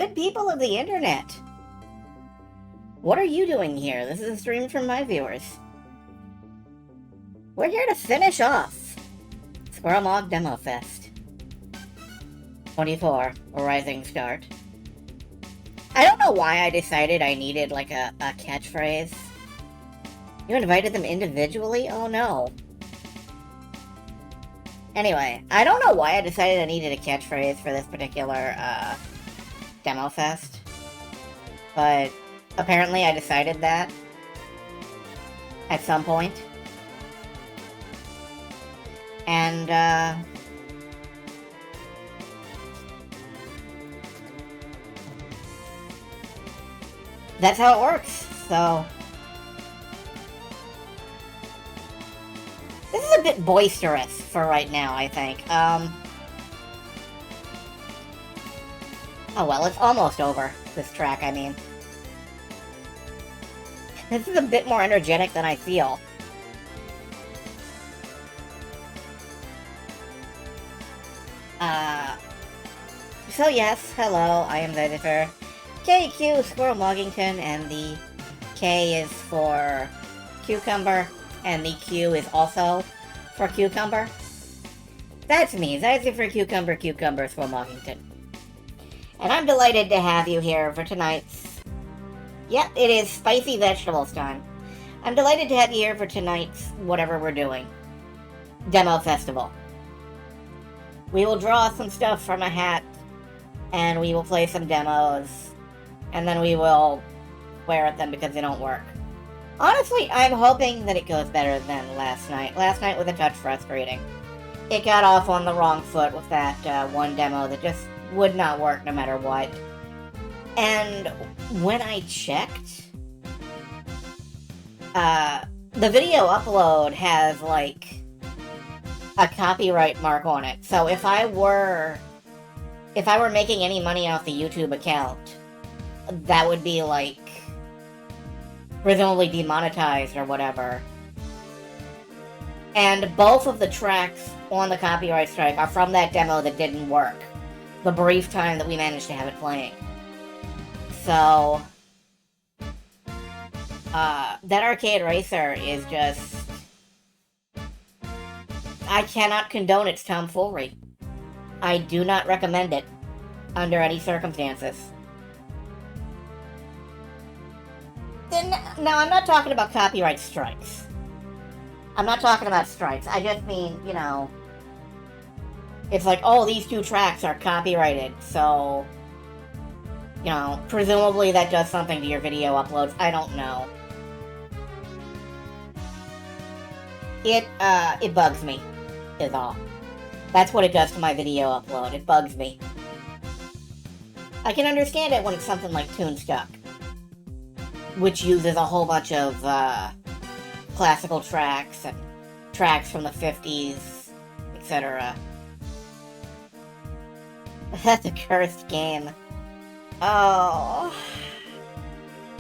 good people of the internet. What are you doing here? This is a stream from my viewers. We're here to finish off SQRLMOGDEMOFEST 24, a rising start. I don't know why I decided I needed, like, a catchphrase. You invited them individually? Oh no. Anyway, I don't know why I decided I needed a catchphrase for this particular, demo fest. But apparently I decided that at some point. And, that's how it works, so... This is a bit boisterous for right now, I think. Oh well, it's almost over, this track, I mean. This is a bit more energetic than I feel. So yes, hello, I am Vedifer. KQ Squirrel Moggington, and the K is for cucumber, and the Q is also for cucumber. That's me, Zazie for cucumber, Squirrel Moggington. And I'm delighted to have you here for tonight's... Yep, it is spicy vegetables time. I'm delighted to have you here for tonight's whatever we're doing. Demo Festival. We will draw some stuff from a hat, and we will play some demos, and then we will swear at them because they don't work. Honestly, I'm hoping that it goes better than last night. Last night was a touch frustrating. It got off on the wrong foot with that one demo that just would not work no matter what. And when I checked, the video upload has, like, a copyright mark on it. So if I were making any money off the YouTube account, that would be, like, presumably demonetized or whatever. And both of the tracks on the copyright strike are from that demo that didn't work. The brief time that we managed to have it playing. So, that arcade racer is just... I cannot condone its tomfoolery. I do not recommend it under any circumstances. Now, I'm not talking about copyright strikes. I'm not talking about strikes. I just mean, you know, it's like, oh, these two tracks are copyrighted, so, you know, presumably that does something to your video uploads. I don't know. It bugs me, is all. That's what it does to my video upload. It bugs me. I can understand it when it's something like Toonstruck, which uses a whole bunch of, classical tracks and tracks from the 50s, etc. That's a cursed game. Oh,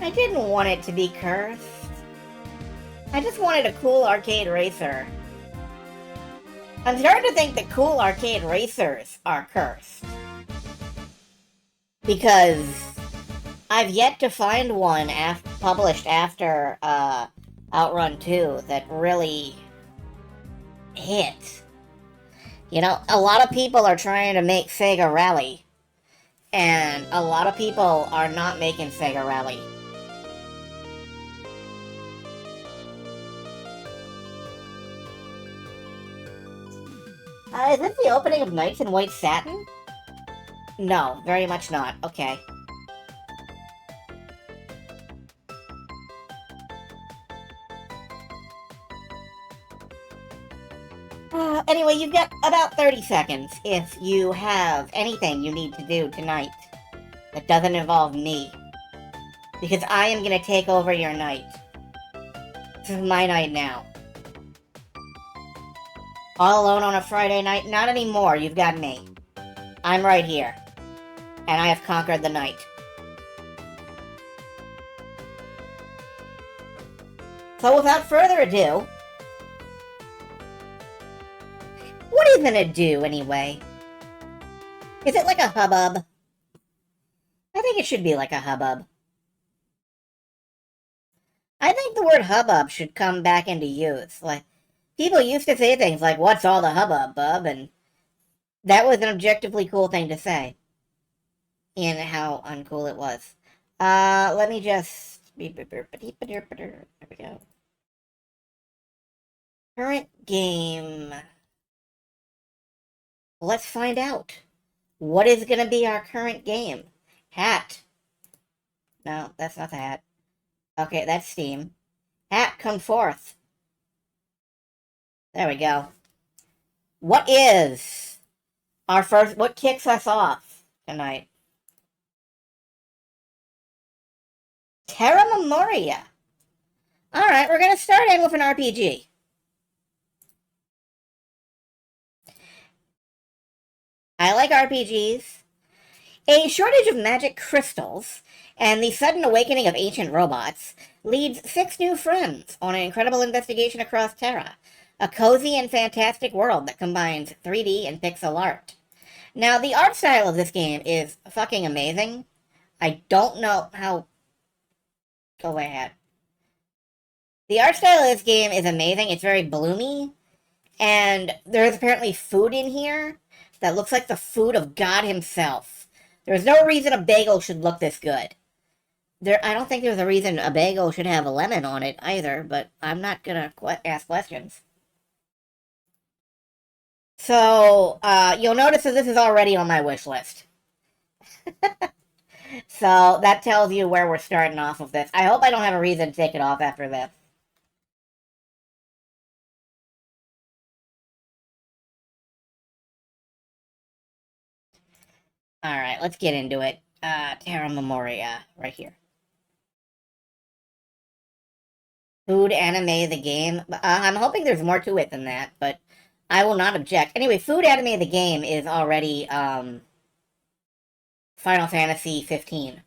I didn't want it to be cursed. I just wanted a cool arcade racer. I'm starting to think that cool arcade racers are cursed. Because I've yet to find one published after Outrun 2 that really hit. You know, a lot of people are trying to make Sega Rally, and a lot of people are not making Sega Rally. Is this the opening of Knights in White Satin? No, very much not. Okay. Anyway, you've got about 30 seconds if you have anything you need to do tonight that doesn't involve me. Because I am going to take over your night. This is my night now. All alone on a Friday night? Not anymore, you've got me. I'm right here. And I have conquered the night. So without further ado... What are you gonna do, anyway? Is it like a hubbub? I think it should be like a hubbub. I think the word hubbub should come back into use. Like, people used to say things like, "What's all the hubbub, bub?" And that was an objectively cool thing to say. And how uncool it was. Let me just... There we go. Current game. Let's find out. What is going to be our current game? Hat. No, that's not the hat. Okay, that's Steam. Hat, come forth. There we go. What is our first... What kicks us off tonight? Terra Memoria. Alright, we're going to start in with an RPG. I like RPGs. A shortage of magic crystals and the sudden awakening of ancient robots leads 6 new friends on an incredible investigation across Terra, a cozy and fantastic world that combines 3D and pixel art. Now, the art style of this game is fucking amazing. I don't know how... Go way ahead. The art style of this game is amazing. It's very bloomy. And there's apparently food in here that looks like the food of God himself. There's no reason a bagel should look this good. I don't think there's a reason a bagel should have a lemon on it either, but I'm not gonna ask questions. So, you'll notice that this is already on my wish list. So, that tells you where we're starting off of this. I hope I don't have a reason to take it off after this. Alright, let's get into it. Terra Memoria, right here. Food anime the game. I'm hoping there's more to it than that, but I will not object. Anyway, food anime the game is already, Final Fantasy 15.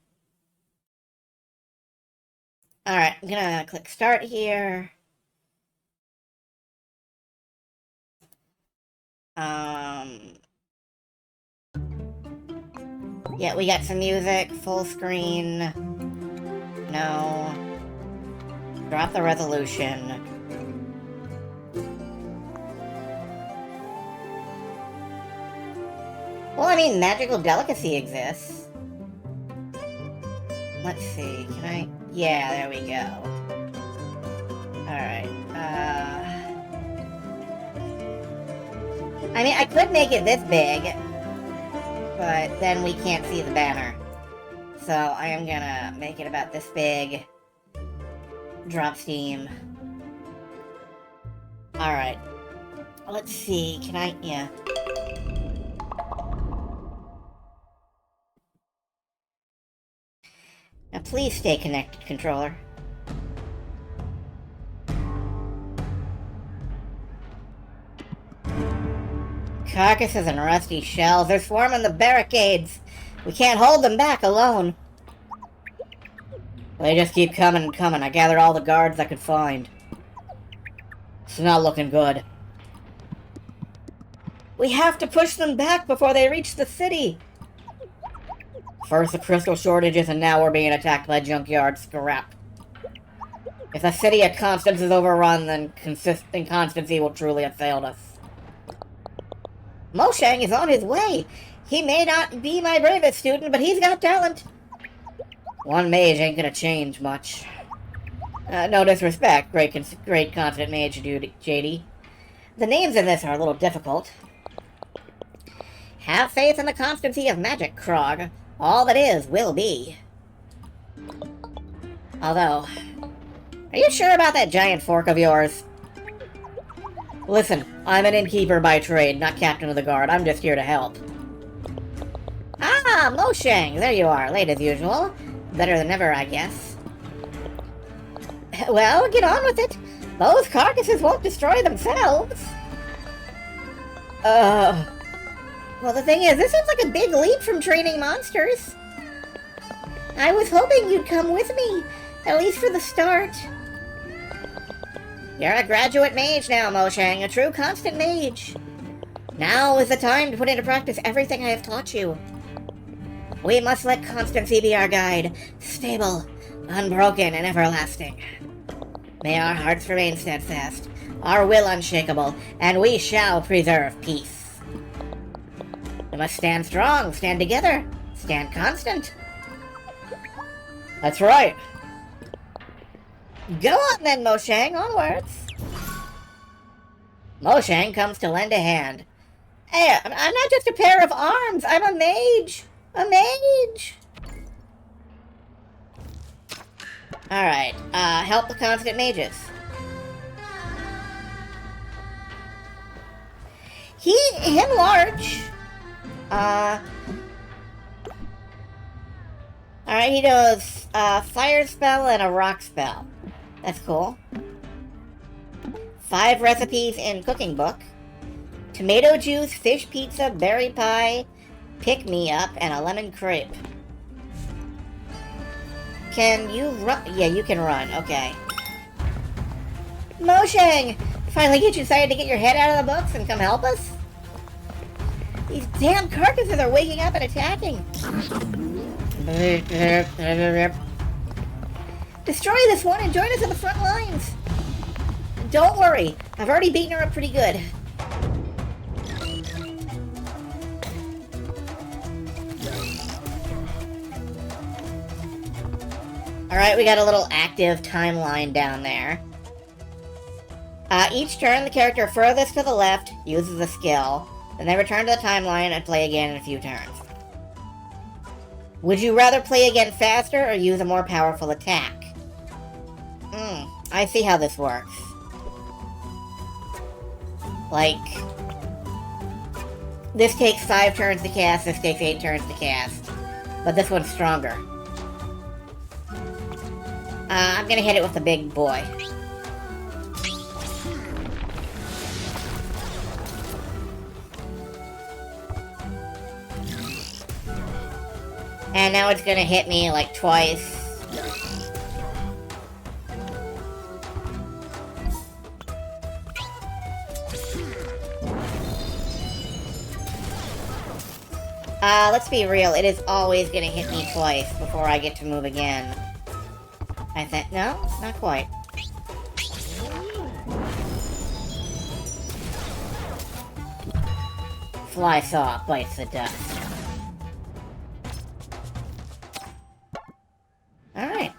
Alright, I'm gonna click start here. Yeah, we got some music, full screen. No. Drop the resolution. Well, I mean, magical delicacy exists. Let's see, can I... Yeah, there we go. Alright, I mean, I could make it this big, but then we can't see the banner. So I am gonna make it about this big. Drop Steam. Alright. Let's see, can I... Yeah. Now please stay connected, controller. Carcasses and rusty shells. They're swarming the barricades. We can't hold them back alone. They just keep coming and coming. I gathered all the guards I could find. It's not looking good. We have to push them back before they reach the city. First the crystal shortages, and now we're being attacked by junkyard scrap. If the city of Constance is overrun, then Constancy will truly have failed us. Moshang is on his way. He may not be my bravest student, but he's got talent. One mage ain't gonna change much. No disrespect, great confident mage, dude, JD. The names in this are a little difficult. Have faith in the constancy of magic, Krog. All that is, will be. Although, are you sure about that giant fork of yours? Listen, I'm an innkeeper by trade, not captain of the guard. I'm just here to help. Ah, Moshang, there you are, late as usual. Better than ever, I guess. Well, get on with it. Those carcasses won't destroy themselves. Well, the thing is, this seems like a big leap from training monsters. I was hoping you'd come with me, at least for the start. You're a graduate mage now, Moshang, a true constant mage. Now is the time to put into practice everything I have taught you. We must let constancy be our guide, stable, unbroken, and everlasting. May our hearts remain steadfast, our will unshakable, and we shall preserve peace. We must stand strong, stand together, stand constant. That's right. Go on then, Moshang, onwards. Moshang comes to lend a hand. Hey, I'm not just a pair of arms, I'm a mage. A mage. Alright, help the constant mages. Him large. Alright, he does fire spell and a rock spell. That's cool. 5 recipes in cooking book. Tomato juice, fish pizza, berry pie, pick-me-up, and a lemon crepe. Can you run? Yeah, you can run. Okay. Moshang! Finally you decided to get your head out of the books and come help us? These damn carcasses are waking up and attacking. Destroy this one and join us in the front lines. Don't worry, I've already beaten her up pretty good. Alright, we got a little active timeline down there. Each turn, the character furthest to the left uses a skill. Then they return to the timeline and play again in a few turns. Would you rather play again faster or use a more powerful attack? I see how this works. Like, this takes 5 turns to cast, this takes 8 turns to cast. But this one's stronger. I'm gonna hit it with the big boy. And now it's gonna hit me like twice. Let's be real, it is always gonna hit me twice before I get to move again. I think, no, not quite. Fly saw bites the dust. Alright.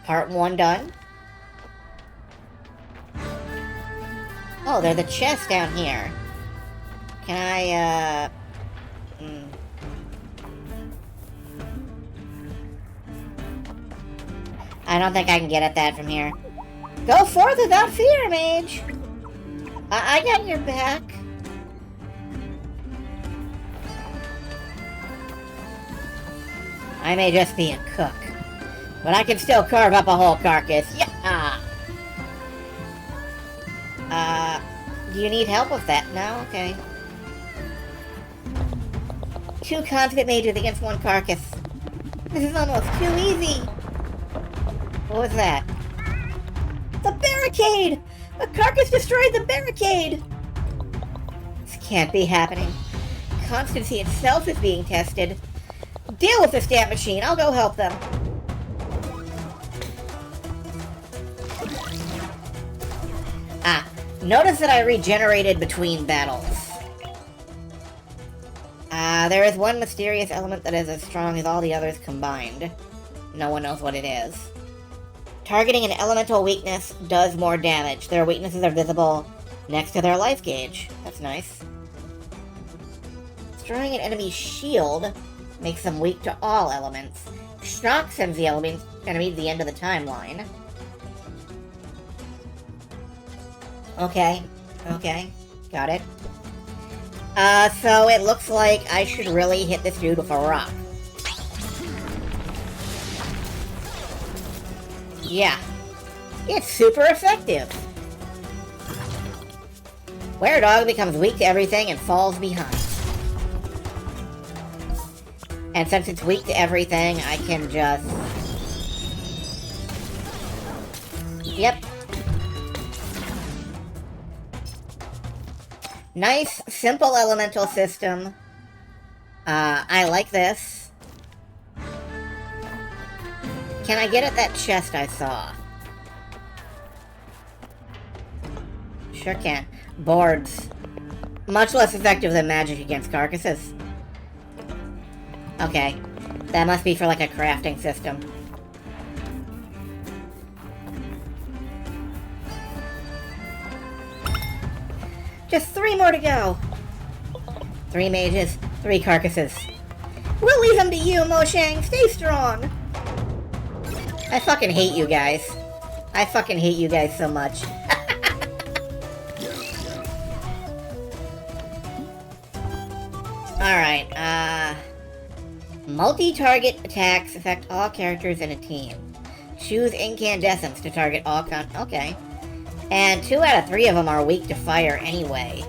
Part 1 done. Oh, there's a chest down here. Can I, I don't think I can get at that from here. Go forth without fear, mage! I got your back. I may just be a cook, but I can still carve up a whole carcass. Yeah! Do you need help with that? No? Okay. 2 constant mages against 1 carcass. This is almost too easy. What was that? The barricade! A carcass destroyed the barricade! This can't be happening. Constancy itself is being tested. Deal with this damn machine. I'll go help them. Notice that I regenerated between battles. There is one mysterious element that is as strong as all the others combined. No one knows what it is. Targeting an elemental weakness does more damage. Their weaknesses are visible next to their life gauge. That's nice. Destroying an enemy's shield makes them weak to all elements. Shock sends the enemy to the end of the timeline. Okay. Got it. So it looks like I should really hit this dude with a rock. Yeah. It's super effective. Were-Dog becomes weak to everything and falls behind. And since it's weak to everything, I can just... Yep. Nice, simple elemental system. I like this. Can I get at that chest I saw? Sure can. Boards. Much less effective than magic against carcasses. Okay. That must be for like a crafting system. Just 3 more to go. 3 mages, 3 carcasses. We'll leave them to you, Moshang. Stay strong. I fucking hate you guys. I fucking hate you guys so much. Alright, multi-target attacks affect all characters in a team. Choose incandescents to target all okay. And 2 out of 3 of them are weak to fire anyway.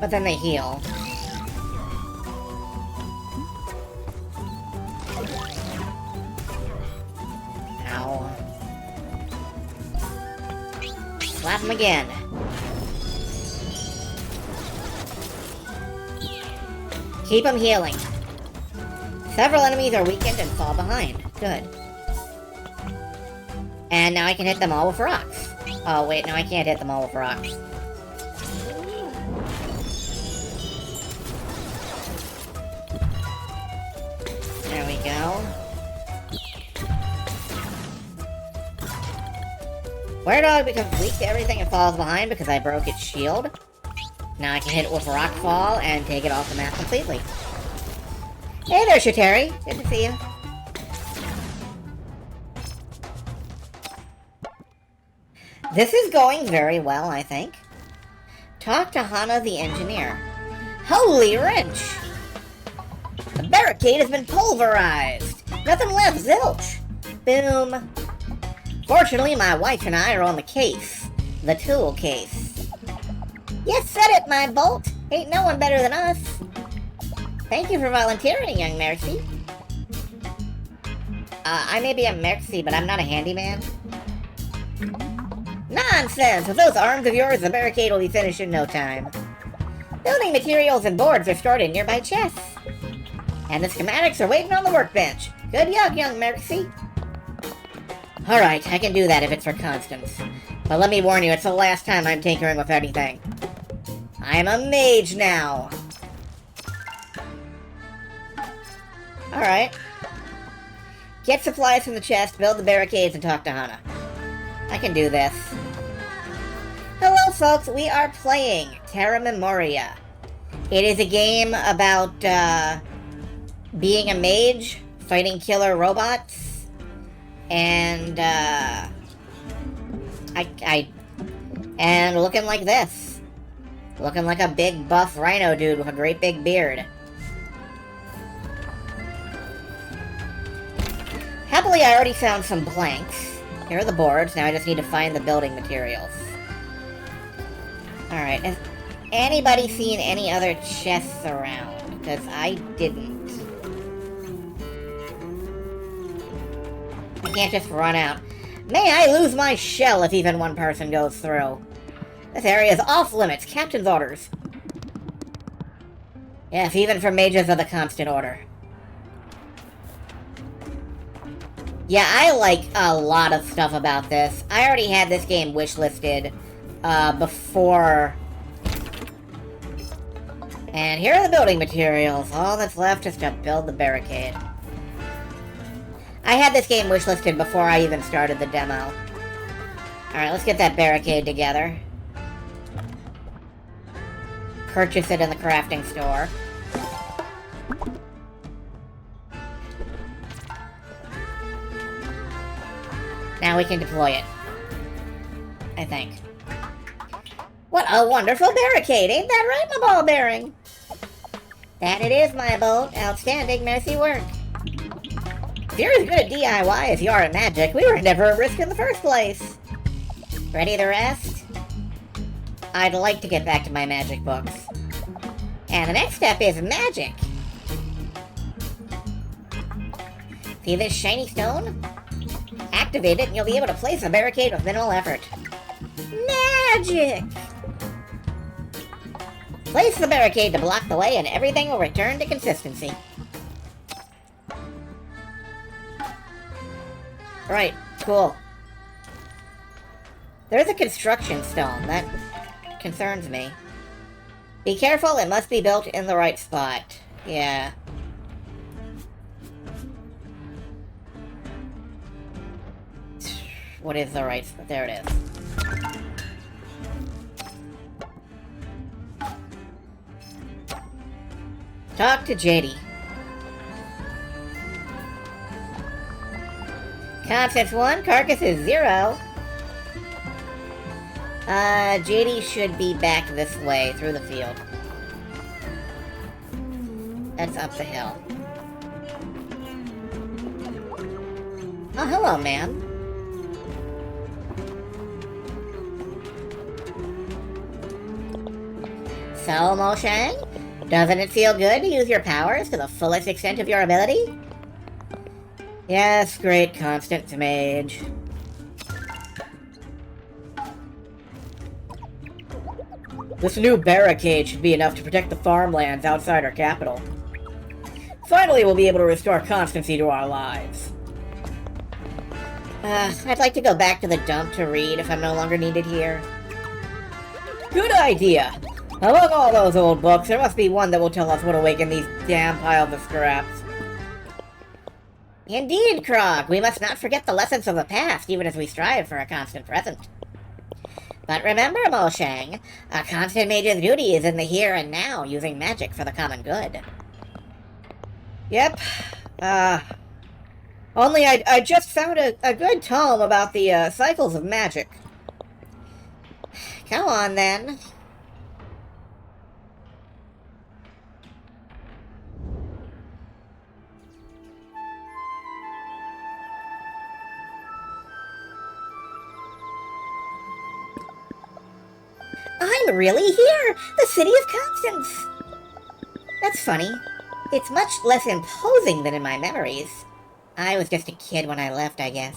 But then they heal. Ow. Slap him again. Keep him healing. Several enemies are weakened and fall behind. Good. And now I can hit them all with rocks. Oh wait, no I can't hit them all with rocks. There we go. Were-Dog becomes weak to everything and falls behind because I broke its shield. Now I can hit it with Rock Fall and take it off the map completely. Hey there, Shateri. Good to see you. This is going very well, I think. Talk to Hana the engineer. Holy wrench! The barricade has been pulverized. Nothing left, zilch. Boom. Fortunately, my wife and I are on the case. The tool case. Yes, said it, my bolt. Ain't no one better than us. Thank you for volunteering, young Mercy. I may be a Mercy, but I'm not a handyman. Nonsense! With those arms of yours, the barricade will be finished in no time. Building materials and boards are stored in nearby chests. And the schematics are waiting on the workbench. Good luck, young Mercy. Alright, I can do that if it's for Constance. But let me warn you, it's the last time I'm tinkering with anything. I'm a mage now. Alright. Get supplies from the chest, build the barricades, and talk to Hana. I can do this. Hello, folks. We are playing Terra Memoria. It is a game about, being a mage, fighting killer robots, and, and looking like this. Looking like a big buff rhino dude with a great big beard. Happily, I already found some blanks. Here are the boards. Now I just need to find the building materials. Alright, has anybody seen any other chests around? Because I didn't. I can't just run out. May I lose my shell if even one person goes through. This area is off limits. Captain's orders. Yes, even for mages of the constant order. Yeah, I like a lot of stuff about this. I already had this game wishlisted before. And here are the building materials. All that's left is to build the barricade. I had this game wishlisted before I even started the demo. Alright, let's get that barricade together. Purchase it in the crafting store. Now we can deploy it. I think. What a wonderful barricade! Ain't that right, my ball bearing? That it is, my boat. Outstanding, mercy work. If you're as good at DIY as you are at magic, we were never at risk in the first place. Ready to rest? I'd like to get back to my magic books. And the next step is magic. See this shiny stone? Activate it and you'll be able to place a barricade with minimal effort. Magic! Place the barricade to block the way and everything will return to consistency. Right, cool. There's a construction stone. That concerns me. Be careful, it must be built in the right spot. Yeah. What is the right spot? There it is. Talk to JD. Concepts 1, carcass is 0. JD should be back this way, through the field. That's up the hill. Oh, hello, ma'am. So, Moshang, doesn't it feel good to use your powers to the fullest extent of your ability? Yes, great constant mage. This new barricade should be enough to protect the farmlands outside our capital. Finally, we'll be able to restore constancy to our lives. I'd like to go back to the dump to read if I'm no longer needed here. Good idea! Among all those old books, there must be one that will tell us what awakened these damn piles of scraps. Indeed, Krog, we must not forget the lessons of the past, even as we strive for a constant present. But remember, Moshang, a constant mage's duty is in the here and now, using magic for the common good. Yep. Only I just found a good tome about the cycles of magic. Come on, then. I'm really here! The city of Constance! That's funny. It's much less imposing than in my memories. I was just a kid when I left, I guess.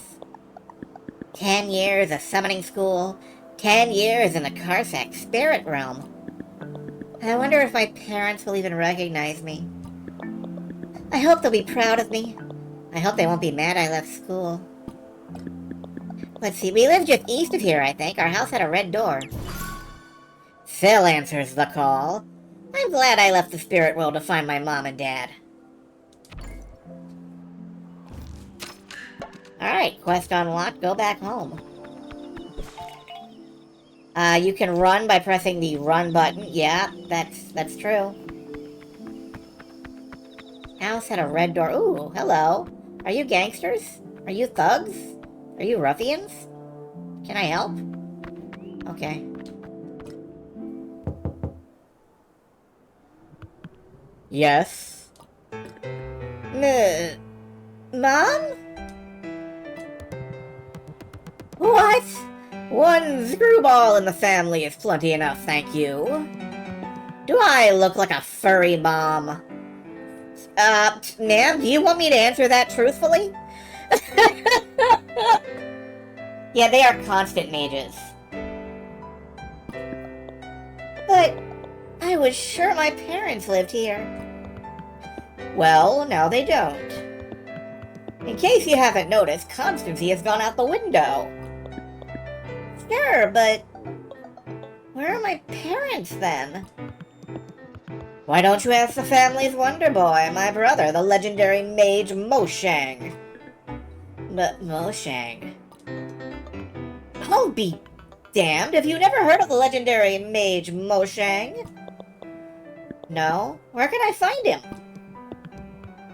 10 years of summoning school, 10 years in the Karsak spirit realm. I wonder if my parents will even recognize me. I hope they'll be proud of me. I hope they won't be mad I left school. Let's see, we live just east of here, I think. Our house had a red door. Phil answers the call. I'm glad I left the spirit world to find my mom and dad. Alright, quest unlocked, go back home. You can run by pressing the run button. Yeah, that's true. House had a red door. Ooh, hello. Are you gangsters? Are you thugs? Are you ruffians? Can I help? Okay. Yes? Mom? What? One screwball in the family is plenty enough, thank you. Do I look like a furry mom? Ma'am, do you want me to answer that truthfully? Yeah, they are constant mages. But I was sure my parents lived here. Well, now they don't. In case you haven't noticed, constancy has gone out the window. Sure, but where are my parents then? Why don't you ask the family's wonder boy, my brother, the legendary mage Moshang? Moshang? I'll be damned, have you never heard of the legendary mage Moshang? No? Where can I find him?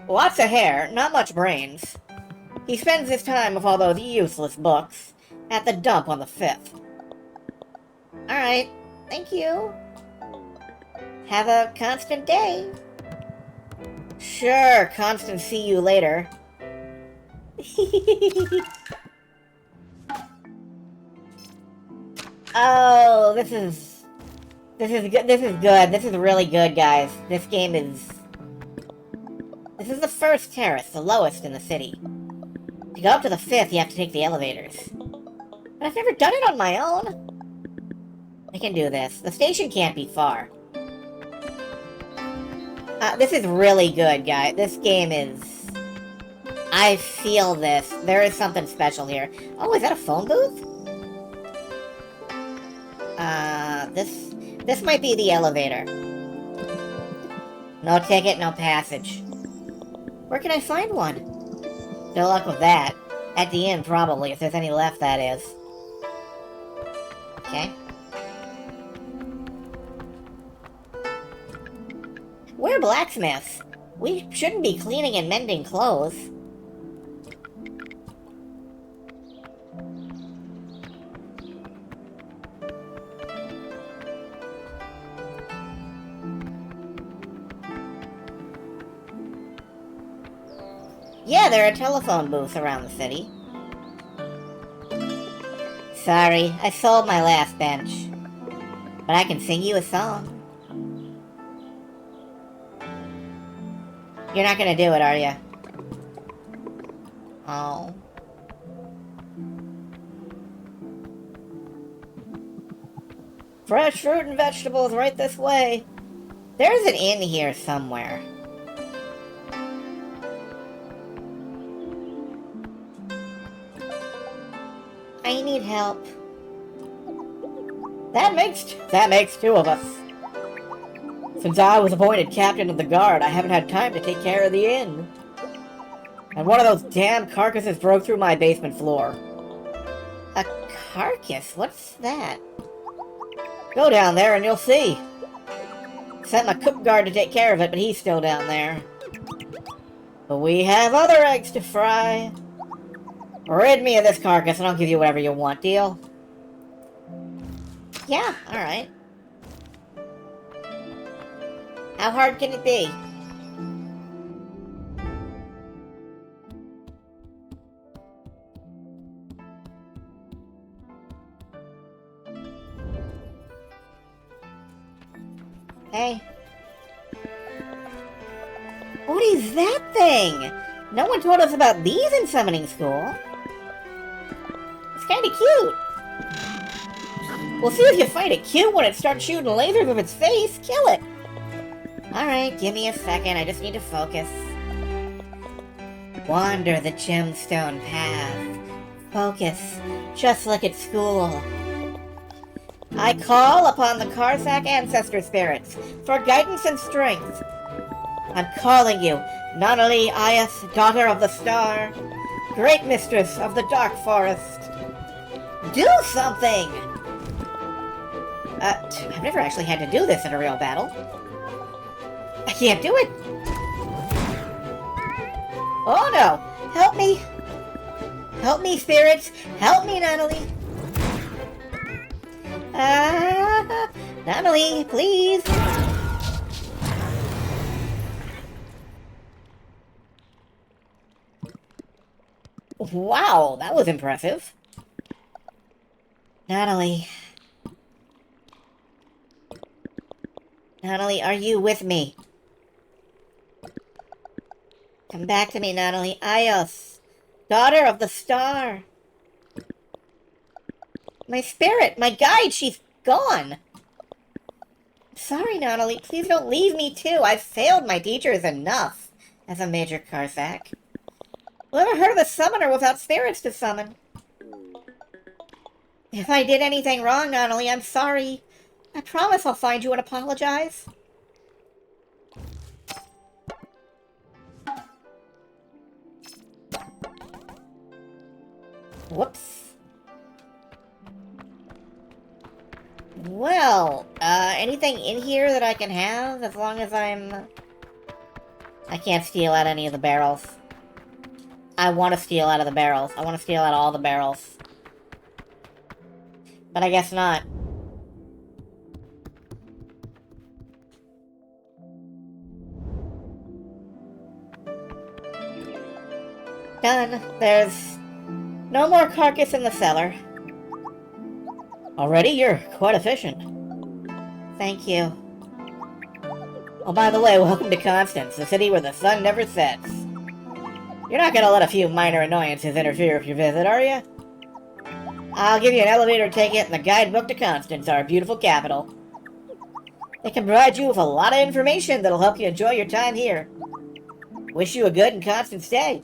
Lots of hair, not much brains. He spends his time with all those useless books at the dump on the 5th. Alright, thank you. Have a constant day. Sure, constant see you later. Oh, this is good. This is good. This is really good, guys. This game is This is the first terrace, the lowest in the city. To go up to the 5th, you have to take the elevators. But I've never done it on my own. I can do this. The station can't be far. This is really good, guys. This game is... I feel this. There is something special here. Oh, is that a phone booth? This might be the elevator. No ticket, no passage. Where can I find one? No luck with that. At the inn, probably, if there's any left, that is. Okay. We're blacksmiths. We shouldn't be cleaning and mending clothes. Yeah, there are telephone booths around the city. Sorry, I sold my last bench. But I can sing you a song. You're not gonna do it, are you? Oh. Fresh fruit and vegetables right this way. There's an inn here somewhere. I need help. That makes two of us. Since I was appointed captain of the guard, I haven't had time to take care of the inn. And one of those damn carcasses broke through my basement floor. A carcass? What's that? Go down there and you'll see. Sent my cook guard to take care of it, but he's still down there. But we have other eggs to fry. Rid me of this carcass and I'll give you whatever you want, deal? Yeah, alright. How hard can it be? Hey. What is that thing? No one told us about these in summoning school. It's kinda cute. We'll see if you find it cute when it starts shooting lasers with its face. Kill it. Alright, give me a second. I just need to focus. Wander the gemstone path. Focus, just like at school. I call upon the Karsak ancestor spirits for guidance and strength. I'm calling you, Nanali Ayas, daughter of the star, great mistress of the dark forest. Do something! I've never actually had to do this in a real battle. I can't do it! Oh no! Help me! Help me, spirits! Help me, Nanali! Nanali, please! Wow, that was impressive. Nanali. Nanali, are you with me? Come back to me, Nanali. Ayos, daughter of the star. My spirit, my guide, she's gone. Sorry, Nanali, please don't leave me too. I've failed my teachers enough as a major Karsak. Who ever heard of a summoner without spirits to summon? If I did anything wrong, Nanali, I'm sorry. I promise I'll find you and apologize. Whoops. Well, anything in here that I can have as long as I can't steal out any of the barrels. I want to steal out of the barrels. I want to steal out all the barrels. But I guess not. Done. There's no more carcass in the cellar. Already? You're quite efficient. Thank you. Oh, by the way, welcome to Constance, the city where the sun never sets. You're not gonna let a few minor annoyances interfere with your visit, are you? I'll give you an elevator ticket and the guidebook to Constance, our beautiful capital. They can provide you with a lot of information that'll help you enjoy your time here. Wish you a good and constant stay.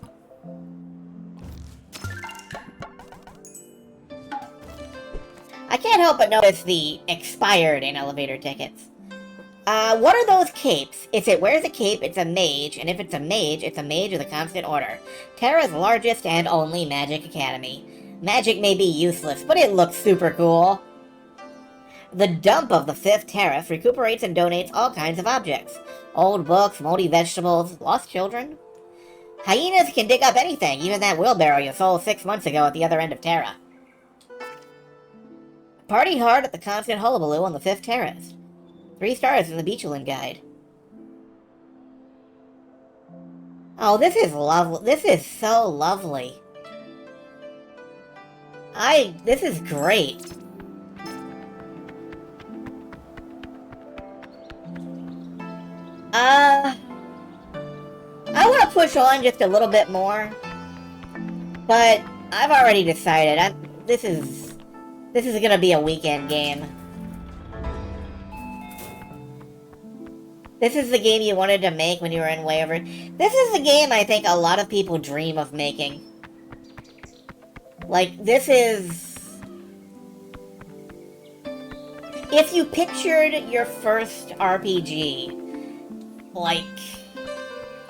I can't help but notice the expired in elevator tickets. What are those capes? If it wears a cape, it's a mage, and if it's a mage of the Constant Order. Terra's largest and only magic academy. Magic may be useless, but it looks super cool. The dump of the 5th Terrace recuperates and donates all kinds of objects. Old books, moldy vegetables, lost children. Hyenas can dig up anything, even that wheelbarrow you sold 6 months ago at the other end of Terra. Party hard at the Constant Hullabaloo on the 5th Terrace. 3 stars in the Beachland Guide. Oh, this is lovely. This is so lovely. This is great. I want to push on just a little bit more, but I've already decided. This is gonna be a weekend game. This is the game you wanted to make when you were in Waver. This is the game I think a lot of people dream of making. Like, this is... If you pictured your first RPG, like,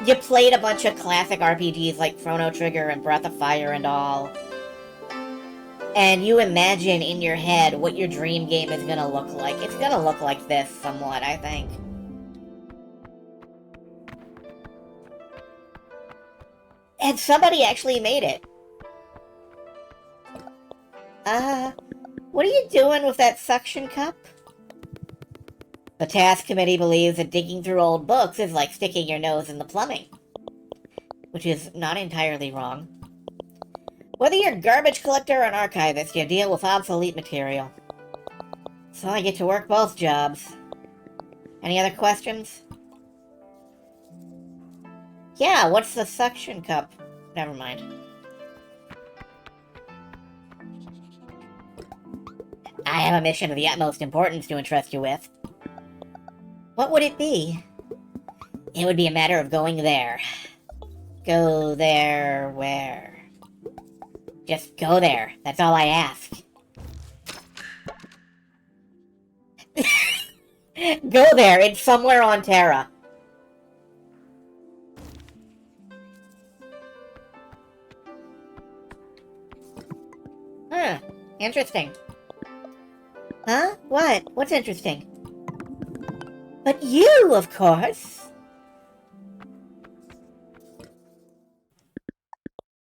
you played a bunch of classic RPGs like Chrono Trigger and Breath of Fire and all, and you imagine in your head what your dream game is gonna look like. It's gonna look like this somewhat, I think. And somebody actually made it. What are you doing with that suction cup? The task committee believes that digging through old books is like sticking your nose in the plumbing. Which is not entirely wrong. Whether you're a garbage collector or an archivist, you deal with obsolete material. So I get to work both jobs. Any other questions? Yeah, what's the suction cup? Never mind. I have a mission of the utmost importance to entrust you with. What would it be? It would be a matter of going there. Go there where? Just go there. That's all I ask. Go there. It's somewhere on Terra. Huh. Interesting. Huh? What? What's interesting? But you, of course!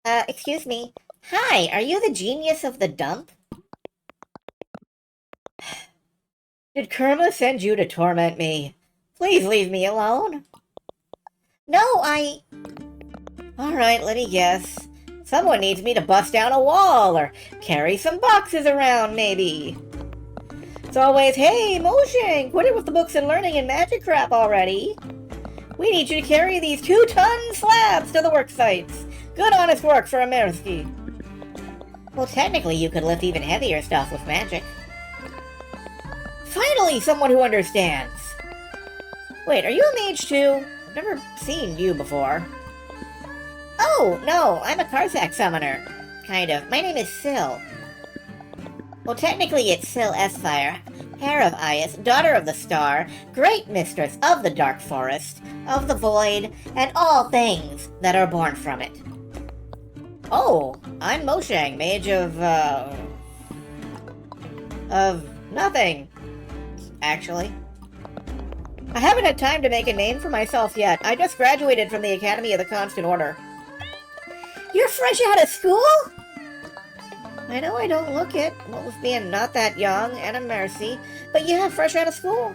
Excuse me. Hi, are you the genius of the dump? Did Kerma send you to torment me? Please leave me alone. No, Alright, let me guess. Someone needs me to bust down a wall, or carry some boxes around, maybe. It's always, hey, Mojang, quit it with the books and learning and magic crap already. We need you to carry these 2-ton slabs to the work sites. Good honest work for a Mersky. Well, technically you could lift even heavier stuff with magic. Finally, someone who understands. Wait, are you a mage too? I've never seen you before. Oh, no, I'm a Karsak summoner. Kind of. My name is Syl. Well, technically it's Syl Esfire, Hair of Ias, Daughter of the Star, Great Mistress of the Dark Forest, of the Void, and all things that are born from it. Oh, I'm Mojang, mage of nothing, actually. I haven't had time to make a name for myself yet. I just graduated from the Academy of the Constant Order. You're fresh out of school? I know I don't look it, what with being not that young and a mercy, but yeah, fresh out of school.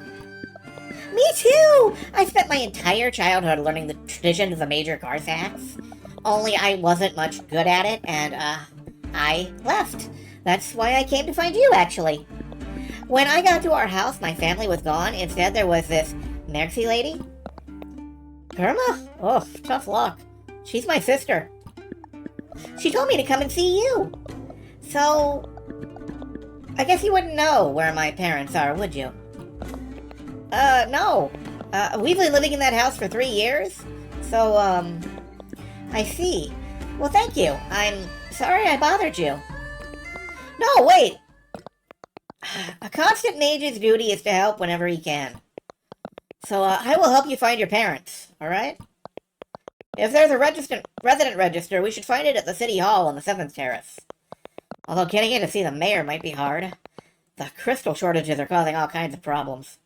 Me too! I spent my entire childhood learning the traditions of the major Karsaks. Only I wasn't much good at it, and, I left. That's why I came to find you, actually. When I got to our house, my family was gone. Instead, there was this Mercy lady. Irma? Oh, tough luck. She's my sister. She told me to come and see you. So, I guess you wouldn't know where my parents are, would you? No. We've been living in that house for 3 years. So, I see. Well, thank you. I'm sorry I bothered you. No, wait. A constant mage's duty is to help whenever he can. So, I will help you find your parents, alright? If there's a resident register, we should find it at the City Hall on the 7th Terrace. Although getting in to see the mayor might be hard. The crystal shortages are causing all kinds of problems.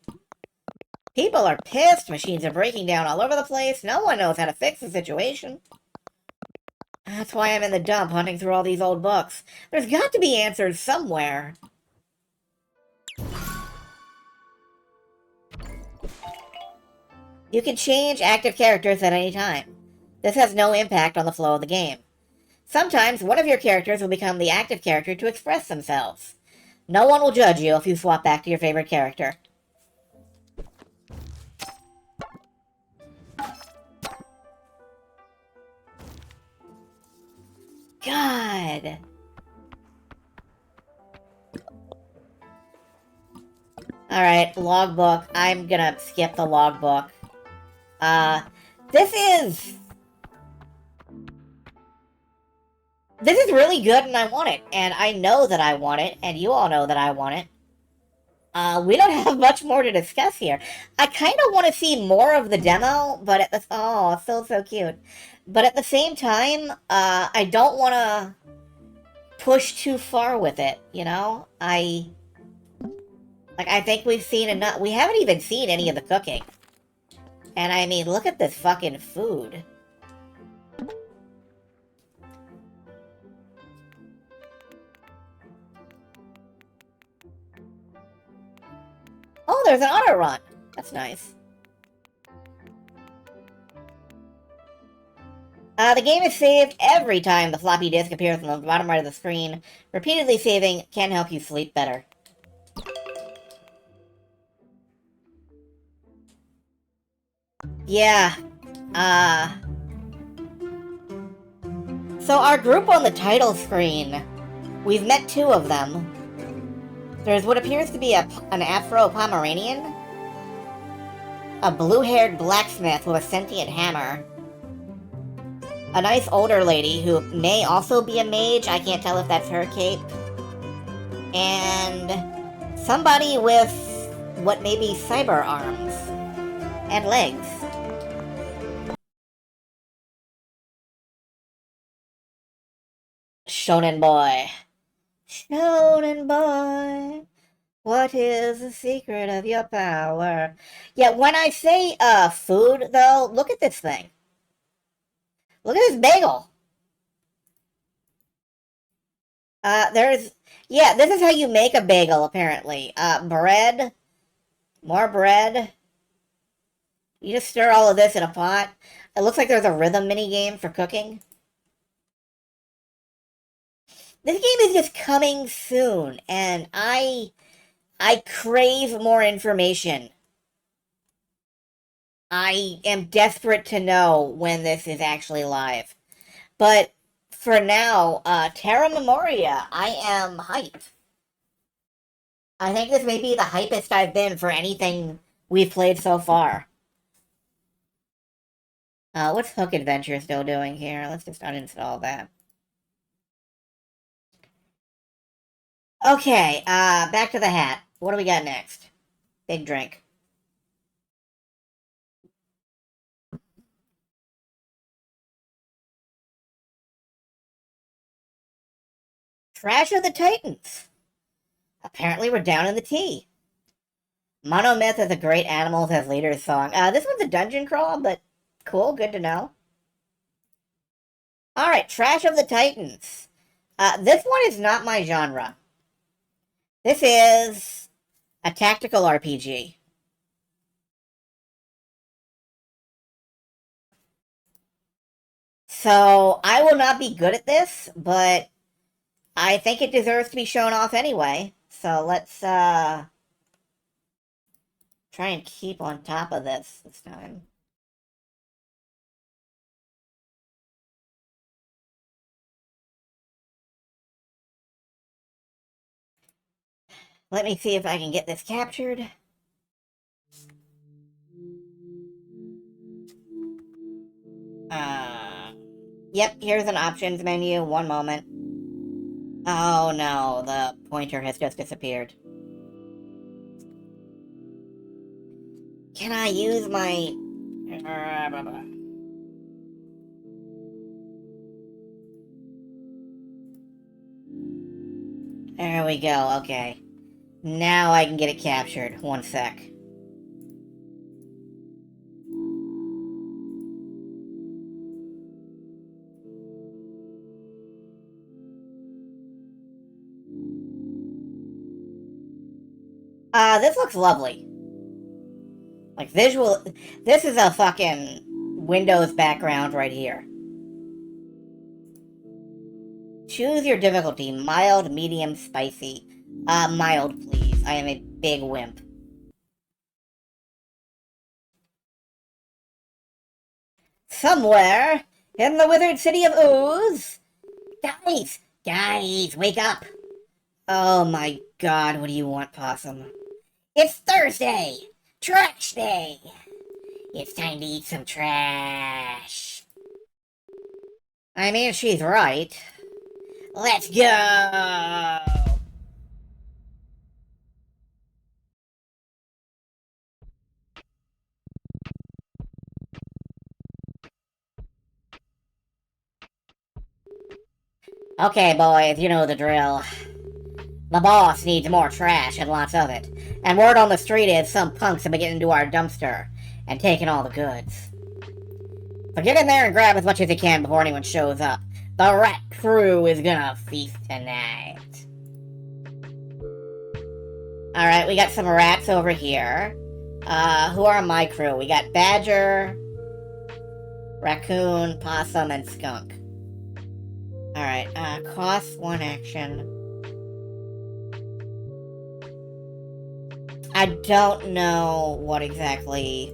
People are pissed, machines are breaking down all over the place, no one knows how to fix the situation. That's why I'm in the dump hunting through all these old books. There's got to be answers somewhere. You can change active characters at any time. This has no impact on the flow of the game. Sometimes one of your characters will become the active character to express themselves. No one will judge you if you swap back to your favorite character. God. Alright, logbook. I'm gonna skip the logbook. This is really good and I want it. And I know that I want it, and you all know that I want it. We don't have much more to discuss here. I kind of want to see more of the demo, but at the... Oh, so cute. But at the same time, I don't want to push too far with it, you know? I think we've seen enough... We haven't even seen any of the cooking. And I mean, look at this fucking food. Oh, there's an auto run. That's nice. The game is saved every time the floppy disk appears on the bottom right of the screen. Repeatedly saving can help you sleep better. Yeah. So our group on the title screen, we've met 2 of them. There's what appears to be an Afro-Pomeranian, a blue-haired blacksmith with a sentient hammer, a nice older lady who may also be a mage, I can't tell if that's her cape, and somebody with what may be cyber arms and legs. Shonen boy. Shonen boy. What is the secret of your power? Yeah, when I say, food, though, look at this thing. Look at this bagel. Yeah, this is how you make a bagel, apparently. Bread. More bread. You just stir all of this in a pot. It looks like there's a rhythm minigame for cooking. This game is just coming soon, and I crave more information. I am desperate to know when this is actually live. But for now, Terra Memoria, I am hyped. I think this may be the hypest I've been for anything we've played so far. What's Hook Adventure still doing here? Let's just uninstall that. Okay, back to the hat. What do we got next? Big drink. Trash of the Titans. Apparently we're down in the T. Monomyth is a great Animals as Leaders song. This one's a dungeon crawl, but cool, good to know. Alright, Trash of the Titans. This one is not my genre. This is a tactical RPG. So, I will not be good at this, but I think it deserves to be shown off anyway. So, let's, try and keep on top of this time. Let me see if I can get this captured. Yep, here's an options menu. One moment. Oh no, the pointer has just disappeared. Can I use my... There we go, okay. Now I can get it captured. One sec. This looks lovely. Like, visual... This is a fucking Windows background right here. Choose your difficulty. Mild, medium, spicy. Mild, please. I am a big wimp. Somewhere in the withered city of Ooze... Guys, wake up! Oh my god, what do you want, Possum? It's Thursday! Trash day! It's time to eat some trash. I mean, she's right. Let's go! Okay, boys, you know the drill. The boss needs more trash and lots of it. And word on the street is some punks have been getting into our dumpster and taking all the goods. So get in there and grab as much as you can before anyone shows up. The rat crew is gonna feast tonight. Alright, we got some rats over here. Who are my crew? We got Badger, Raccoon, Possum, and Skunk. Alright, costs 1 action. I don't know what exactly...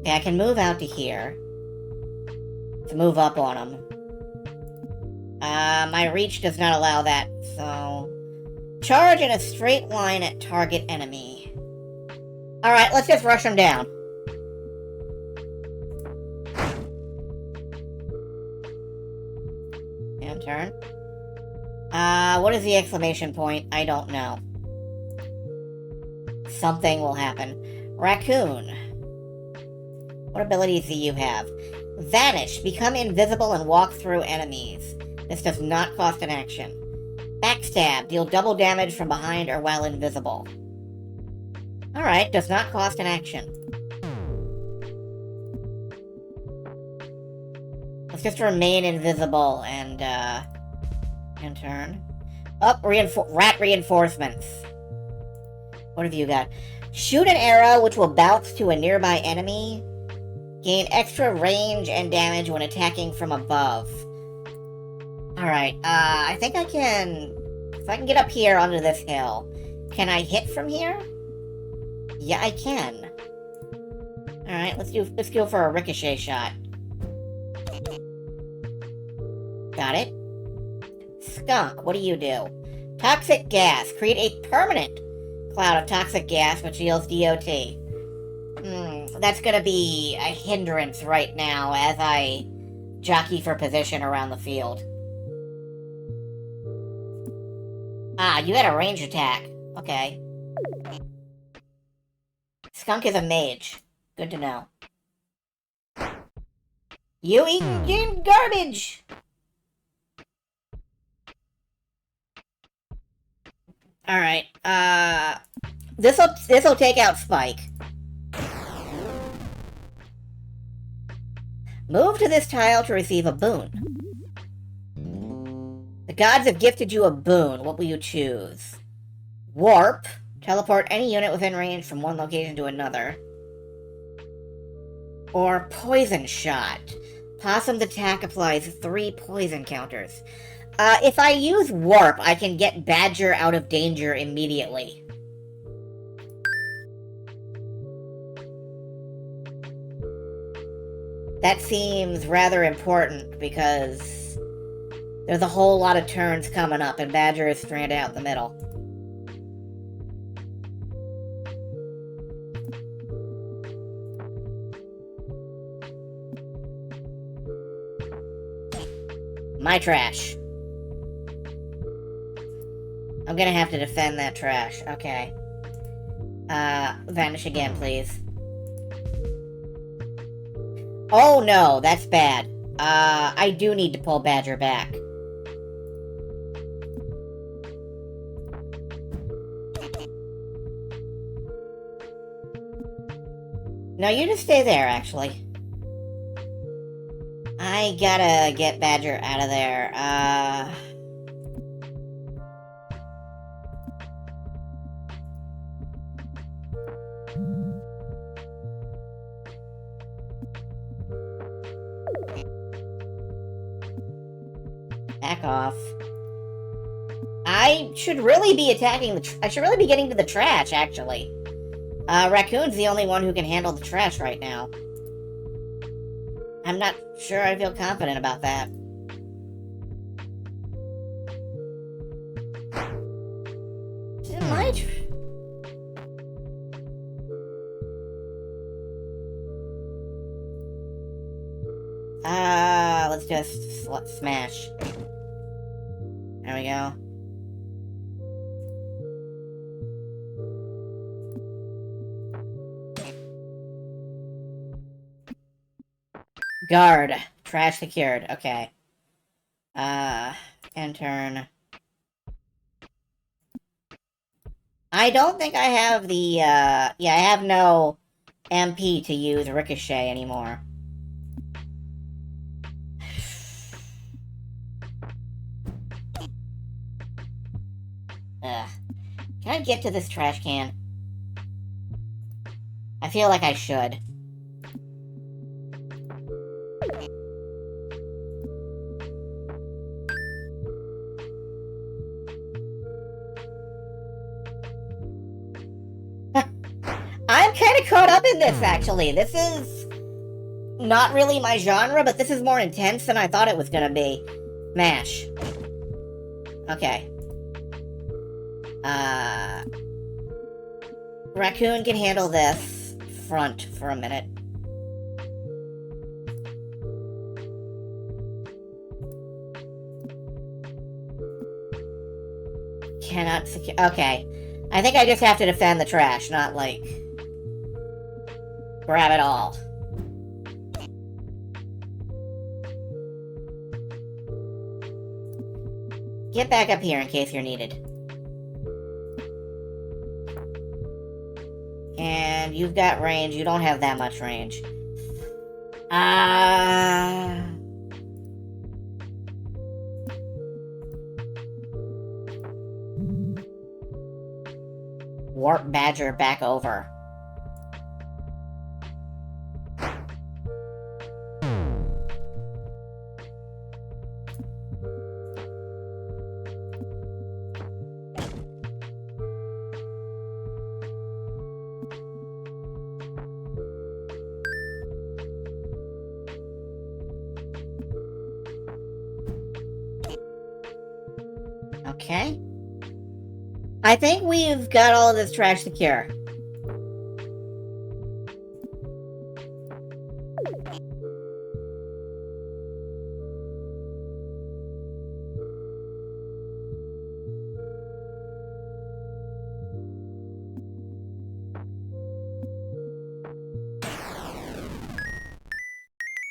Okay, I can move out to here. To move up on them. My reach does not allow that, so... Charge in a straight line at target enemy. Alright, let's just rush them down. And turn. What is the exclamation point? I don't know. Something will happen. Raccoon. What abilities do you have? Vanish. Become invisible and walk through enemies. This does not cost an action. Backstab. Deal double damage from behind or while invisible. Alright, does not cost an action. Let's just remain invisible and turn. Up, rat reinforcements. What have you got? Shoot an arrow which will bounce to a nearby enemy. Gain extra range and damage when attacking from above. Alright, I think I can... If I can get up here onto this hill. Can I hit from here? Yeah, I can. Alright, let's go for a ricochet shot. Got it. Skunk, what do you do? Toxic gas. Create a permanent cloud of toxic gas which yields DOT. That's gonna be a hindrance right now as I jockey for position around the field. Ah, you had a range attack. Okay. Skunk is a mage. Good to know. You eating garbage! Alright, this'll take out Spike. Move to this tile to receive a boon. The gods have gifted you a boon. What will you choose? Warp. Teleport any unit within range from one location to another. Or Poison Shot. Possum's attack applies 3 poison counters. If I use Warp, I can get Badger out of danger immediately. That seems rather important because there's a whole lot of turns coming up and Badger is stranded out in the middle. My trash. I'm gonna have to defend that trash. Okay. Vanish again, please. Oh no, that's bad. I do need to pull Badger back. No, you just stay there, actually. I gotta get Badger out of there. Back off. I should really be attacking the... I should really be getting to the trash, actually. Raccoon's the only one who can handle the trash right now. I'm not sure I feel confident about that. Let's just smash. There we go. Guard. Trash secured. Okay. End turn. I don't think I have the, yeah, I have no MP to use Ricochet anymore. Ugh. Can I get to this trash can? I feel like I should. I'm kind of caught up in this, actually. This is not really my genre, but this is more intense than I thought it was gonna be. Smash. Okay. Raccoon can handle this front for a minute. Cannot secure. Okay. I think I just have to defend the trash, not, like, grab it all. Get back up here in case you're needed. And you've got range. You don't have that much range. Warp Badger back over. Okay. I think we've got all of this trash secure.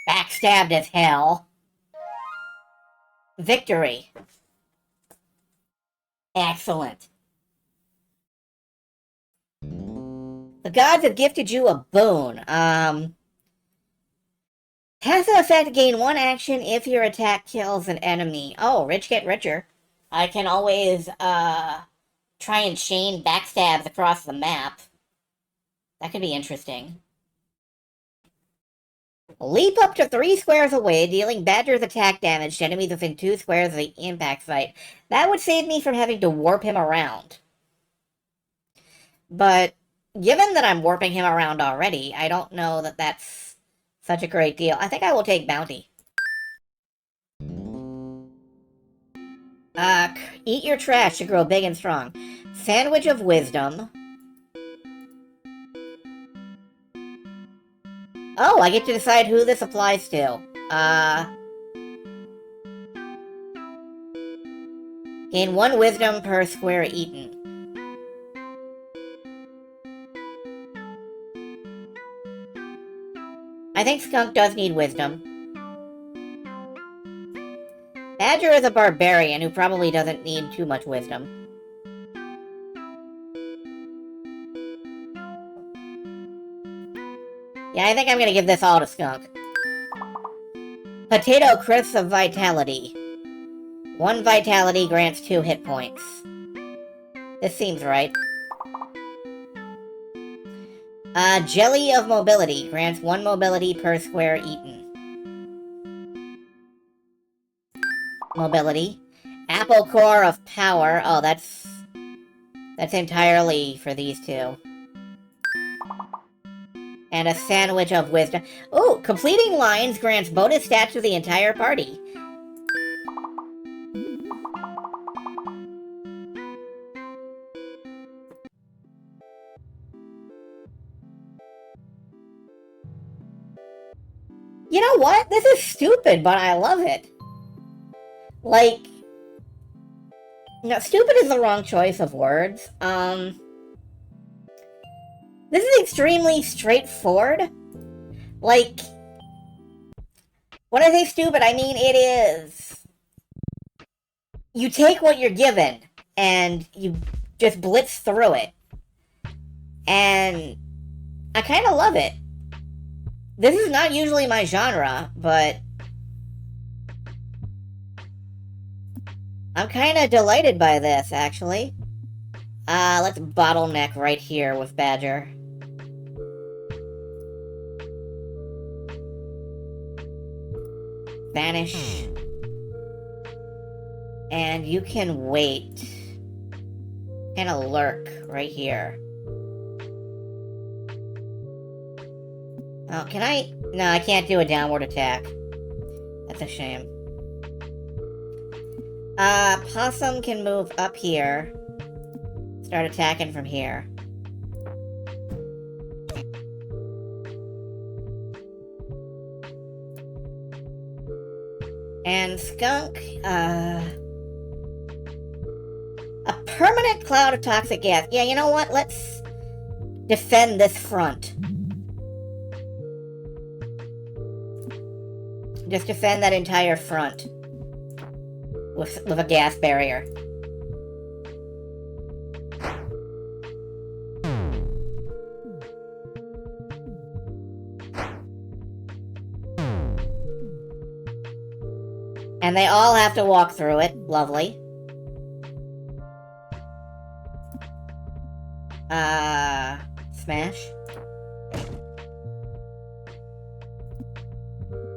Backstabbed as hell. Victory. Excellent. The gods have gifted you a boon. Has the effect to gain one action if your attack kills an enemy. Oh, rich get richer. I can always, try and chain backstabs across the map. That could be interesting. Leap up to 3 squares away, dealing Badger's attack damage to enemies within 2 squares of the impact site. That would save me from having to warp him around. But given that I'm warping him around already, I don't know that that's such a great deal. I think I will take Bounty. Eat your trash to grow big and strong. Sandwich of Wisdom. Oh, I get to decide who this applies to. Gain 1 wisdom per square eaten. I think Skunk does need wisdom. Badger is a barbarian who probably doesn't need too much wisdom. Yeah, I think I'm gonna give this all to Skunk. Potato Crisps of Vitality. 1 vitality grants 2 hit points. This seems right. Jelly of Mobility grants 1 mobility per square eaten. Mobility. Apple Core of Power. Oh, that's entirely for these two. And a Sandwich of Wisdom. Ooh, completing lines grants bonus stats to the entire party. You know what? This is stupid, but I love it. Like, no, stupid is the wrong choice of words. This is extremely straightforward. Like, when I say stupid, I mean it is. You take what you're given, and you just blitz through it. And I kind of love it. This is not usually my genre, but I'm kind of delighted by this, actually. Let's bottleneck right here with Badger. Vanish. And you can wait. Kind of lurk right here. Oh, can I? No, I can't do a downward attack. That's a shame. Possum can move up here. Start attacking from here. And Skunk, a permanent cloud of toxic gas. Yeah, you know what? Let's defend this front. Just defend that entire front with a gas barrier. And they all have to walk through it. Lovely. Smash.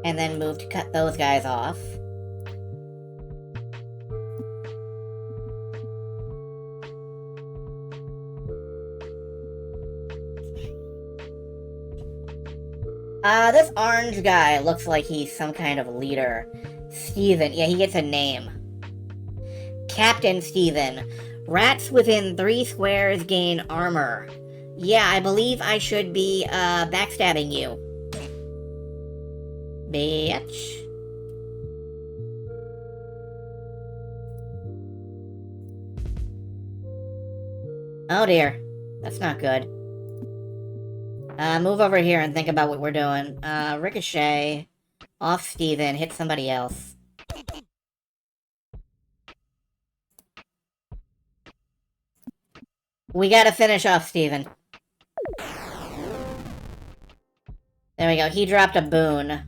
And then move to cut those guys off. This orange guy looks like he's some kind of leader. Steven. Yeah, he gets a name. Captain Steven. Rats within 3 squares gain armor. Yeah, I believe I should be, backstabbing you. Bitch. Oh dear. That's not good. Move over here and think about what we're doing. Ricochet. Off Steven. Hit somebody else. We gotta finish off Steven. There we go. He dropped a boon.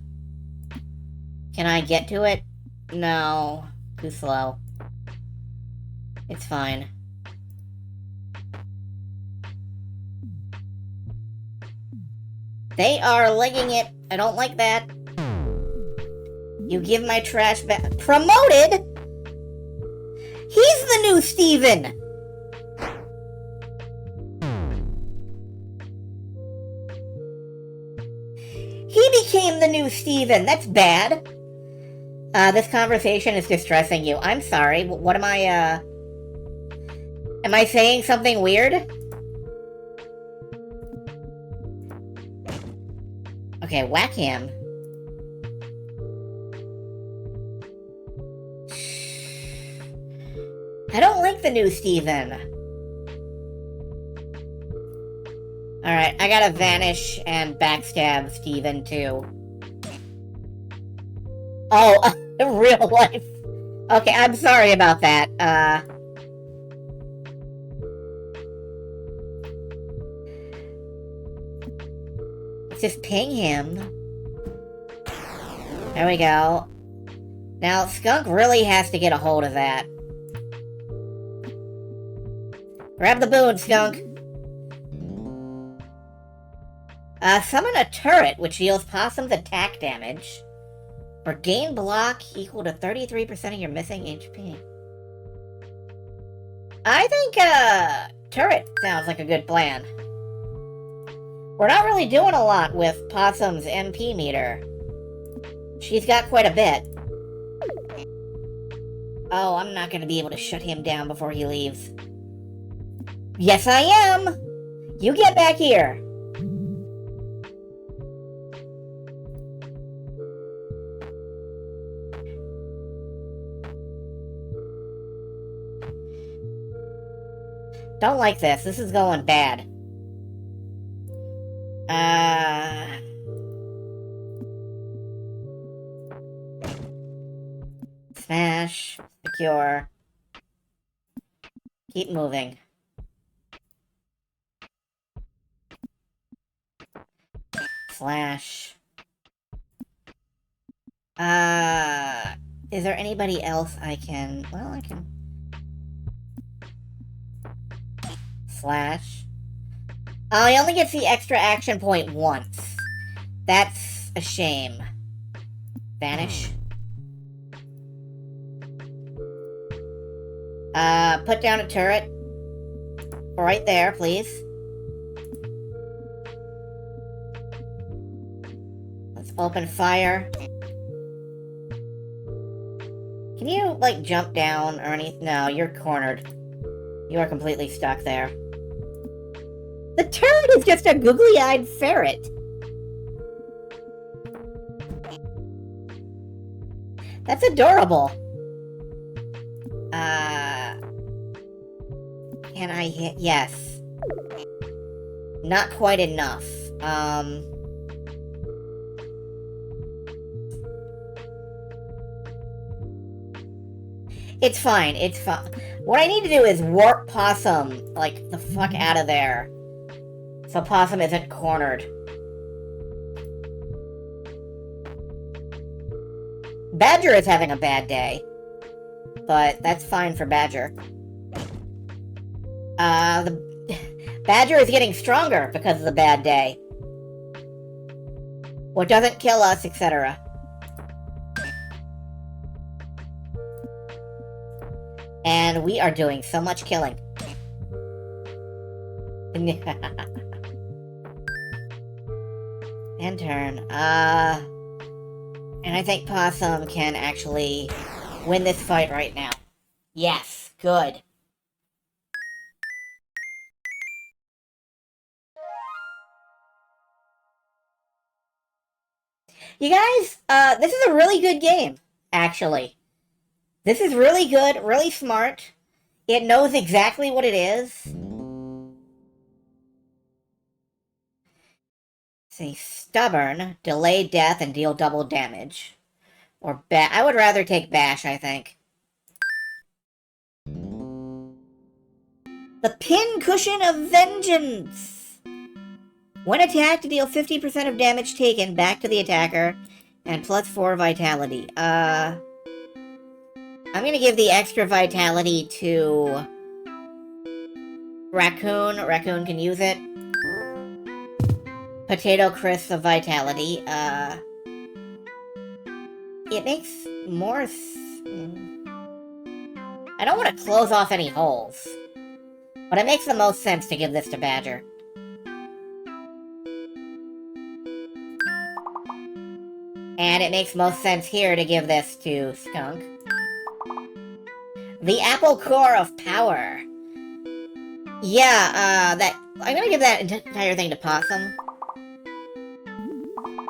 Can I get to it? No. Too slow. It's fine. They are legging it. I don't like that. You give my trash back. Promoted? He's the new Steven! He became the new Steven. That's bad. This conversation is distressing you. I'm sorry. What am I, Am I saying something weird? Okay, whack him. I don't like the new Steven. Alright, I gotta vanish and backstab Steven too. Oh, real life. Okay, I'm sorry about that. Let's just ping him. There we go. Now, Skunk really has to get a hold of that. Grab the boon, Skunk. Summon a turret, which deals Possum's attack damage. Or gain block equal to 33% of your missing HP. I think, turret sounds like a good plan. We're not really doing a lot with Possum's MP meter. She's got quite a bit. Oh, I'm not gonna be able to shut him down before he leaves. Yes, I am! You get back here! Don't like this. This is going bad. Smash. Secure. Keep moving. Slash. Is there anybody else I can... Well, I can... Slash. Oh, he only gets the extra action point once. That's a shame. Vanish. Put down a turret. Right there, please. Let's open fire. Can you, like, jump down or anything? No, you're cornered. You are completely stuck there. The turret is just a googly-eyed ferret. That's adorable. Can I hit? Yes. Not quite enough. It's fine, it's fine. What I need to do is warp Possum, like, the fuck out of there. So Possum isn't cornered. Badger is having a bad day. But that's fine for Badger. The Badger is getting stronger because of the bad day. What doesn't kill us, etc. And we are doing so much killing. And turn. And I think Possum can actually win this fight right now. Yes, good. You guys, this is a really good game, actually. This is really good, really smart. It knows exactly what it is. Say stubborn, delay death, and deal double damage. Or I would rather take bash, I think. The pin cushion of vengeance. When attacked, deal 50% of damage taken back to the attacker, and plus 4 vitality. I'm gonna give the extra vitality to Raccoon. Raccoon can use it. Potato Crisp of vitality. It makes more... I don't want to close off any holes. But it makes the most sense to give this to Badger. And it makes most sense here to give this to Skunk. The Apple Core of Power. Yeah, I'm gonna give that entire thing to Possum.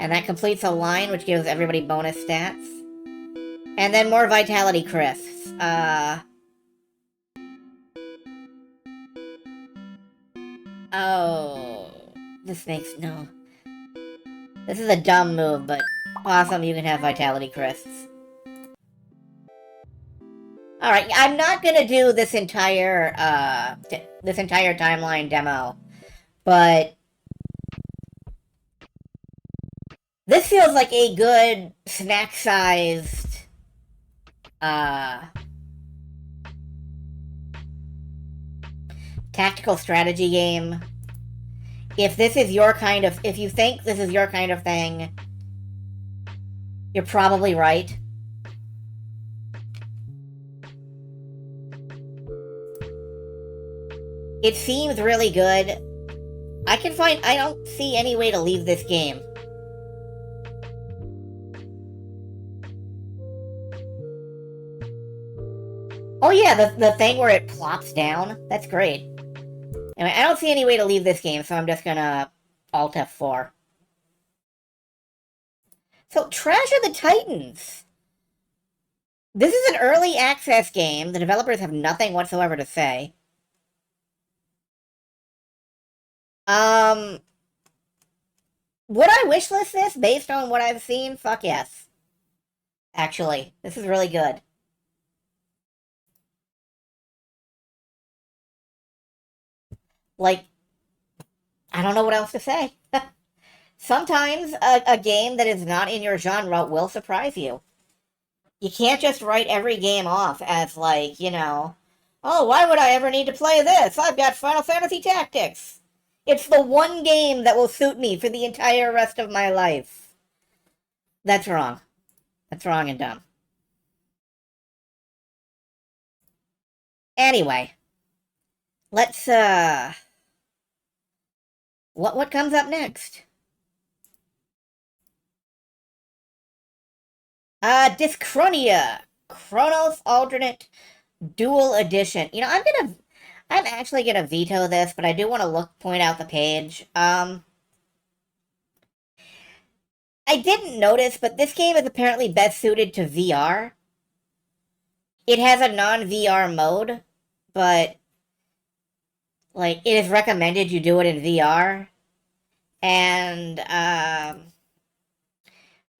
And that completes a line, which gives everybody bonus stats. And then more Vitality Crisps. Oh, this makes no... This is a dumb move, but awesome, you can have Vitality Crisps. Alright, I'm not gonna do this entire timeline demo, but this feels like a good snack-sized, tactical strategy game. If this is your kind of... If you think this is your kind of thing, you're probably right. It seems really good. I don't see any way to leave this game. Oh yeah, the thing where it plops down. That's great. Anyway, I don't see any way to leave this game, so I'm just gonna Alt F4. So, Trash of the Titans. This is an early access game. The developers have nothing whatsoever to say. Would I wishlist this based on what I've seen? Fuck yes. Actually, this is really good. Like, I don't know what else to say. Sometimes a game that is not in your genre will surprise you. You can't just write every game off as, like, you know, oh, why would I ever need to play this? I've got Final Fantasy Tactics. It's the one game that will suit me for the entire rest of my life. That's wrong. That's wrong and dumb. Anyway, let's, what comes up next? Dyschronia. Chronos Alternate Dual Edition. You know, I'm actually gonna veto this, but I do want to point out the page. I didn't notice, but this game is apparently best suited to VR. It has a non-VR mode, but, like, it is recommended you do it in VR. And,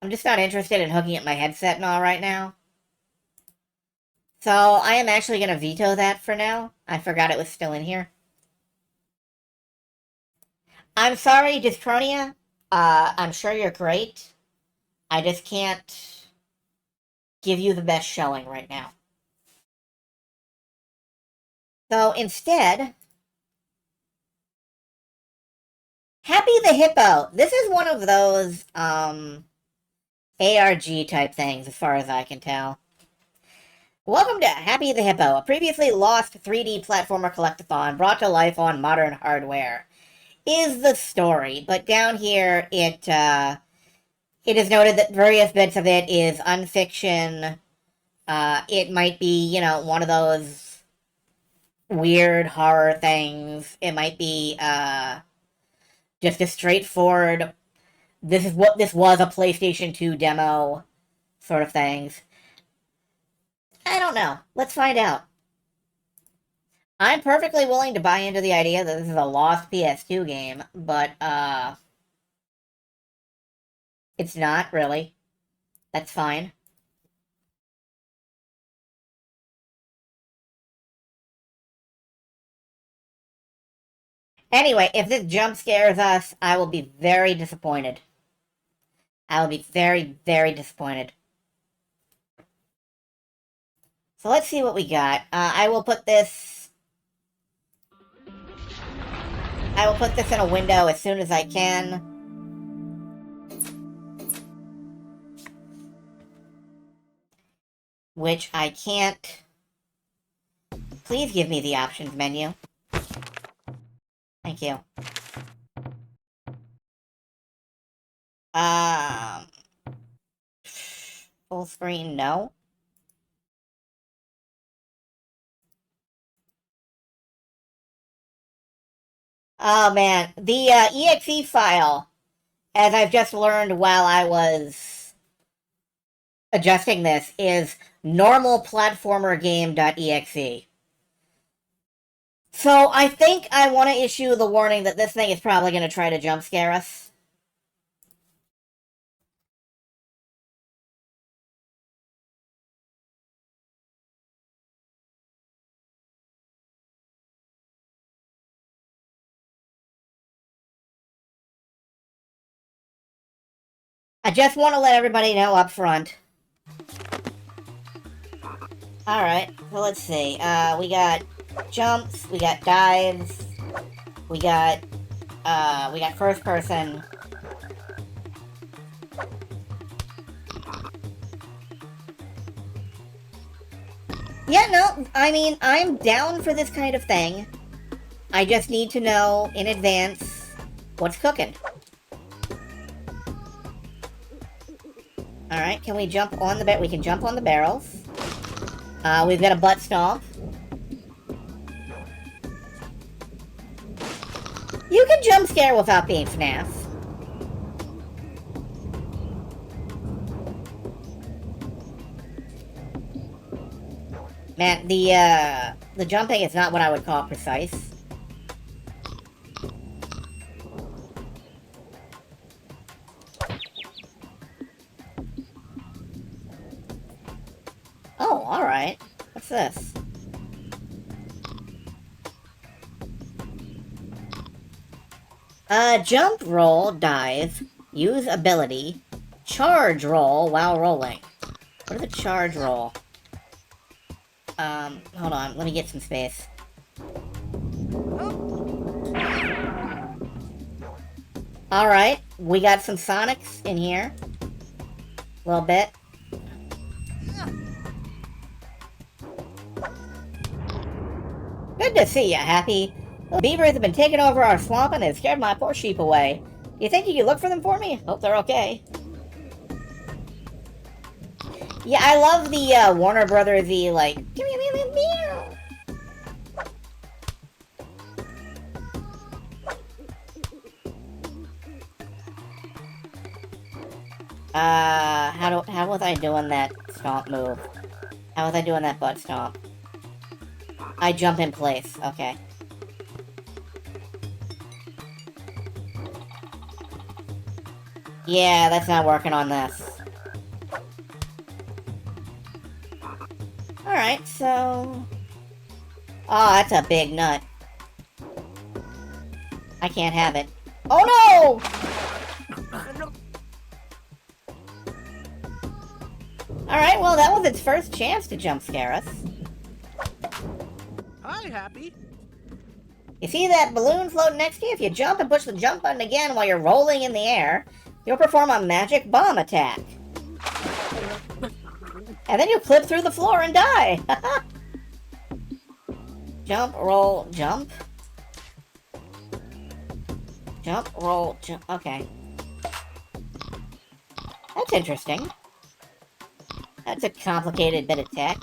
I'm just not interested in hooking up my headset and all right now. So, I am actually going to veto that for now. I forgot it was still in here. I'm sorry, Dyschronia. I'm sure you're great. I just can't give you the best showing right now. So, instead... Happy the Hippo. This is one of those, ARG type things, as far as I can tell. Welcome to Happy the Hippo, a previously lost 3D platformer collectathon brought to life on modern hardware. Is the story, but down here it is noted that various bits of it is unfiction. It might be, you know, one of those weird horror things. It might be just a straightforward, this was a PlayStation 2 demo sort of things. I don't know. Let's find out. I'm perfectly willing to buy into the idea that this is a lost PS2 game, but, it's not, really. That's fine. Anyway, if this jump scares us, I will be very disappointed. I will be very, very disappointed. So let's see what we got. I will put this in a window as soon as I can. Which I can't. Please give me the options menu. Thank you. Full screen, no. Oh man, the exe file, as I've just learned while I was adjusting this, is normalplatformergame.exe. So I think I want to issue the warning that this thing is probably going to try to jump scare us. I just want to let everybody know up front. Alright, so let's see. We got jumps, we got dives, we got first person. Yeah, no, I mean, I'm down for this kind of thing. I just need to know in advance what's cooking. Alright, can we jump on the we can jump on the barrels. We've got a butt stomp. You can jump scare without being FNAF. Man, the jumping is not what I would call precise. Oh, alright. What's this? Jump, roll, dive, use ability, charge roll while rolling. What is a charge roll? Hold on, let me get some space. Alright, we got some Sonics in here. A little bit. Good to see ya, Happy. The beavers have been taking over our swamp and they've scared my poor sheep away. You think you could look for them for me? Hope they're okay. Yeah, I love the Warner Brothers-y, like, give me a meow. How was I doing that stomp move? How was I doing that butt stomp? I jump in place, okay. Yeah, that's not working on this. Alright, so... Oh, that's a big nut. I can't have it. Oh no! Alright, well, that was its first chance to jump scare us. Hi, Happy. You see that balloon floating next to you? If you jump and push the jump button again while you're rolling in the air, you'll perform a magic bomb attack. And then you'll clip through the floor and die. Jump, roll, jump. Jump, roll, jump. Okay. That's interesting. That's a complicated bit of tech.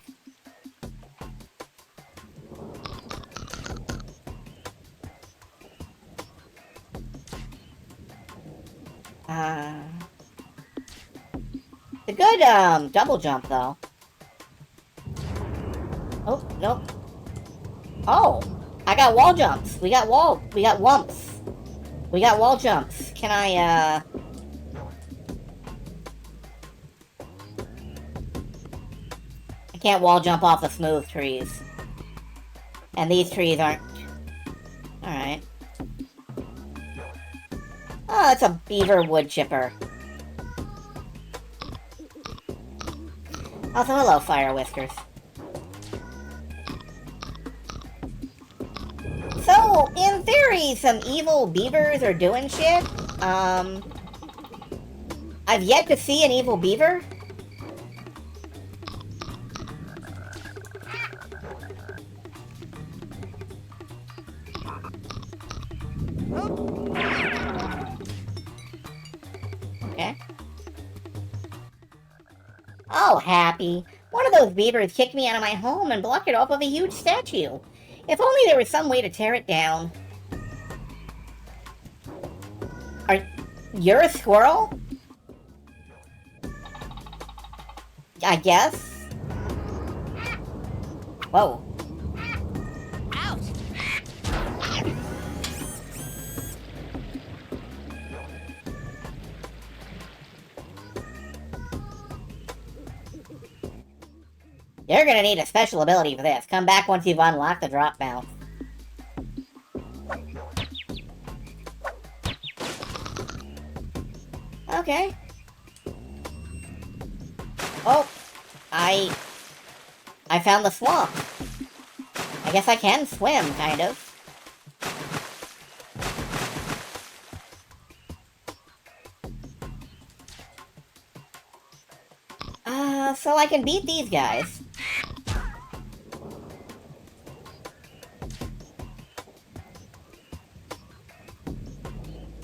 It's a good, double jump, though. Oh, nope. Oh! I got wall jumps! We got wumps! We got wall jumps. Can I, I can't wall jump off the smooth trees. And these trees aren't... Alright. Oh, it's a beaver wood chipper. Also, hello, Fire Whiskers. So, in theory, some evil beavers are doing shit. I've yet to see an evil beaver. Okay. Oh, Happy. One of those beavers kicked me out of my home and blocked it off of a huge statue. If only there was some way to tear it down. You're a squirrel? I guess? Whoa. Ouch! You're gonna need a special ability for this. Come back once you've unlocked the drop bounce. Okay. Oh, I found the swamp. I guess I can swim, kind of. So I can beat these guys.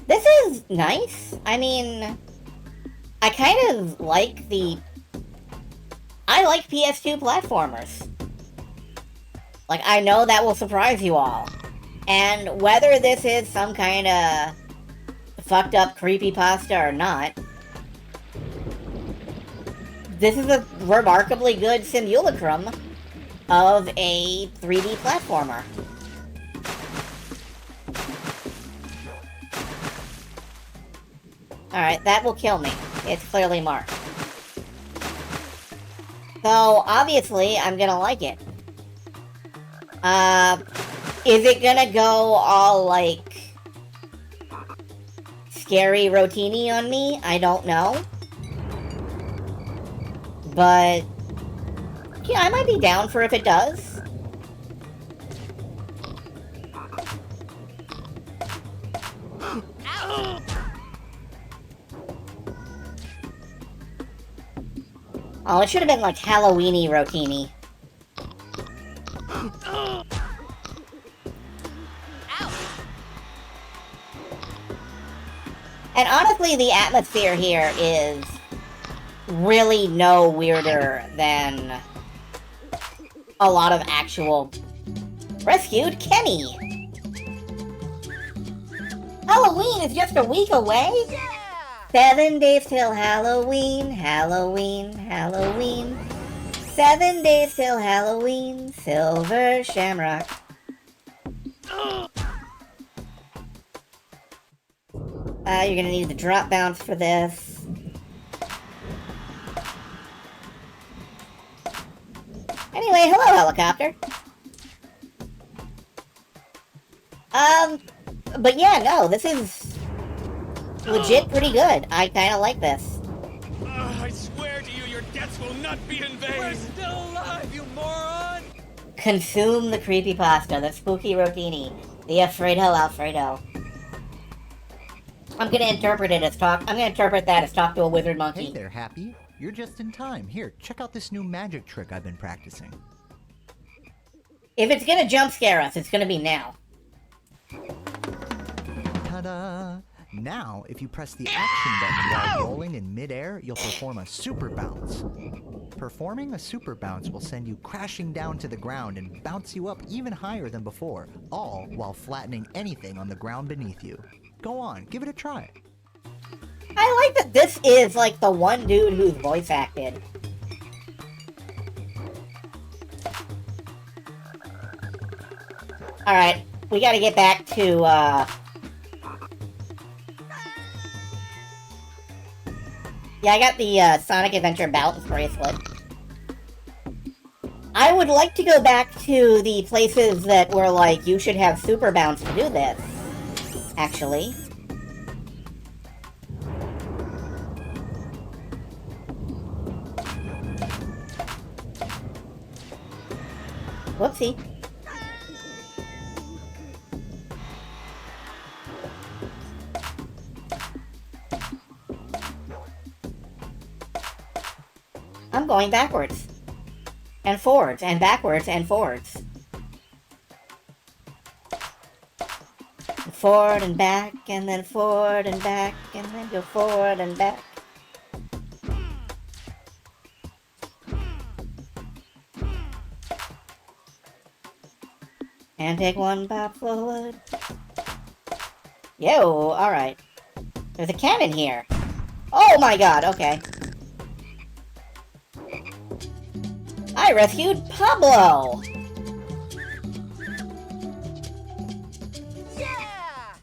This is nice. I mean, I kind of like the... I like PS2 platformers. Like, I know that will surprise you all. And whether this is some kind of fucked up creepypasta or not, this is a remarkably good simulacrum of a 3D platformer. Alright, that will kill me. It's clearly marked. So, obviously, I'm gonna like it. Is it gonna go all, like, scary rotini on me? I don't know. But, yeah, I might be down for if it does. Oh, it should have been like Halloweeny rotini. And honestly, the atmosphere here is really no weirder than a lot of actual rescued Kenny. Halloween is just a week away? Yeah! 7 days till Halloween, Halloween, Halloween. 7 days till Halloween, Silver Shamrock. You're gonna need the drop bounce for this. Anyway, hello, helicopter. But yeah, no, this is legit pretty good. I kinda like this. I swear to you, your debts will not be in vain. We're still alive, you moron! Consume the creepypasta, the spooky rotini, the Alfredo Alfredo. I'm gonna interpret that as talk to a wizard monkey. Hey there, Happy. You're just in time. Here, check out this new magic trick I've been practicing. If it's gonna jump scare us, it's gonna be now. Ta-da! Now, if you press the action button while rolling in midair, you'll perform a super bounce. Performing a super bounce will send you crashing down to the ground and bounce you up even higher than before, all while flattening anything on the ground beneath you. Go on, give it a try. I like that this is, like, the one dude who's voice acted. Alright, we gotta get back to, Yeah, I got the, Sonic Adventure Bounce bracelet. I would like to go back to the places that were like, you should have Super Bounce to do this. Actually. Whoopsie. I'm going backwards. And forwards, and backwards, and forwards. Forward and back, and then forward and back, and then go forward and back. And take one pop forward. Yo, alright. There's a cannon here. Oh my god, okay. I rescued Pablo! Yeah!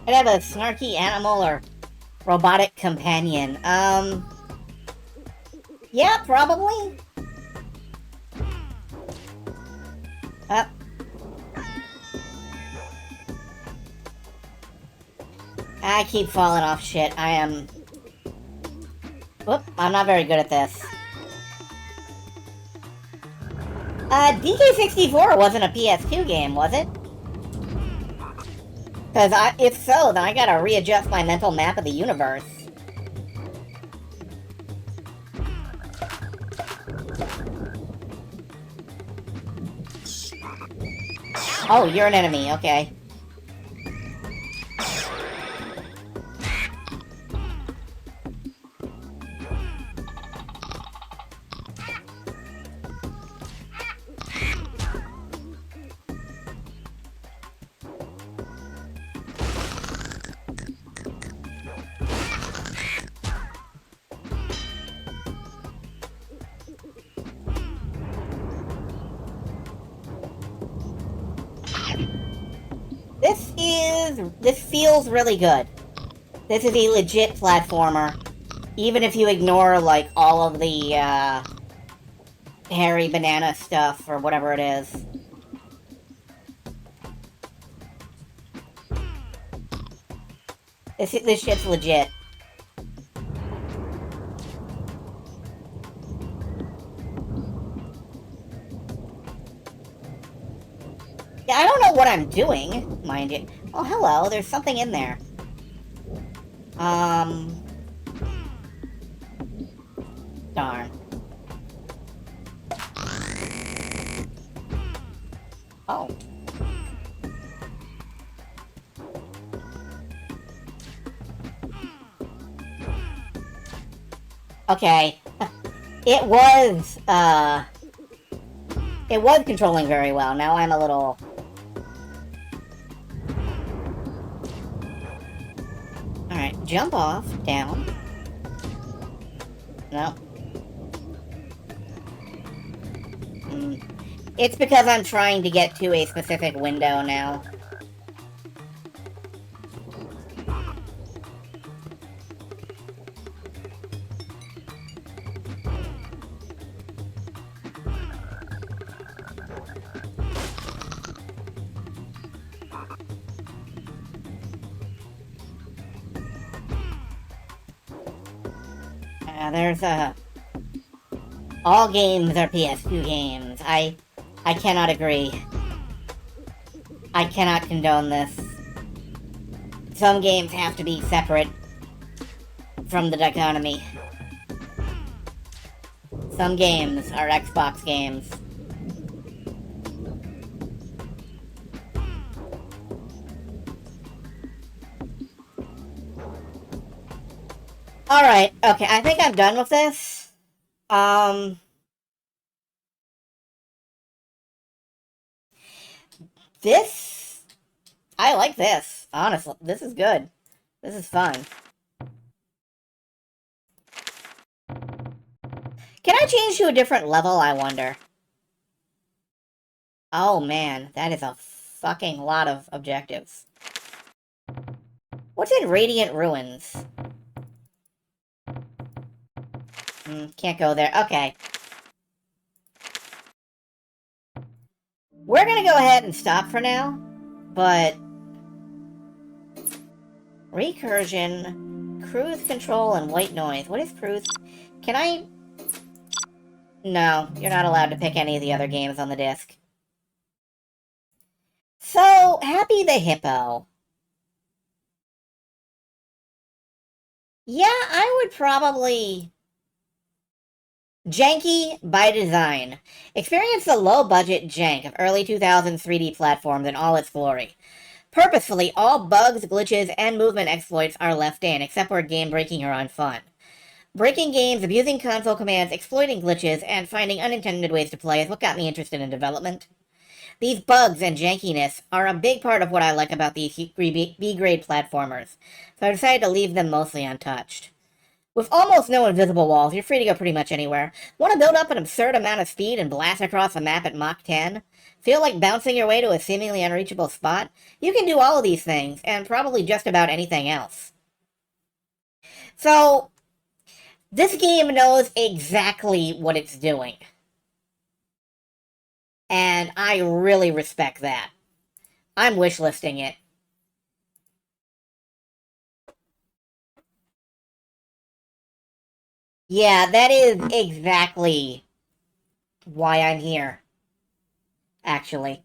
I'd have a snarky animal or robotic companion. Yeah, probably. I keep falling off shit. I am... Whoop, I'm not very good at this. DK64 wasn't a PS2 game, was it? Because if so, then I gotta readjust my mental map of the universe. Oh, you're an enemy, okay. This feels really good. This is a legit platformer. Even if you ignore, like, all of the, hairy banana stuff, or whatever it is. This shit's legit. Yeah, I don't know what I'm doing, mind you. Oh, hello, there's something in there. Darn. Oh. Okay. It was controlling very well. Now I'm a little... Alright, jump off, down. No. It's because I'm trying to get to a specific window now. There's all games are PS2 games. I cannot agree. I cannot condone this. Some games have to be separate from the dichotomy. Some games are Xbox games. Alright, okay, I think I'm done with this. I like this, honestly. This is good. This is fun. Can I change to a different level, I wonder? Oh man, that is a fucking lot of objectives. What's in Radiant Ruins? Can't go there. Okay. We're gonna go ahead and stop for now, but... Recursion, cruise control, and white noise. What is cruise? Can I... No, you're not allowed to pick any of the other games on the disc. So, Happy the Hippo. Yeah, I would probably... Janky by design. Experience the low-budget jank of early 2000s 3D platforms in all its glory. Purposefully, all bugs, glitches, and movement exploits are left in, except where game-breaking or unfun. Breaking games, abusing console commands, exploiting glitches, and finding unintended ways to play is what got me interested in development. These bugs and jankiness are a big part of what I like about these B-grade platformers, so I decided to leave them mostly untouched. With almost no invisible walls, you're free to go pretty much anywhere. Want to build up an absurd amount of speed and blast across the map at Mach 10? Feel like bouncing your way to a seemingly unreachable spot? You can do all of these things, and probably just about anything else. So, this game knows exactly what it's doing. And I really respect that. I'm wishlisting it. Yeah, that is exactly why I'm here. Actually.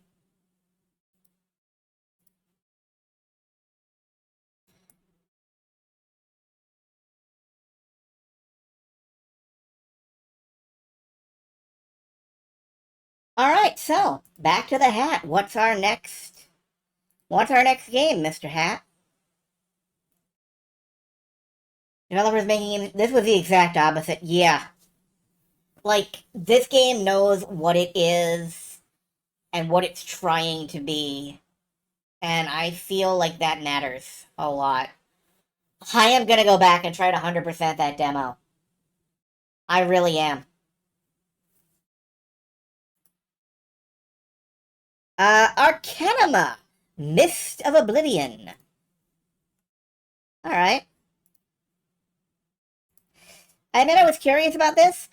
Alright, so, back to the hat. What's our next game, Mr. Hat? Developers making this was the exact opposite. Yeah. Like, this game knows what it is and what it's trying to be. And I feel like that matters a lot. I am gonna go back and try to 100% that demo. I really am. Arcanima! Mist of Oblivion. Alright. I admit I was curious about this.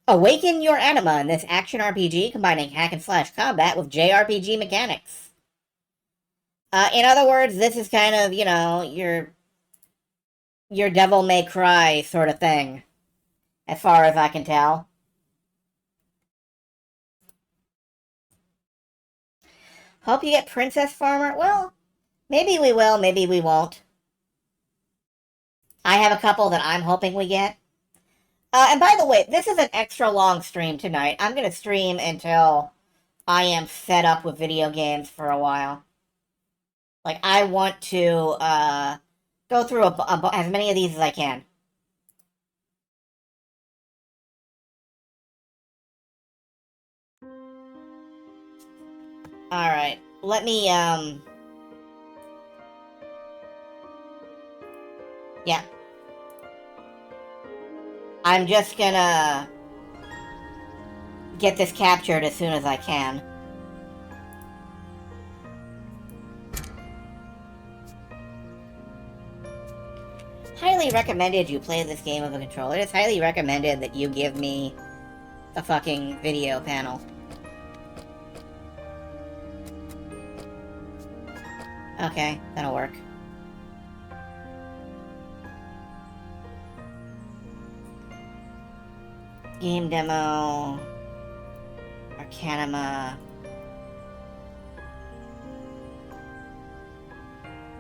Awaken your anima in this action RPG combining hack and slash combat with JRPG mechanics. In other words, this is kind of, you know, your Devil May Cry sort of thing, as far as I can tell. Hope you get Princess Farmer. Well, maybe we will, maybe we won't. I have a couple that I'm hoping we get. And by the way, this is an extra long stream tonight. I'm going to stream until I am fed up with video games for a while. Like, I want to go through as many of these as I can. Alright, let me, yeah. I'm just gonna get this captured as soon as I can. Highly recommended you play this game with a controller. It's highly recommended that you give me a fucking video panel. Okay, that'll work. Game demo, Arcanima,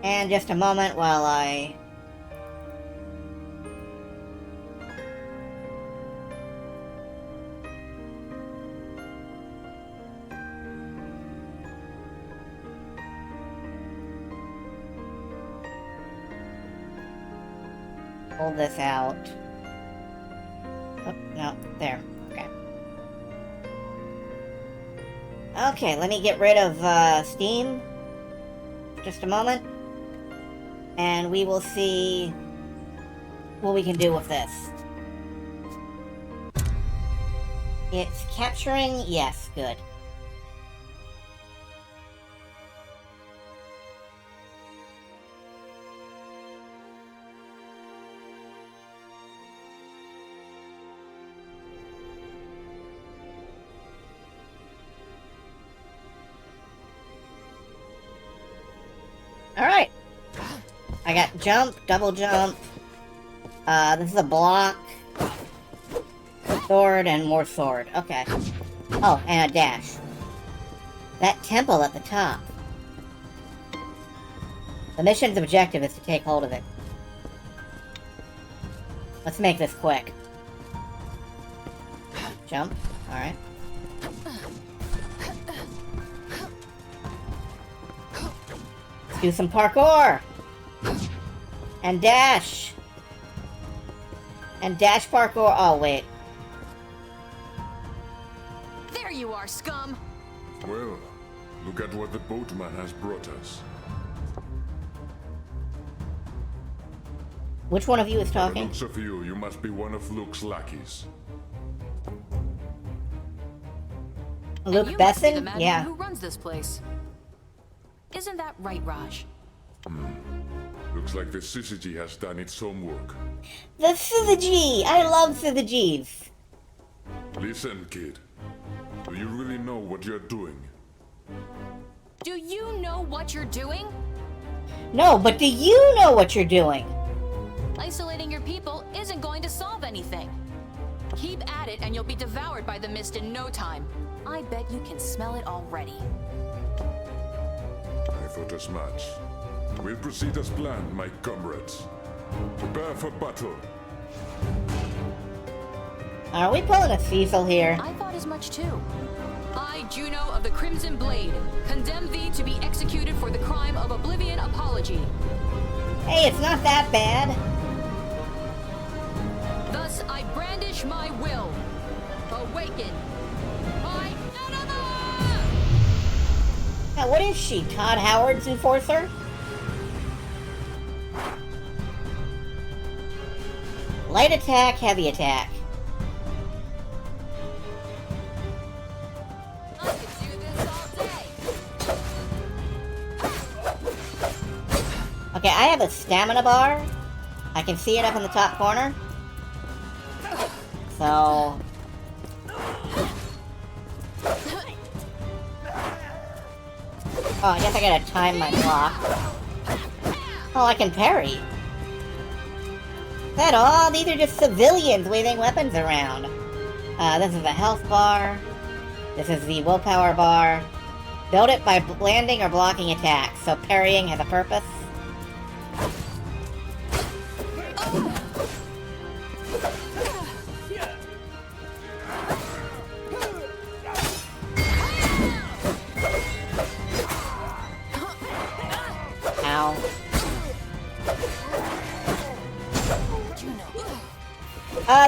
and just a moment while I pull this out. Oh, no, there. Okay. Okay, let me get rid of Steam. Just a moment. And we will see what we can do with this. It's capturing? Yes, good. Alright. I got jump, double jump. This is a block. Sword and more sword. Okay. Oh, and a dash. That temple at the top. The mission's objective is to take hold of it. Let's make this quick. Jump. Alright. Let's do some parkour! And dash! And dash parkour. Oh, wait. There you are, scum! Well, look at what the boatman has brought us. Which one of you is By the talking? looks of you, you must be one of Luke's lackeys. Luke And you must be the Besson? madman Yeah. who runs this place. Isn't that right, Raj? Looks like the syzygy has done its homework. The syzygy! I love syzygies! Listen, kid. Do you really know what you're doing? Do you know what you're doing? No, but do you know what you're doing? Isolating your people isn't going to solve anything. Keep at it and you'll be devoured by the mist in no time. I bet you can smell it already. I thought as much. We'll proceed as planned, my comrades. Prepare for battle. Are we pulling a Cecil here? I thought as much too. I, Juno of the Crimson Blade, condemn thee to be executed for the crime of oblivion apology. Hey, it's not that bad. Thus I brandish my will. Awaken. My enema! Now, what is she, Todd Howard's enforcer? Light attack, heavy attack. I could do this all day. Okay, I have a stamina bar. I can see it up in the top corner. So... Oh, I guess I gotta time my block. Oh, I can parry. Is that all? These are just civilians waving weapons around. This is the health bar. This is the willpower bar. Build it by landing or blocking attacks, so parrying has a purpose. Ow.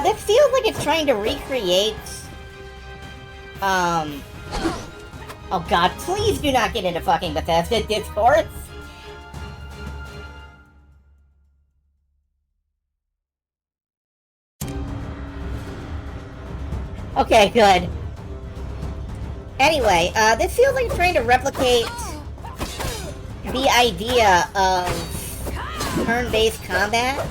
This feels like it's trying to recreate... Oh god, please do not get into fucking Bethesda discourse! Okay, good. Anyway, this feels like it's trying to replicate the idea of turn-based combat.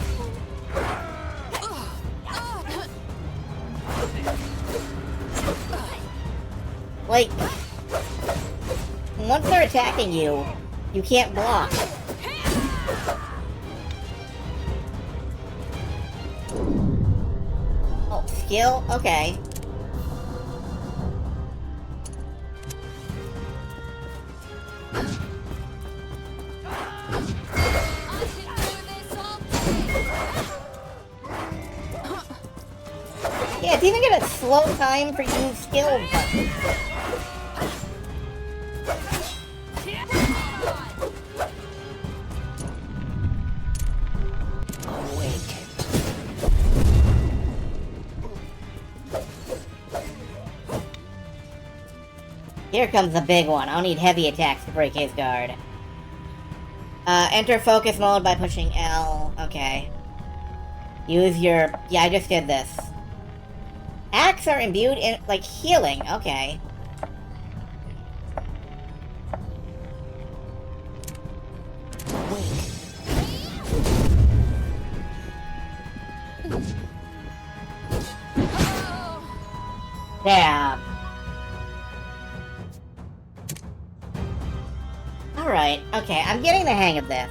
Like, once they're attacking you, you can't block. Oh, skill? Okay. Yeah, it's even gonna slow time for using skill buttons. Here comes the big one. I'll need heavy attacks to break his guard. Enter focus mode by pushing L. Okay. Use your... Yeah, I just did this. Acts are imbued in, like, healing. Okay. Damn. Alright, okay, I'm getting the hang of this.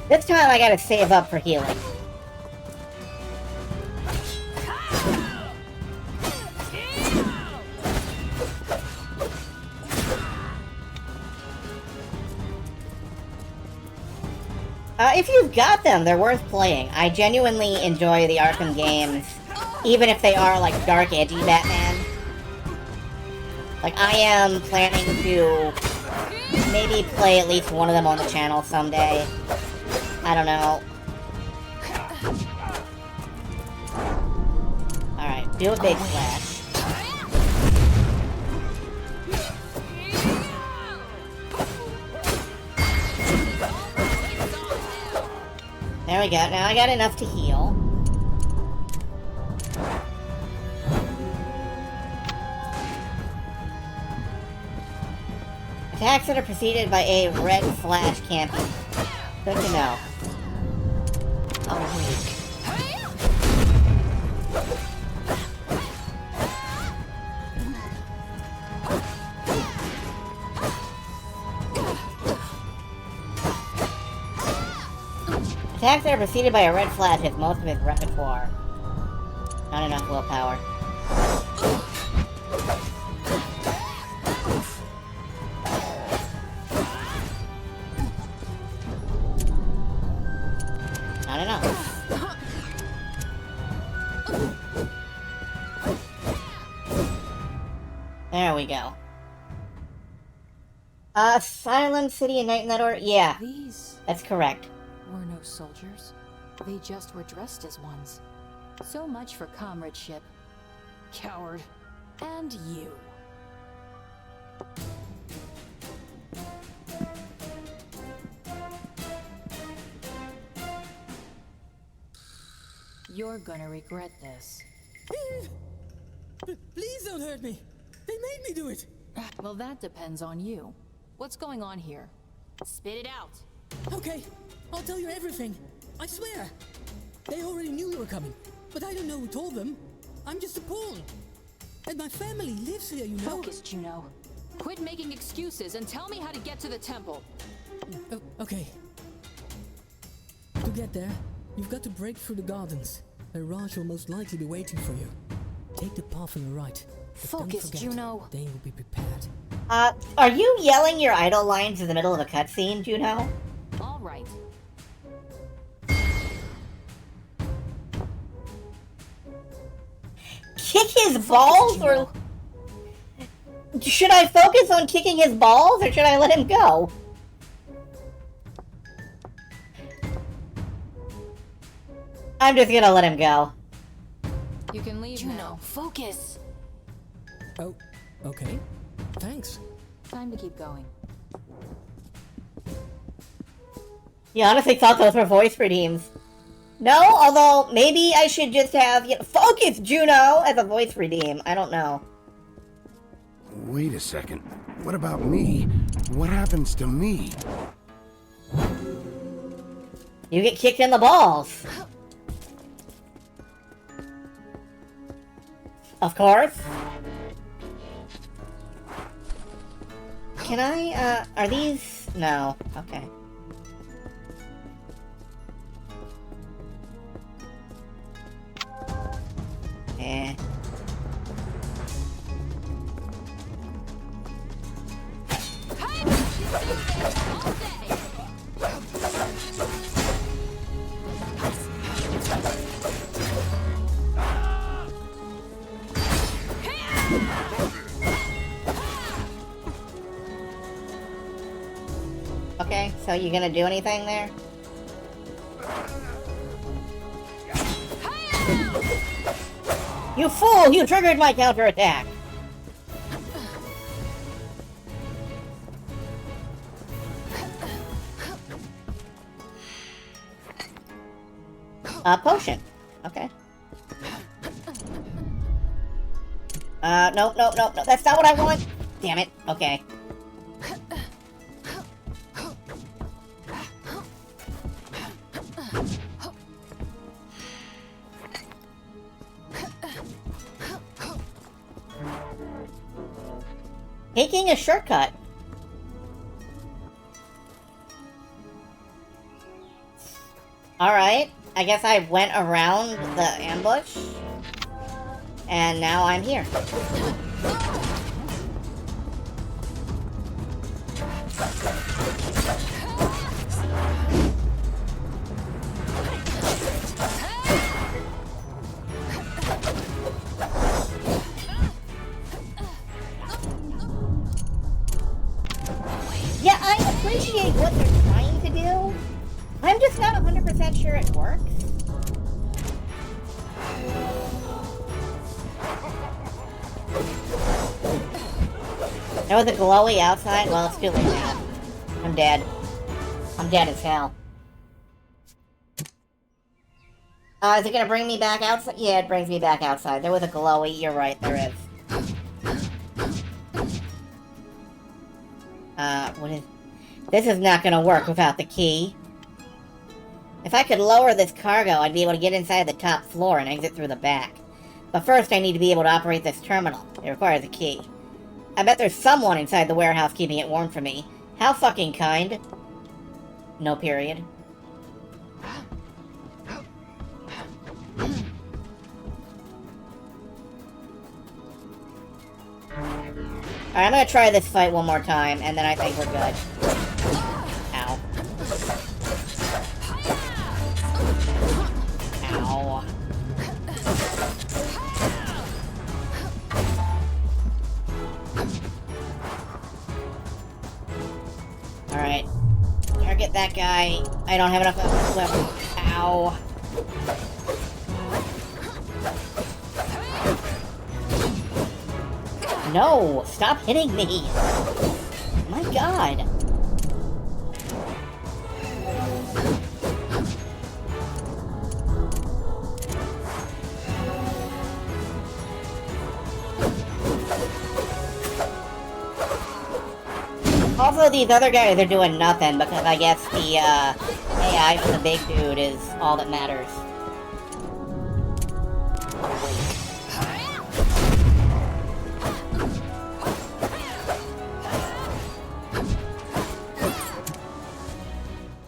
This time I gotta save up for healing. If you've got them, they're worth playing. I genuinely enjoy the Arkham games, even if they are, like, dark, edgy Batman. Like, I am planning to maybe play at least one of them on the channel someday. I don't know. Alright, do a big splash. There we go. Now I got enough to heal. Attacks that are preceded by a red flash can't be. Good to know. Awake. Attacks that are preceded by a red flash hits most of his repertoire. Not enough willpower. Not enough. There we go. Asylum City and Night in that order? Yeah, These that's correct. were no soldiers. They just were dressed as ones. So much for comradeship. Coward. And you. You're gonna regret this. Please don't hurt me. They made me do it. Well, that depends on you. What's going on here? Spit it out. Okay, I'll tell you everything. I swear. They already knew you were coming, but I don't know who told them. I'm just a pawn. And my family lives here, you know. Focus, Juno. Quit making excuses and tell me how to get to the temple. Oh, okay. To get there, you've got to break through the gardens. A Raj will most likely be waiting for you. Take the path on the right. But don't Focus, forget, Juno. They will be prepared. Are you yelling your idle lines in the middle of a cutscene, Juno? All right. Kick his balls, or should I focus on kicking his balls, or should I let him go? I'm just gonna let him go. You can leave now. Focus. Oh, okay. Thanks. Time to keep going. You honestly thought those were voice redeems. No, although maybe I should just have, you know, focus Juno as a voice redeem. I don't know. Wait a second. What about me? What happens to me? You get kicked in the balls. Of course. Can I, are these? No. Okay. Eh. Okay, so you gonna do anything there? You fool! You triggered my counterattack! Potion. Okay. No, no, no, no, that's not what I want! Damn it, okay. Taking a shortcut. Alright, I guess I went around the ambush. And now I'm here. Yeah, I appreciate what they're trying to do. I'm just not 100% sure it works. There was a glowy outside? Well, it's too late now. I'm dead. I'm dead as hell. Is it gonna bring me back outside? Yeah, it brings me back outside. There was a glowy. You're right, there is. What is... This is not gonna work without the key. If I could lower this cargo, I'd be able to get inside the top floor and exit through the back. But first, I need to be able to operate this terminal. It requires a key. I bet there's someone inside the warehouse keeping it warm for me. How fucking kind. No period. Alright, I'm gonna try this fight one more time, and then I think we're good. Ow. Ow. Alright. Target that guy. I don't have enough left. Ow. No! Stop hitting me! My god! Also, these other guys are doing nothing because I guess the AI for the big dude is all that matters.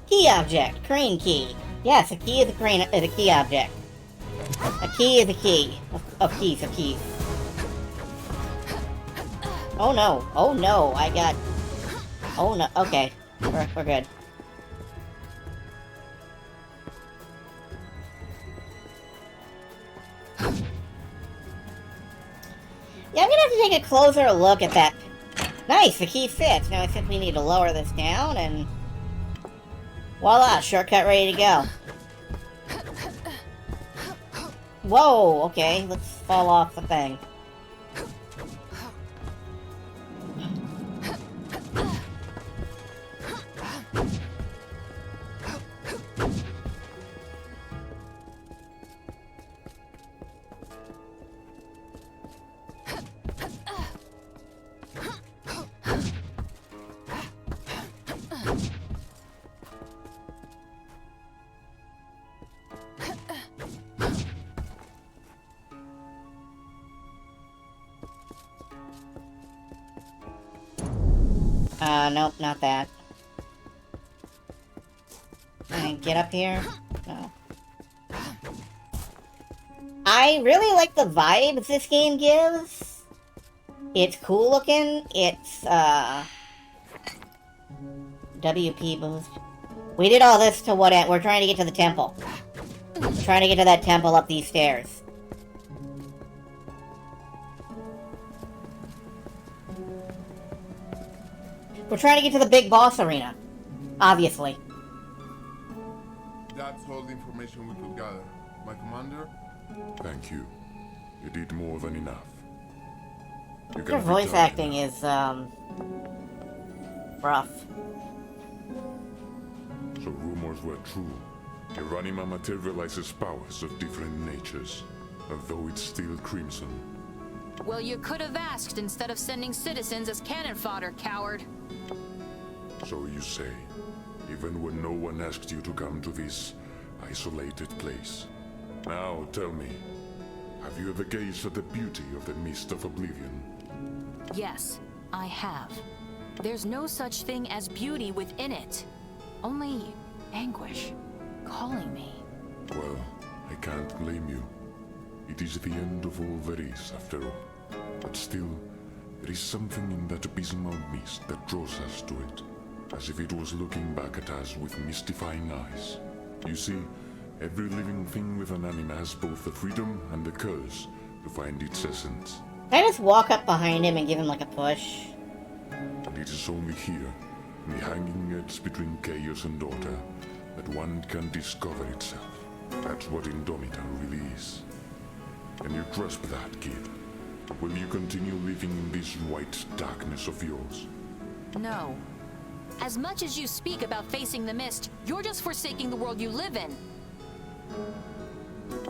Key object, crane key. Yes, a key is a crane is a key object. A key is a key of keys of keys. Oh no! Oh no! I got. Oh no! Okay, we're good. Yeah, I'm gonna have to take a closer look at that. Nice, the key fits. Now I simply need to lower this down and. Voila, shortcut ready to go. Whoa, okay, let's fall off the thing. Nope, not that. Can I get up here? No. I really like the vibes this game gives. It's cool looking. It's, WP boost. We did all this to what end? We're trying to get to the temple. We're trying to get to that temple up these stairs. We're trying to get to the big boss arena. Obviously. That's all the information we could gather. My commander? Thank you. You did more than enough. You Your can voice return acting now. is, rough. So rumors were true. Arcanima materializes powers of different natures, although it's still crimson. Well, you could have asked instead of sending citizens as cannon fodder, coward. So you say, even when no one asked you to come to this isolated place. Now tell me, have you ever gazed at the beauty of the mist of oblivion? Yes, I have. There's no such thing as beauty within it. Only anguish calling me. Well, I can't blame you. It is the end of all there is, after all. But still, there is something in that abysmal mist that draws us to it, as if it was looking back at us with mystifying eyes. You see, every living thing with an anima has both the freedom and the curse to find its essence. Can I just walk up behind him and give him like a push? And it is only here, in the hanging edge between chaos and order, that one can discover itself. That's what Indomita really is. Can you grasp that, kid? Will you continue living in this white darkness of yours? No. As much as you speak about facing the mist, you're just forsaking the world you live in.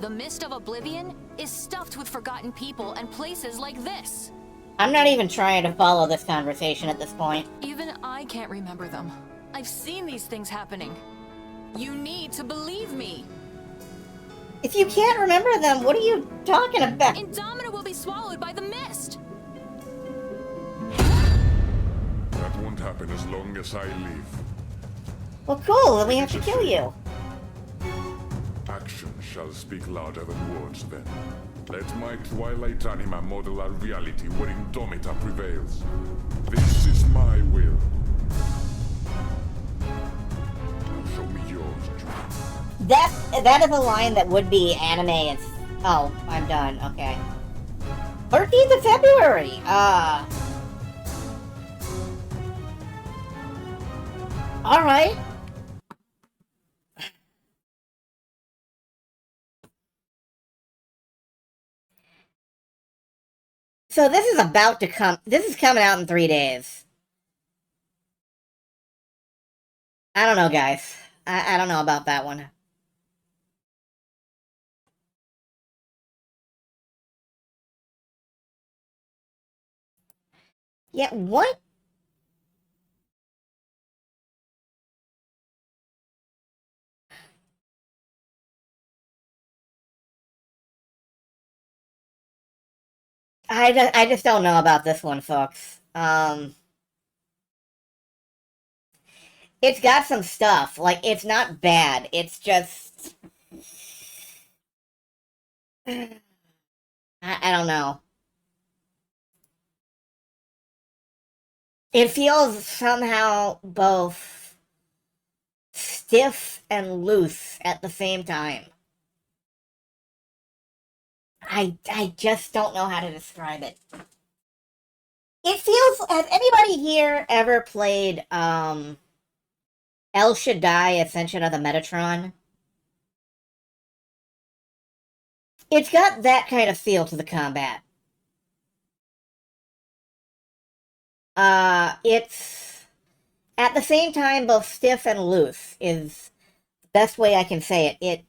The Mist of Oblivion is stuffed with forgotten people and places like this. I'm not even trying to follow this conversation at this point. Even I can't remember them. I've seen these things happening. You need to believe me. If you can't remember them, what are you talking about? Indomina will be swallowed by the mist. That won't happen as long as I live. Well, cool, then we have to kill you. Action shall speak louder than words then. Let my Twilight Anima model a reality where Indomita prevails. This is my will. Now show me yours, Dream. That is a line that would be anime. It's... Oh, I'm done. Okay. 13th of February! Alright. So this is about to come... This is coming out in 3 days. I don't know, guys. I don't know about that one. Yeah, what? I just don't know about this one, folks. It's got some stuff. Like, it's not bad. It's just... I don't know. It feels somehow both stiff and loose at the same time. I just don't know how to describe it. It feels... Has anybody here ever played, El Shaddai Ascension of the Metatron? It's got that kind of feel to the combat. It's... At the same time, both stiff and loose is the best way I can say it.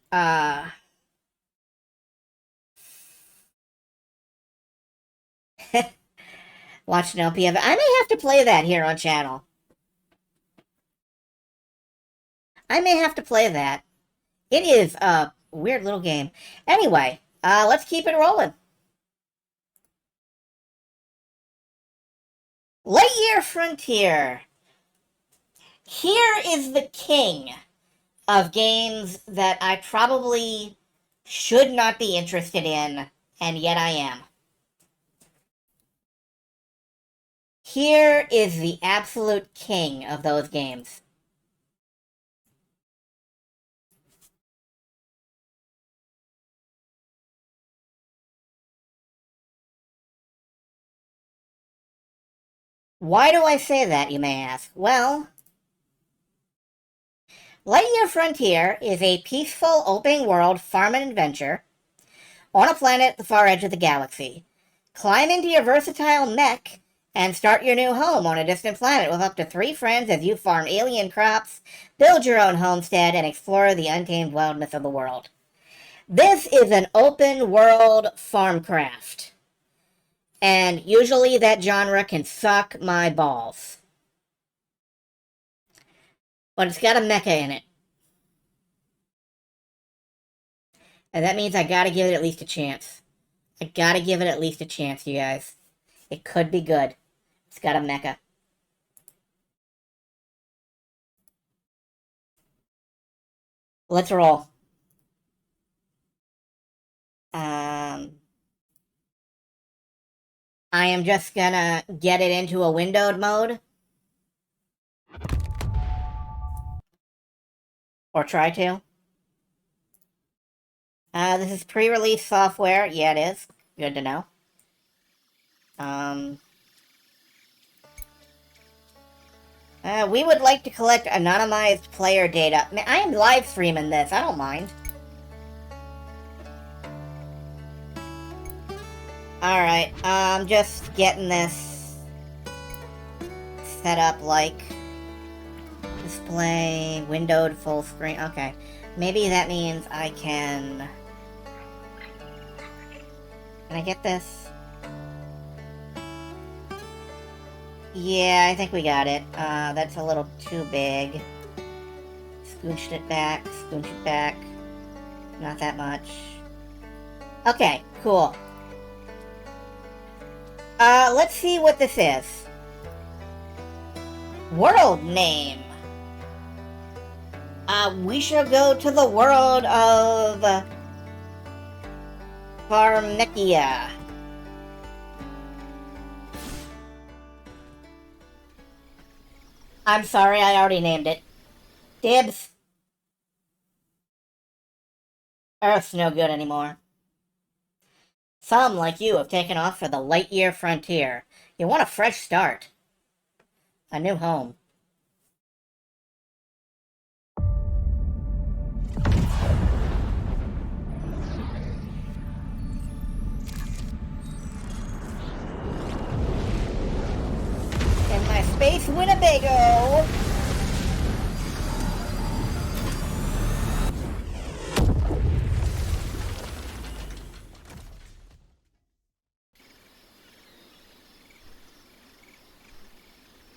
Watch no PF. I may have to play that here on channel. I may have to play that. It is a weird little game. Anyway, let's keep it rolling. Lightyear Frontier. Here is the king of games that I probably should not be interested in, and yet I am. Here is the absolute king of those games. Why do I say that, you may ask? Well, Lightyear Frontier is a peaceful, open-world farm and adventure on a planet at the far edge of the galaxy. Climb into your versatile mech and start your new home on a distant planet with up to 3 friends as you farm alien crops, build your own homestead, and explore the untamed wildness of the world. This is an open-world farmcraft. And usually that genre can suck my balls. But it's got a mecha in it. And that means I gotta give it at least a chance. I gotta give it at least a chance, you guys. It could be good. It's got a mecha. Let's roll. I am just gonna get it into a windowed mode. Or try to. This is pre-release software. Yeah, it is. Good to know. We would like to collect anonymized player data. Man, I am live streaming this. I don't mind. Alright, I'm just getting this set up like display, windowed full screen. Okay. Maybe that means I can Can I get this? Yeah, I think we got it. That's a little too big. Scooched it back, scooch it back. Not that much. Okay, cool. Let's see what this is. World name. We shall go to the world of Pharmacia. I'm sorry, I already named it. Dibs. Earth's no good anymore. Some, like you, have taken off for the Lightyear Frontier. You want a fresh start. A new home. In my space Winnebago!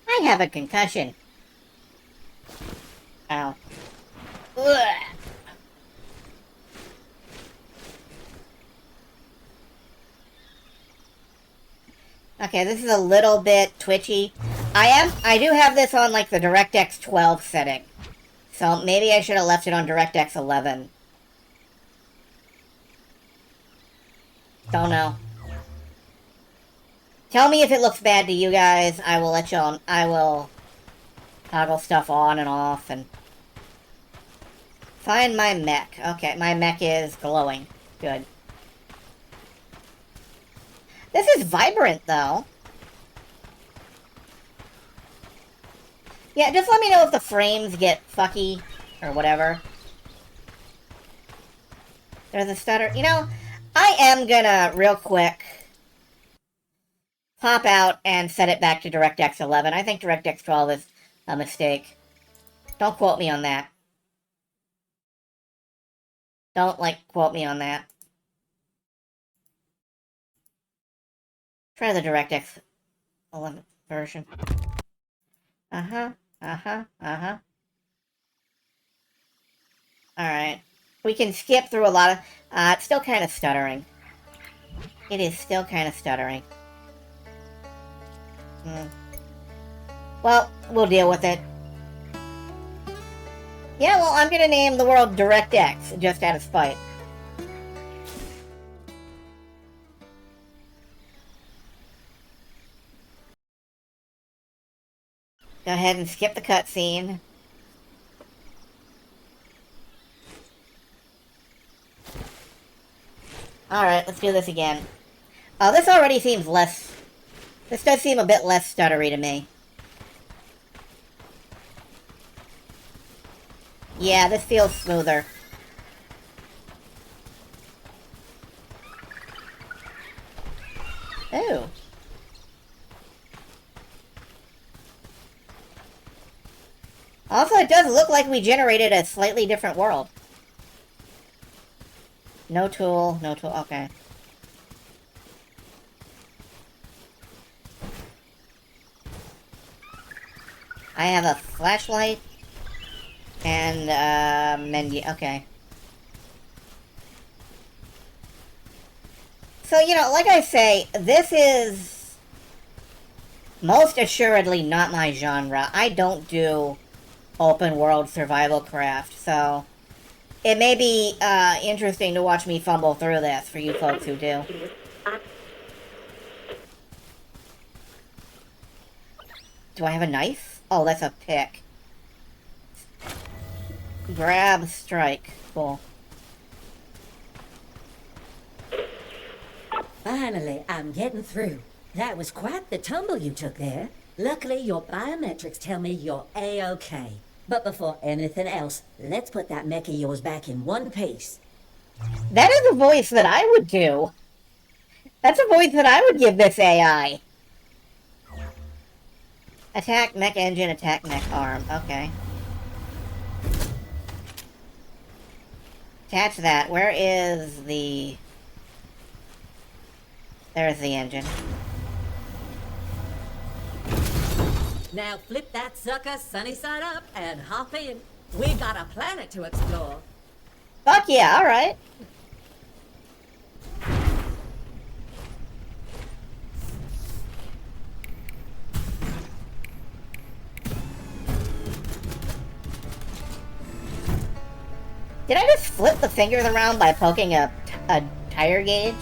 I have a concussion. Ow. Ugh. Okay, this is a little bit twitchy. I do have this on like the DirectX 12 setting. So maybe I should have left it on DirectX 11. Don't know. Tell me if it looks bad to you guys. I will let you on. I will toggle stuff on and off and find my mech. Okay, my mech is glowing. Good. This is vibrant though. Yeah, just let me know if the frames get fucky or whatever. There's a stutter. You know, I am gonna real quick pop out and set it back to DirectX 11. I think DirectX 12 is a mistake. Don't quote me on that. Don't, like, quote me on that. Try the DirectX 11 version. Alright. We can skip through a lot of... it's still kind of stuttering. It is still kind of stuttering. Well, we'll deal with it. Yeah, well, I'm gonna name the world DirectX, just out of spite. Go ahead and skip the cutscene. Alright, let's do this again. Oh, this already seems less... This does seem a bit less stuttery to me. Yeah, this feels smoother. Ooh. Also, it does look like we generated a slightly different world. No tool, okay. I have a flashlight and menu. Okay. So, you know, like I say, this is most assuredly not my genre. I don't do open world survival craft, so it may be interesting to watch me fumble through this for you folks who do. Do I have a knife? Oh, that's a pick. Grab, strike. Cool. Finally, I'm getting through. That was quite the tumble you took there. Luckily, your biometrics tell me you're A-OK. But before anything else, let's put that mech of yours back in one piece. That is a voice that I would do. That's a voice that I would give this AI. Attack mech engine, attack mech arm. Okay. Attach that. Where is the... There's the engine. Now flip that sucker sunny side up and hop in. We got a planet to explore. Fuck yeah, alright. Did I just flip the fingers around by poking a tire gauge?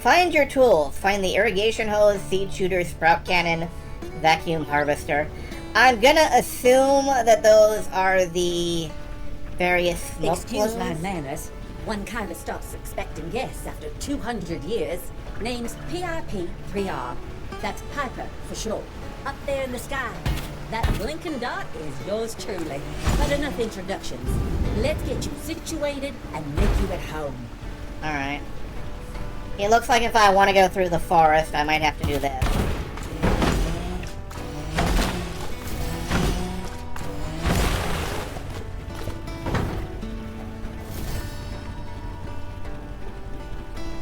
Find your tools. Find the irrigation hose, seed shooter, sprout cannon, vacuum harvester. I'm gonna assume that those are the various smoke Excuse my plumes. manners. One kind of stops expecting guests after 200 years. Name's PIP3R. That's Piper for short. Up there in the sky. That blinking dot is yours truly. But enough introductions. Let's get you situated and make you at home. Alright. It looks like if I want to go through the forest, I might have to do this.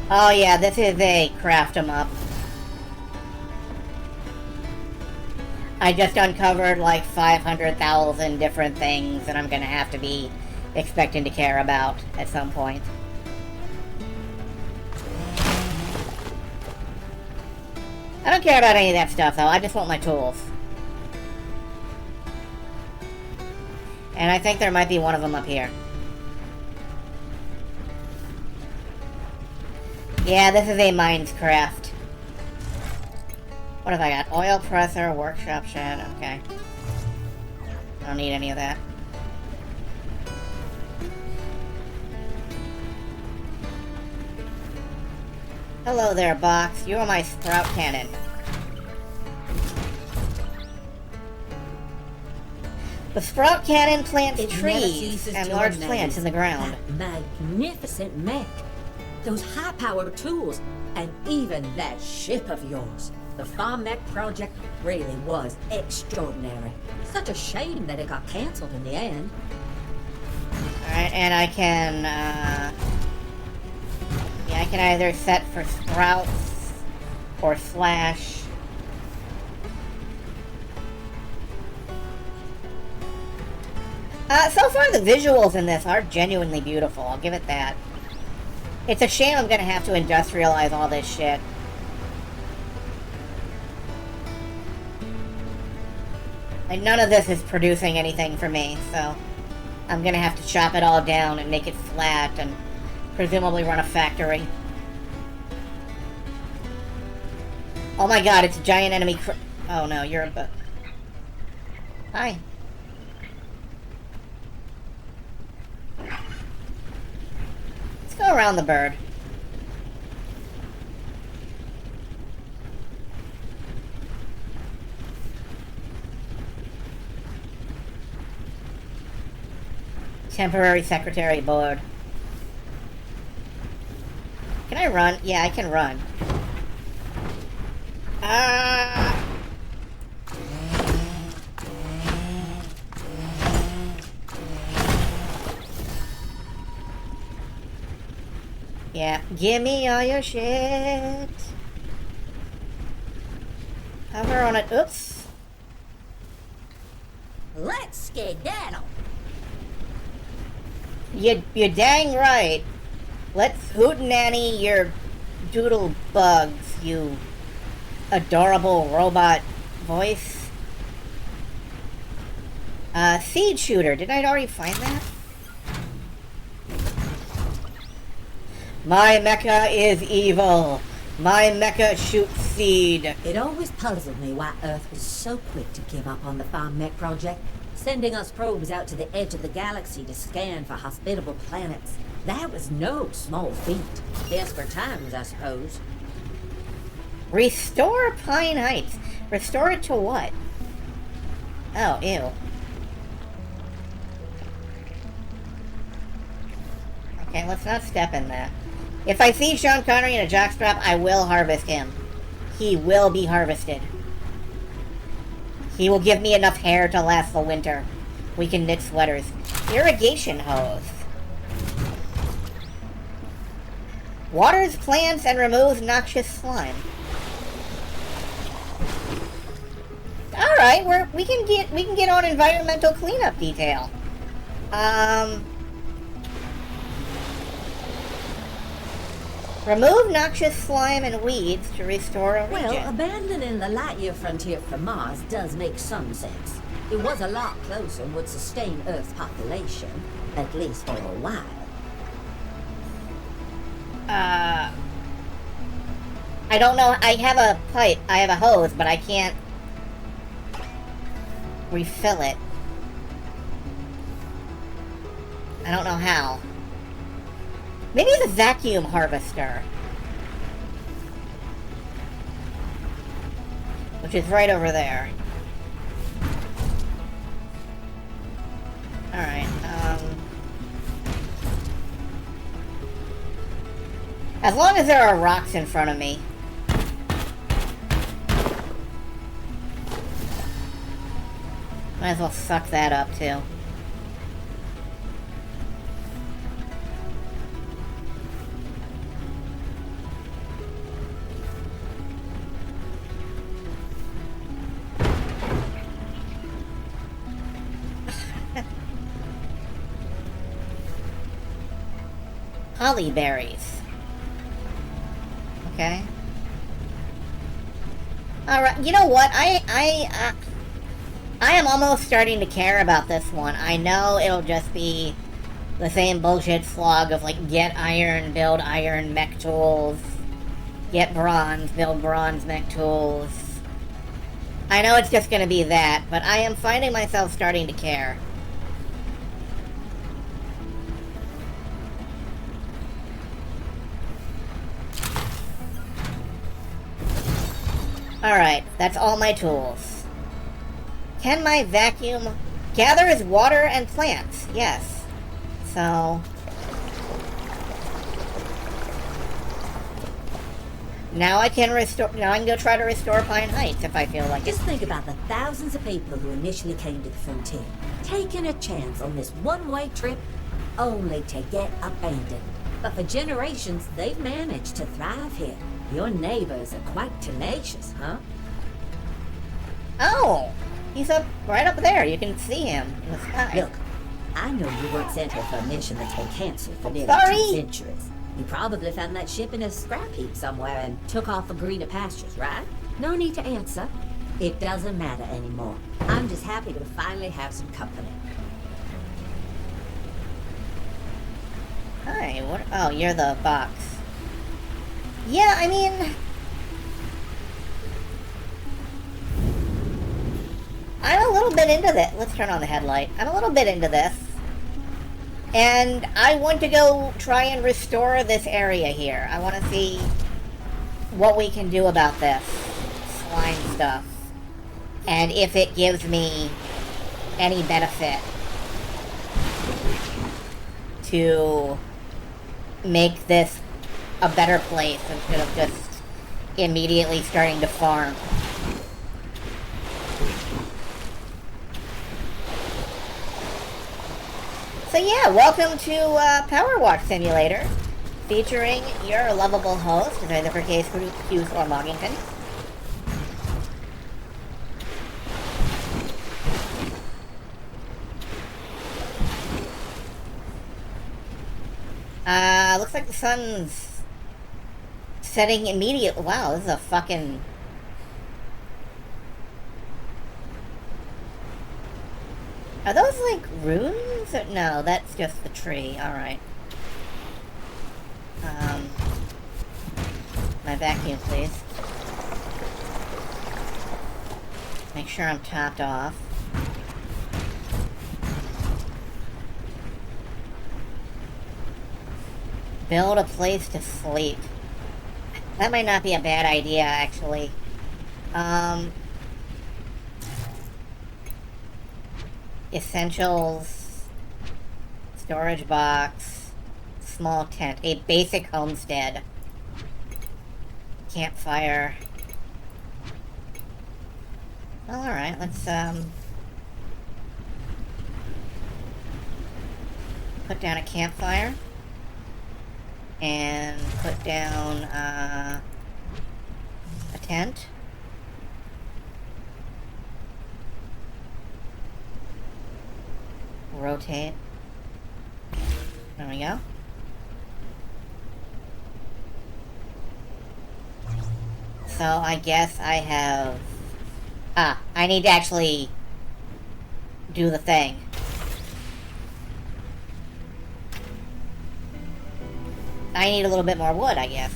Oh yeah, this is a craft 'em up. I just uncovered like 500,000 different things that I'm gonna have to be expecting to care about at some point. I don't care about any of that stuff though, I just want my tools. And I think there might be one of them up here. Yeah, this is a mines craft. What have I got? Oil presser, workshop shed, okay. I don't need any of that. Hello there, box. You are my sprout cannon. The sprout cannon plants It never trees ceases and to large amaze plants in the ground. That magnificent mech. Those high-powered tools. And even that ship of yours. The Farm Mech project really was extraordinary. Such a shame that it got cancelled in the end. Alright, and I can, yeah, I can either set for sprouts or slash. So far the visuals in this are genuinely beautiful, I'll give it that. It's a shame I'm gonna have to industrialize all this shit. Like, none of this is producing anything for me, so I'm gonna have to chop it all down and make it flat and presumably run a factory. Oh my god, it's a giant enemy oh no, you're a Hi. Let's go around the bird. Temporary secretary board. Can I run? Yeah, I can run. Yeah, give me all your shit. Hover on it. Oops. Let's skedaddle. You're dang right. Let's hootenanny your doodle bugs, you adorable robot voice. Seed shooter. Didn't I already find that? My mecha is evil. My mecha shoots seed. It always puzzled me why Earth was so quick to give up on the Farm Mech project, sending us probes out to the edge of the galaxy to scan for hospitable planets. That was no small feat. Desperate times, I suppose. Restore Pine Heights. Restore it to what? Oh, ew. Okay, let's not step in that. If I see Sean Connery in a jockstrap, I will harvest him. He will be harvested. He will give me enough hair to last the winter. We can knit sweaters. Irrigation hose. Waters plants and removes noxious slime. Alright, we can get on environmental cleanup detail. Remove noxious slime and weeds to restore a region. Well, abandoning the Lightyear Frontier for Mars does make some sense. It was a lot closer and would sustain Earth's population, at least for a while. I don't know. I have a pipe. I have a hose, but I can't refill it. I don't know how. Maybe the vacuum harvester. Which is right over there. Alright, as long as there are rocks in front of me. Might as well suck that up, too. Holly berries. Okay. Alright, you know what? I am almost starting to care about this one. I know it'll just be the same bullshit slog of, like, get iron, build iron mech tools. Get bronze, build bronze mech tools. I know it's just gonna be that, but I am finding myself starting to care. Alright, that's all my tools. Can my vacuum gathers water and plants? Yes. So now I can restore. Now I can go try to restore Pine Heights if I feel like it. Just think about the thousands of people who initially came to the frontier, taking a chance on this one-way trip, only to get abandoned. But for generations, they've managed to thrive here. Your neighbors are quite tenacious, huh? Oh, he's up right up there. You can see him in the sky. Look, I know you weren't sent here for a mission that's been canceled for nearly Sorry. 2 centuries. You probably found that ship in a scrap heap somewhere and took off for greener pastures, right? No need to answer. It doesn't matter anymore. I'm just happy to finally have some company. Hi, what? Oh, you're the box. Yeah, I mean, I'm a little bit into this. Let's turn on the headlight. I'm a little bit into this. And I want to go try and restore this area here. I want to see what we can do about this slime stuff. And if it gives me any benefit to make this a better place instead of just immediately starting to farm. So yeah, welcome to Power Watch Simulator, featuring your lovable host, either for Case Hughes or Mogington. Looks like the sun's setting immediately. Wow, this is a fucking... Are those, like, runes? Or, no, that's just the tree. Alright. My vacuum, please. Make sure I'm topped off. Build a place to sleep. That might not be a bad idea, actually. Essentials. Storage box. Small tent. A basic homestead. Campfire. Well, alright, let's, put down a campfire. And put down, a tent. Rotate. There we go. So I guess I have... I need to actually do the thing. I need a little bit more wood, I guess.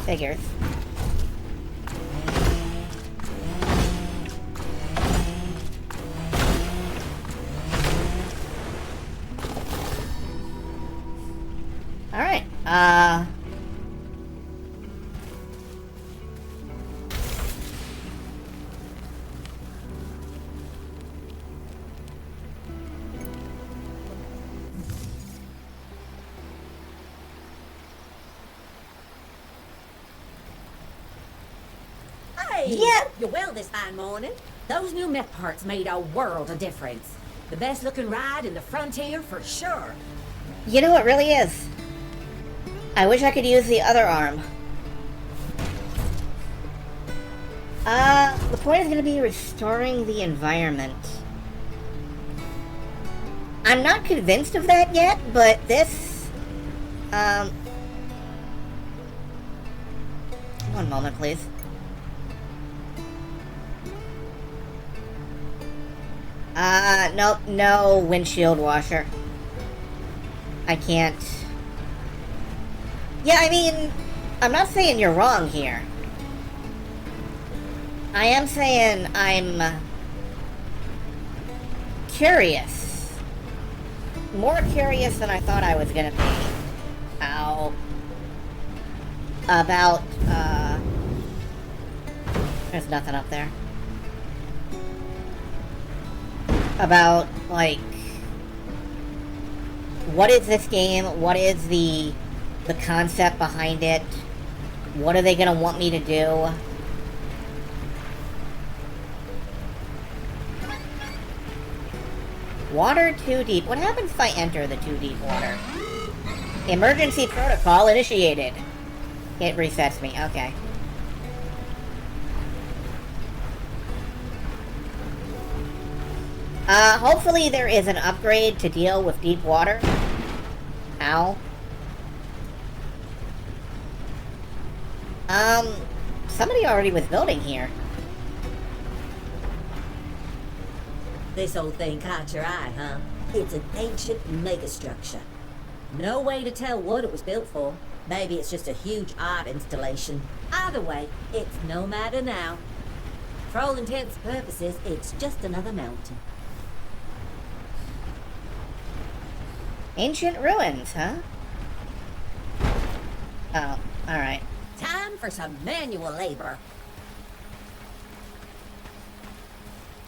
Figures. Alright, Hey! Yeah. You're well this fine morning. Those new mech parts made a world of difference. The best looking ride in the Frontier for sure. you know, it really is. I wish I could use the other arm. The point is going to be restoring the environment. I'm not convinced of that yet, but this... One moment, please. Nope, no windshield washer. I can't... Yeah, I mean, I'm not saying you're wrong here. I am saying I'm curious. More curious than I thought I was gonna be. Ow. About, there's nothing up there. About, like, what is this game? What is the concept behind it? What are they gonna want me to do? Water too deep. What happens if I enter the too deep water? Emergency protocol initiated. It resets me. Okay. Hopefully there is an upgrade to deal with deep water. Ow. Somebody already was building here. This old thing caught your eye, huh? It's an ancient megastructure. No way to tell what it was built for. Maybe it's just a huge art installation. Either way, it's no matter now. For all intents and purposes, it's just another mountain. Ancient ruins, huh? Oh, alright. Time for some manual labor.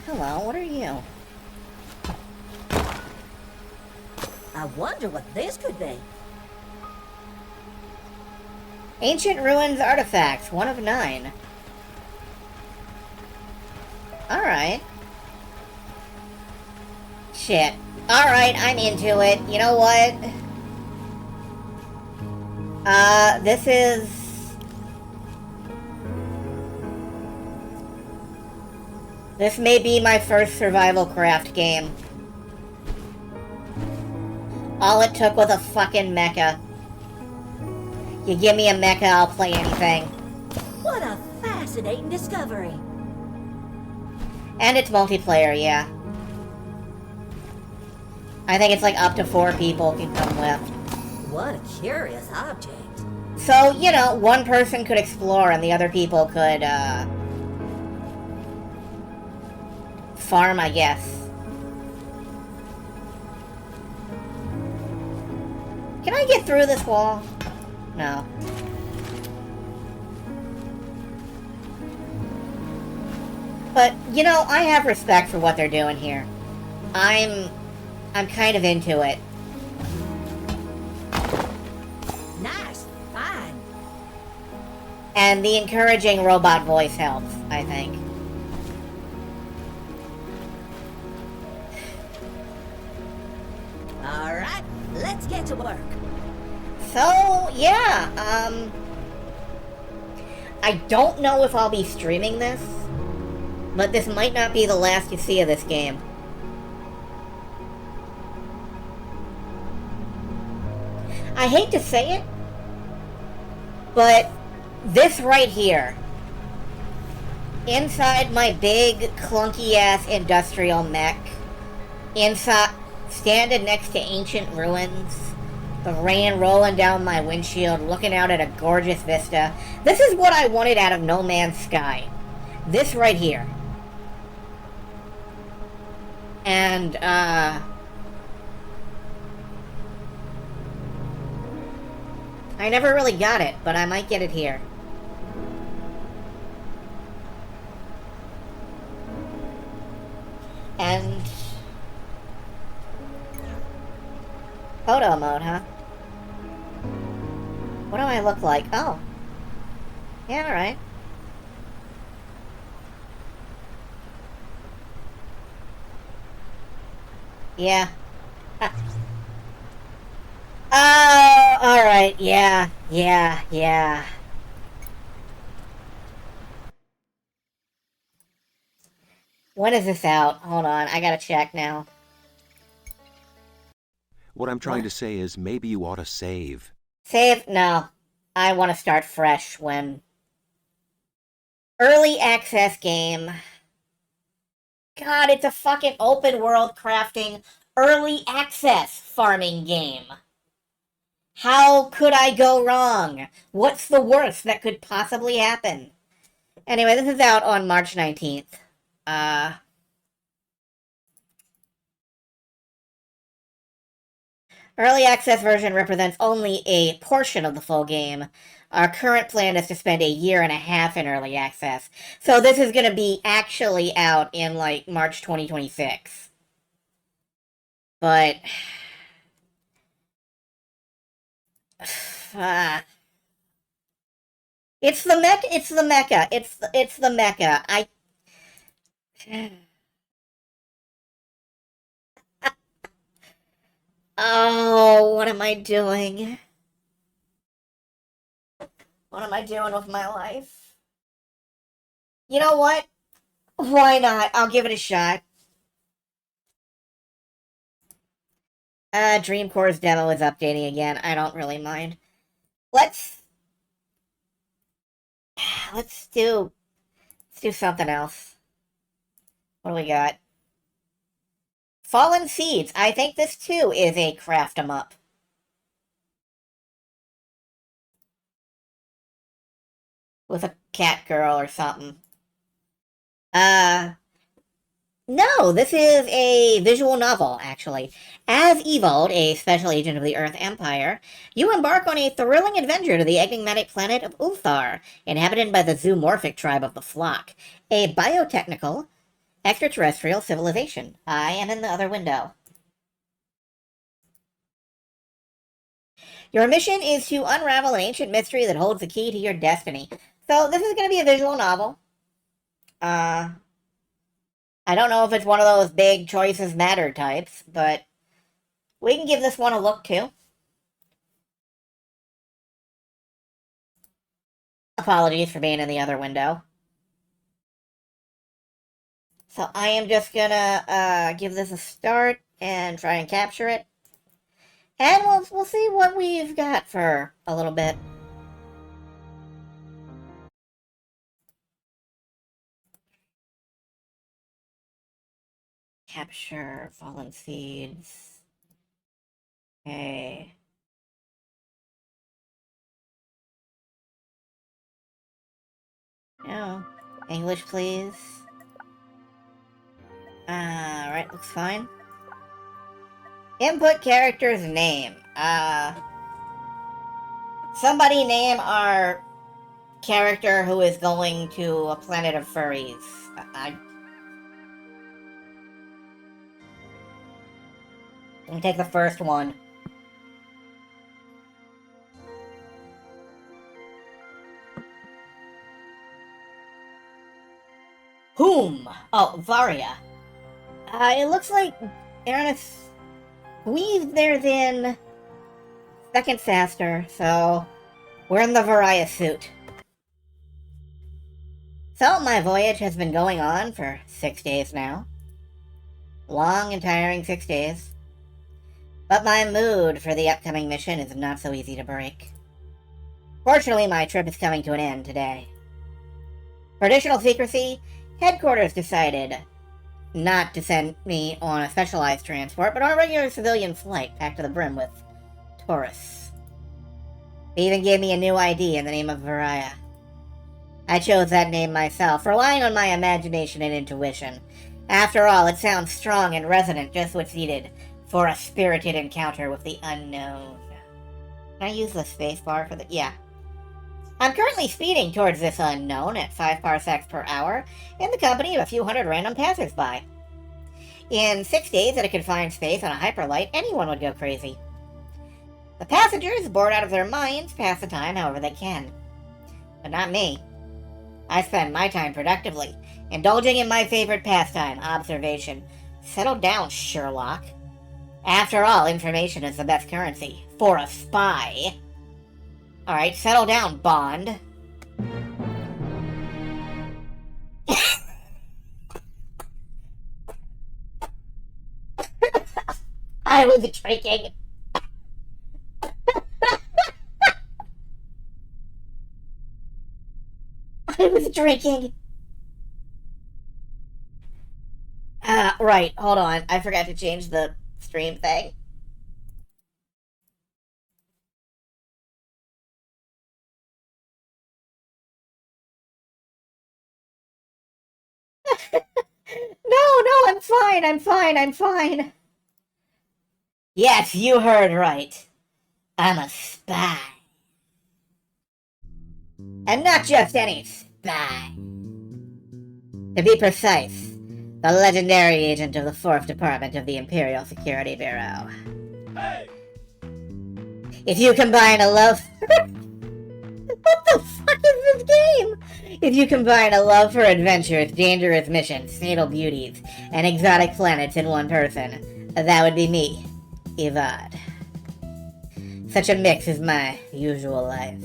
Hello, what are you? I wonder what this could be. Ancient ruins artifacts, 1 of 9. Alright. Shit. Alright, I'm into it. You know what? This is... This may be my first survival craft game. All it took was a fucking mecha. You give me a mecha, I'll play anything. What a fascinating discovery. And it's multiplayer, yeah. I think it's like up to 4 people can come with. What a curious object. So, you know, one person could explore and the other people could, farm, I guess. Can I get through this wall? No. But, you know, I have respect for what they're doing here. I'm kind of into it. Nice. Fine. And the encouraging robot voice helps, I think. All right, let's get to work. So, yeah, I don't know if I'll be streaming this, but this might not be the last you see of this game. I hate to say it, but this right here, inside my big, clunky-ass industrial mech, inside, standing next to ancient ruins, the rain rolling down my windshield, looking out at a gorgeous vista. This is what I wanted out of No Man's Sky. This right here. And, I never really got it, but I might get it here. And... photo mode, huh? What do I look like? Oh. Yeah, alright. Yeah. Oh, alright, yeah. When is this out? Hold on, I gotta check now. What I'm trying to say is maybe you ought to save. Save? No. I want to start fresh when... Early access game. God, it's a fucking open world crafting early access farming game. How could I go wrong? What's the worst that could possibly happen? Anyway, this is out on March 19th. Early access version represents only a portion of the full game. Our current plan is to spend 1.5 years in early access. So this is going to be actually out in, like, March 2026. But... it's the Mecca. It's the Mecca. Oh, what am I doing? What am I doing with my life? You know what? Why not? I'll give it a shot. Dream Core's demo is updating again. I don't really mind. Let's do something else. What do we got? Fallen Seeds. I think this too is a craft 'em up. With a cat girl or something. No, this is a visual novel, actually. As Evald, a special agent of the Earth Empire, you embark on a thrilling adventure to the enigmatic planet of Uthar, inhabited by the zoomorphic tribe of the Flock, a biotechnical, extraterrestrial civilization. I am in the other window. Your mission is to unravel an ancient mystery that holds the key to your destiny. So this is going to be a visual novel. I don't know if it's one of those big choices matter types, but we can give this one a look too. Apologies for being in the other window. So I am just gonna give this a start and try and capture it. And we'll see what we've got for a little bit. Capture fallen seeds. Okay. No. English, please. Alright, looks fine. Input character's name. Somebody name our character who is going to a planet of furries. Let me take the first one. Whom? Oh, Varia. It looks like Ernest squeezed theirs in seconds faster, so we're in the Varia suit. So my voyage has been going on for 6 days now. Long and tiring 6 days. But my mood for the upcoming mission is not so easy to break. Fortunately, my trip is coming to an end today. For additional secrecy, headquarters decided not to send me on a specialized transport, but on a regular civilian flight packed to the brim with tourists. They even gave me a new ID in the name of Varia. I chose that name myself, relying on my imagination and intuition. After all, it sounds strong and resonant, just what's needed for a spirited encounter with the unknown. Can I use the spacebar for the... Yeah. I'm currently speeding towards this unknown at 5 parsecs per hour in the company of a few hundred random passersby. In 6 days at a confined space on a hyperlight, anyone would go crazy. The passengers, bored out of their minds, pass the time however they can. But not me. I spend my time productively, indulging in my favorite pastime, observation. Settle down, Sherlock. After all, information is the best currency. For a spy. Alright, settle down, Bond. I was drinking. I was drinking. Right, hold on. I forgot to change the stream thing. No, I'm fine. Yes, you heard right. I'm a spy. And not just any spy. To be precise, the legendary agent of the 4th Department of the Imperial Security Bureau. Hey! If you combine a love... What the fuck is this game? If you combine a love for adventures, dangerous missions, fatal beauties, and exotic planets in one person, that would be me, Ivad. Such a mix is my usual life.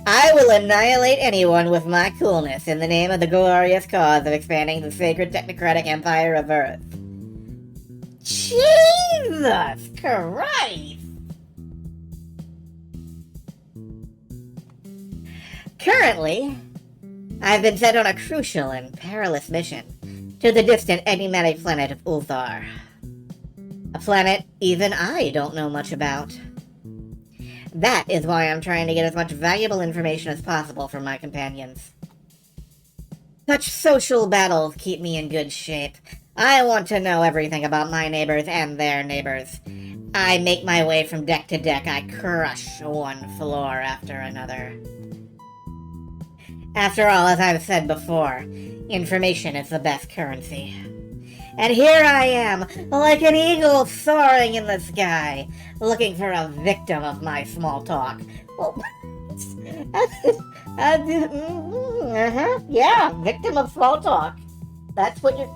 I will annihilate anyone with my coolness in the name of the glorious cause of expanding the sacred technocratic empire of Earth. Jesus Christ! Currently, I've been sent on a crucial and perilous mission to the distant enigmatic planet of Ulthar. A planet even I don't know much about. That is why I'm trying to get as much valuable information as possible from my companions. Such social battles keep me in good shape. I want to know everything about my neighbors and their neighbors. I make my way from deck to deck. I crush one floor after another. After all, as I've said before, information is the best currency. And here I am, like an eagle soaring in the sky, looking for a victim of my small talk. Well, yeah, victim of small talk. That's what you're...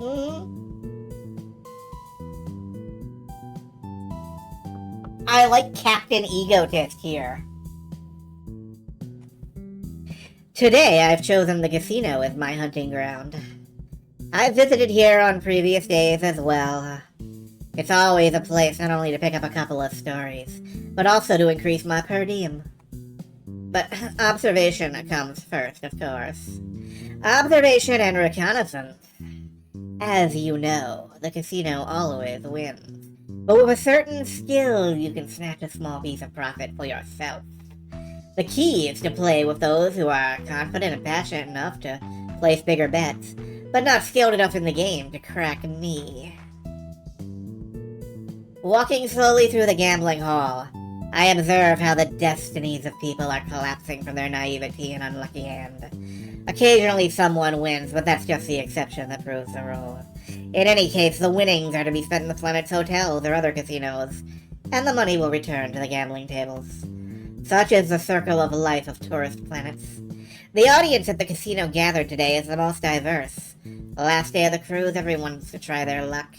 I like Captain Egotist here. Today, I've chosen the casino as my hunting ground. I've visited here on previous days as well. It's always a place not only to pick up a couple of stories, but also to increase my per diem. But observation comes first, of course. Observation and reconnaissance. As you know, the casino always wins. But with a certain skill, you can snatch a small piece of profit for yourself. The key is to play with those who are confident and passionate enough to place bigger bets, but not skilled enough in the game to crack me. Walking slowly through the gambling hall, I observe how the destinies of people are collapsing from their naivety and unlucky hand. Occasionally someone wins, but that's just the exception that proves the rule. In any case, the winnings are to be spent in the planet's hotels or other casinos, and the money will return to the gambling tables. Such is the circle of life of tourist planets. The audience at the casino gathered today is the most diverse. The last day of the cruise, everyone wants to try their luck.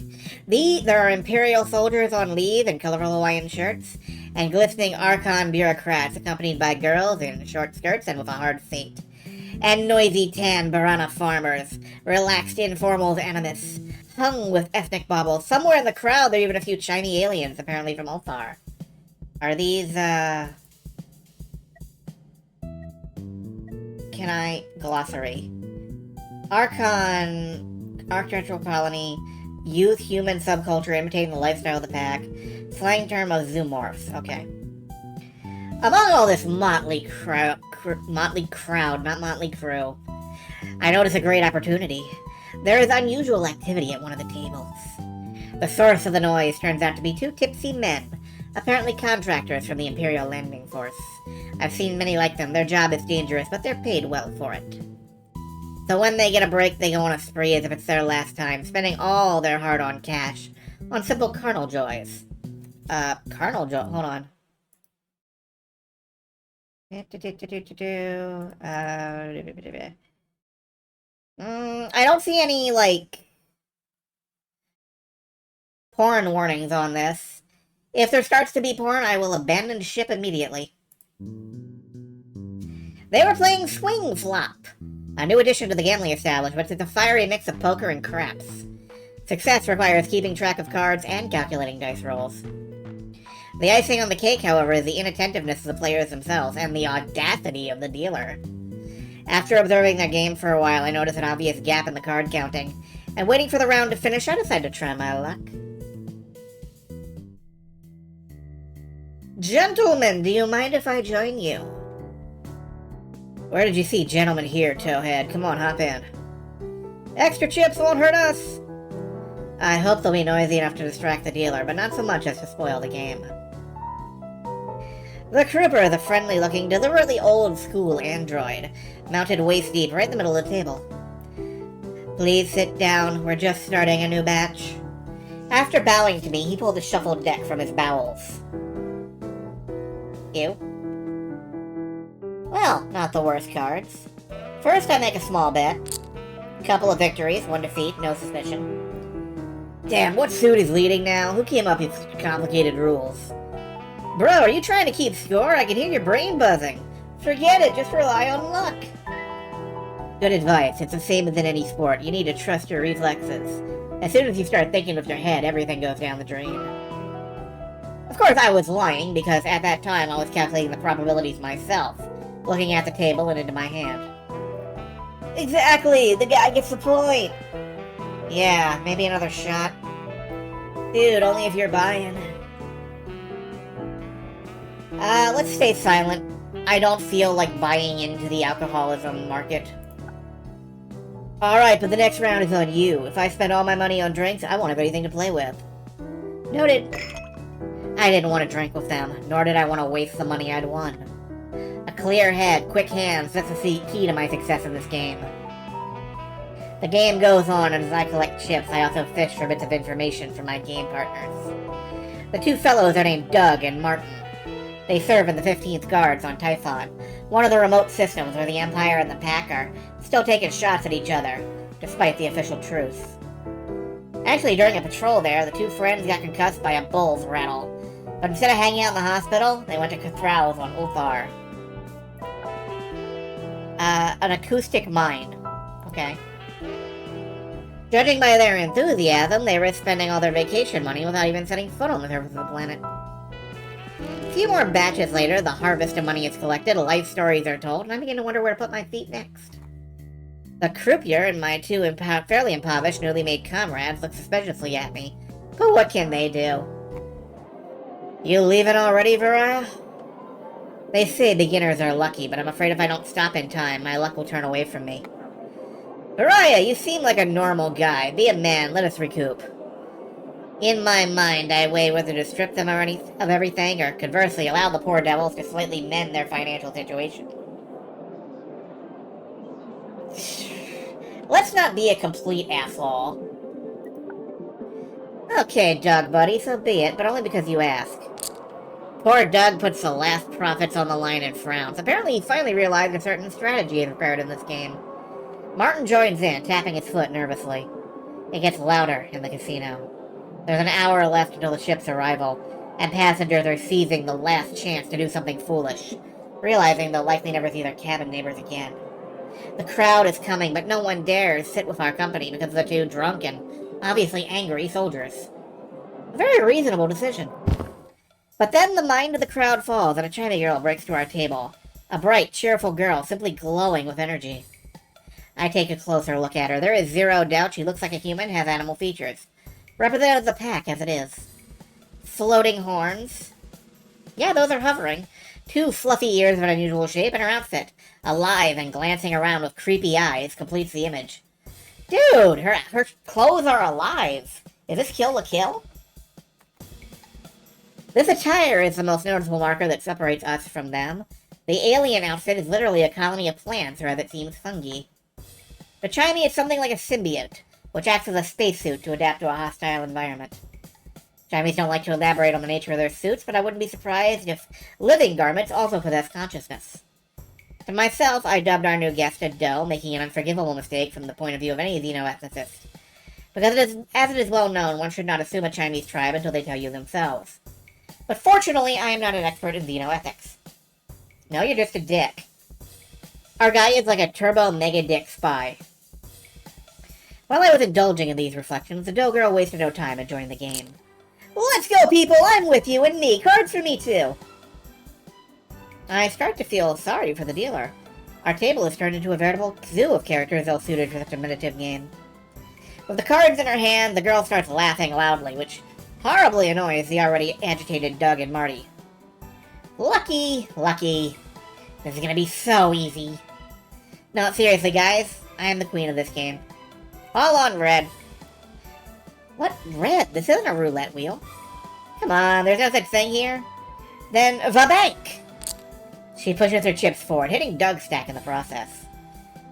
There are Imperial soldiers on leave in colorful Hawaiian shirts, and glistening Archon bureaucrats accompanied by girls in short skirts and with a hard fate. And noisy tan Barana farmers, relaxed informals animus, hung with ethnic baubles. Somewhere in the crowd there are even a few shiny aliens, apparently from Ulthar. Are these, Can I... Glossary. Archon... Architectural colony. Youth human subculture imitating the lifestyle of the pack. Slang term of zoomorphs. Okay. Among all this motley crowd, not motley crew, I notice a great opportunity. There is unusual activity at one of the tables. The source of the noise turns out to be two tipsy men, apparently contractors from the Imperial Landing Force. I've seen many like them. Their job is dangerous, but they're paid well for it. So when they get a break, they go on a spree as if it's their last time, spending all their hard-earned cash on simple carnal joys. Carnal joy? Hold on. I don't see any, like, porn warnings on this. If there starts to be porn, I will abandon ship immediately. They were playing Swing Flop, a new addition to the gambling establishment. It's a fiery mix of poker and craps. Success requires keeping track of cards and calculating dice rolls. The icing on the cake, however, is the inattentiveness of the players themselves and the audacity of the dealer. After observing their game for a while, I noticed an obvious gap in the card counting, and waiting for the round to finish, I decided to try my luck. Gentlemen, do you mind if I join you? Where did you see gentlemen here, Towhead? Come on, hop in. Extra chips won't hurt us! I hope they'll be noisy enough to distract the dealer, but not so much as to spoil the game. The Crooper is a friendly-looking, deliberately old-school android, mounted waist-deep right in the middle of the table. Please sit down, we're just starting a new batch. After bowing to me, he pulled a shuffled deck from his bowels. Ew. Well, not the worst cards. First, I make a small bet. Couple of victories, one defeat, no suspicion. Damn, what suit is leading now? Who came up with complicated rules? Bro, are you trying to keep score? I can hear your brain buzzing. Forget it, just rely on luck. Good advice. It's the same as in any sport. You need to trust your reflexes. As soon as you start thinking with your head, everything goes down the drain. Of course, I was lying, because at that time I was calculating the probabilities myself, looking at the table and into my hand. Exactly! The guy gets the point! Yeah, maybe another shot. Dude, only if you're buying. Let's stay silent. I don't feel like buying into the alcoholism market. Alright, but the next round is on you. If I spend all my money on drinks, I won't have anything to play with. Noted. I didn't want to drink with them, nor did I want to waste the money I'd won. A clear head, quick hands, that's the key to my success in this game. The game goes on, and as I collect chips, I also fish for bits of information from my game partners. The two fellows are named Doug and Martin. They serve in the 15th Guards on Typhon, one of the remote systems where the Empire and the Pack are still taking shots at each other, despite the official truce. Actually, during a patrol there, the two friends got concussed by a bull's rattle, but instead of hanging out in the hospital, they went to Cathral's on Ulthar. An acoustic mine. Okay. Judging by their enthusiasm, they risked spending all their vacation money without even setting foot on the surface of the planet. A few more batches later, the harvest of money is collected, life stories are told, and I begin to wonder where to put my feet next. The croupier and my two fairly impoverished, newly made comrades look suspiciously at me, but what can they do? You leaving already, Varaya? They say beginners are lucky, but I'm afraid if I don't stop in time, my luck will turn away from me. Varaya, you seem like a normal guy. Be a man, let us recoup. In my mind, I weigh whether to strip them of everything, or conversely, allow the poor devils to slightly mend their financial situation. Let's not be a complete asshole. Okay, Doug buddy, so be it, but only because you ask. Poor Doug puts the last profits on the line and frowns. Apparently he finally realized a certain strategy is required in this game. Martin joins in, tapping his foot nervously. It gets louder in the casino. There's an hour left until the ship's arrival, and passengers are seizing the last chance to do something foolish, realizing they'll likely never see their cabin neighbors again. The crowd is coming, but no one dares sit with our company because of the two drunk and obviously angry soldiers. A very reasonable decision. But then the mind of the crowd falls and a China girl breaks to our table. A bright, cheerful girl, simply glowing with energy. I take a closer look at her. There is zero doubt she looks like a human, has animal features. Represented the pack as it is. Floating horns. Yeah, those are hovering. 2 fluffy ears of an unusual shape, and her outfit, alive and glancing around with creepy eyes, completes the image. Dude, her clothes are alive. Is this Kill la Kill? This attire is the most noticeable marker that separates us from them. The alien outfit is literally a colony of plants, or as it seems, fungi. The Chimey is something like a symbiote, which acts as a spacesuit to adapt to a hostile environment. Chimeys don't like to elaborate on the nature of their suits, but I wouldn't be surprised if living garments also possess consciousness. To myself, I dubbed our new guest a doe, making an unforgivable mistake from the point of view of any xenoethnicist. Because as it is well known, one should not assume a Chinese tribe until they tell you themselves. But fortunately, I am not an expert in xenoethics. No, you're just a dick. Our guy is like a turbo mega dick spy. While I was indulging in these reflections, the doe girl wasted no time and joined the game. Let's go, people! I'm with you, and me! Cards for me, too! I start to feel sorry for the dealer. Our table has turned into a veritable zoo of characters ill-suited for such a meditative game. With the cards in her hand, the girl starts laughing loudly, which horribly annoys the already agitated Doug and Marty. Lucky, lucky. This is gonna be so easy. No, seriously, guys. I am the queen of this game. All on red. What? Red? This isn't a roulette wheel. Come on, there's no such thing here. Then, the bank! She pushes her chips forward, hitting Doug's stack in the process.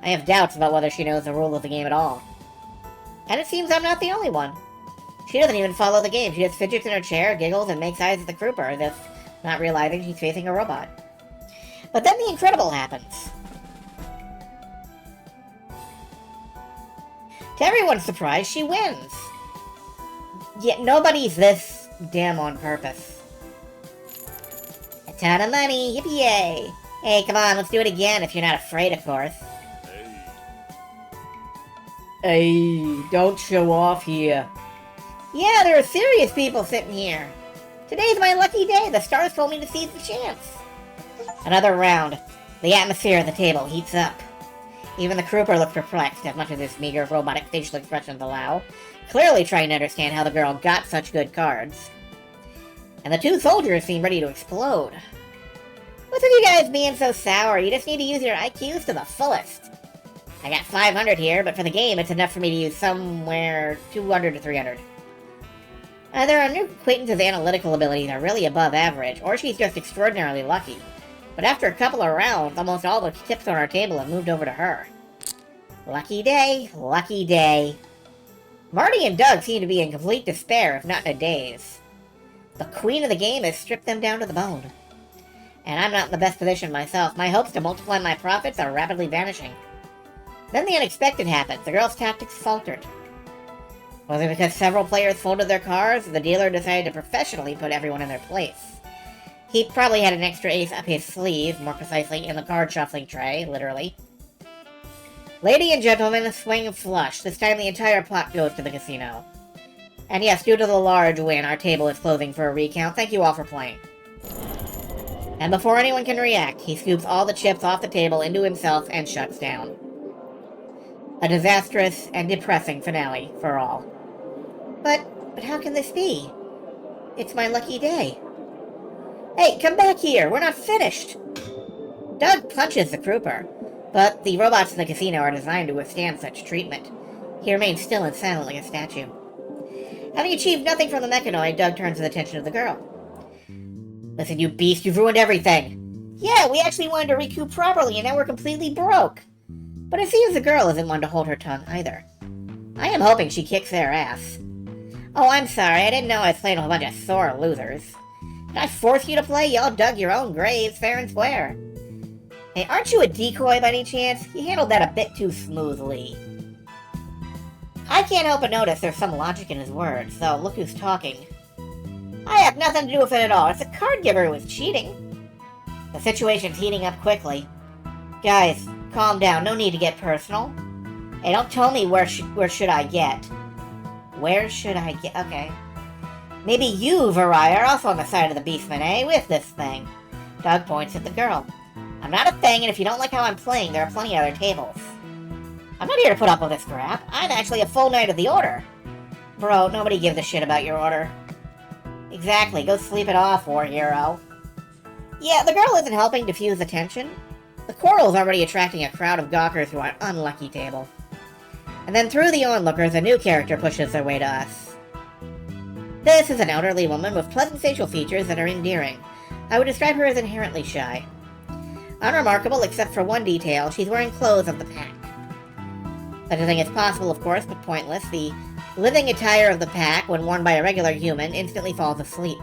I have doubts about whether she knows the rules of the game at all. And it seems I'm not the only one. She doesn't even follow the game. She just fidgets in her chair, giggles, and makes eyes at the grouper, as if not realizing she's facing a robot. But then the incredible happens. To everyone's surprise, she wins. Yet nobody's this damn on purpose. A ton of money, yippee-yay! Hey, come on, let's do it again, if you're not afraid, of course. Hey, don't show off here. Yeah, there are serious people sitting here. Today's my lucky day. The stars told me to seize the chance. Another round. The atmosphere at the table heats up. Even the Crooper looks perplexed, as much as his meager robotic facial expressions allow, clearly trying to understand how the girl got such good cards. And the 2 soldiers seem ready to explode. What's with you guys being so sour? You just need to use your IQs to the fullest. I got 500 here, but for the game, it's enough for me to use somewhere 200 to 300. Either our new acquaintance's analytical abilities are really above average, or she's just extraordinarily lucky. But after a couple of rounds, almost all the chips on our table have moved over to her. Lucky day, lucky day. Marty and Doug seem to be in complete despair, if not in a daze. The queen of the game has stripped them down to the bone. And I'm not in the best position myself. My hopes to multiply my profits are rapidly vanishing. Then the unexpected happens. The girl's tactics faltered. Was it because several players folded their cards, the dealer decided to professionally put everyone in their place? He probably had an extra ace up his sleeve, more precisely in the card shuffling tray, literally. Lady and gentlemen, swing flush. This time the entire pot goes to the casino. And yes, due to the large win, our table is closing for a recount. Thank you all for playing. And before anyone can react, he scoops all the chips off the table into himself and shuts down. A disastrous and depressing finale for all. But how can this be? It's my lucky day. Hey, come back here! We're not finished! Doug punches the Crooper, but the robots in the casino are designed to withstand such treatment. He remains still and silent like a statue. Having achieved nothing from the mechanoid, Doug turns his attention to the girl. Listen, you beast, you've ruined everything! Yeah, we actually wanted to recoup properly, and now we're completely broke! But it seems the girl isn't one to hold her tongue either. I am hoping she kicks their ass. Oh, I'm sorry, I didn't know I was playing with a bunch of sore losers. Did I force you to play? Y'all dug your own graves fair and square. Hey, aren't you a decoy by any chance? You handled that a bit too smoothly. I can't help but notice there's some logic in his words, though look who's talking. I have nothing to do with it at all. It's the card giver who was cheating. The situation's heating up quickly. Guys, calm down. No need to get personal. Hey, don't tell me where should I get. Where should I get? Okay. Maybe you, Variah, are also on the side of the beastman, eh? With this thing. Doug points at the girl. I'm not a thing, and if you don't like how I'm playing, there are plenty of other tables. I'm not here to put up with this crap. I'm actually a full knight of the order. Bro, nobody gives a shit about your order. Exactly, go sleep it off, war hero. Yeah, the girl isn't helping diffuse the tension. The quarrel's already attracting a crowd of gawkers to our unlucky table. And then through the onlookers, a new character pushes their way to us. This is an elderly woman with pleasant facial features that are endearing. I would describe her as inherently shy. Unremarkable except for one detail, she's wearing clothes of the pack. Such a thing is possible, of course, but pointless. The living attire of the pack, when worn by a regular human, instantly falls asleep.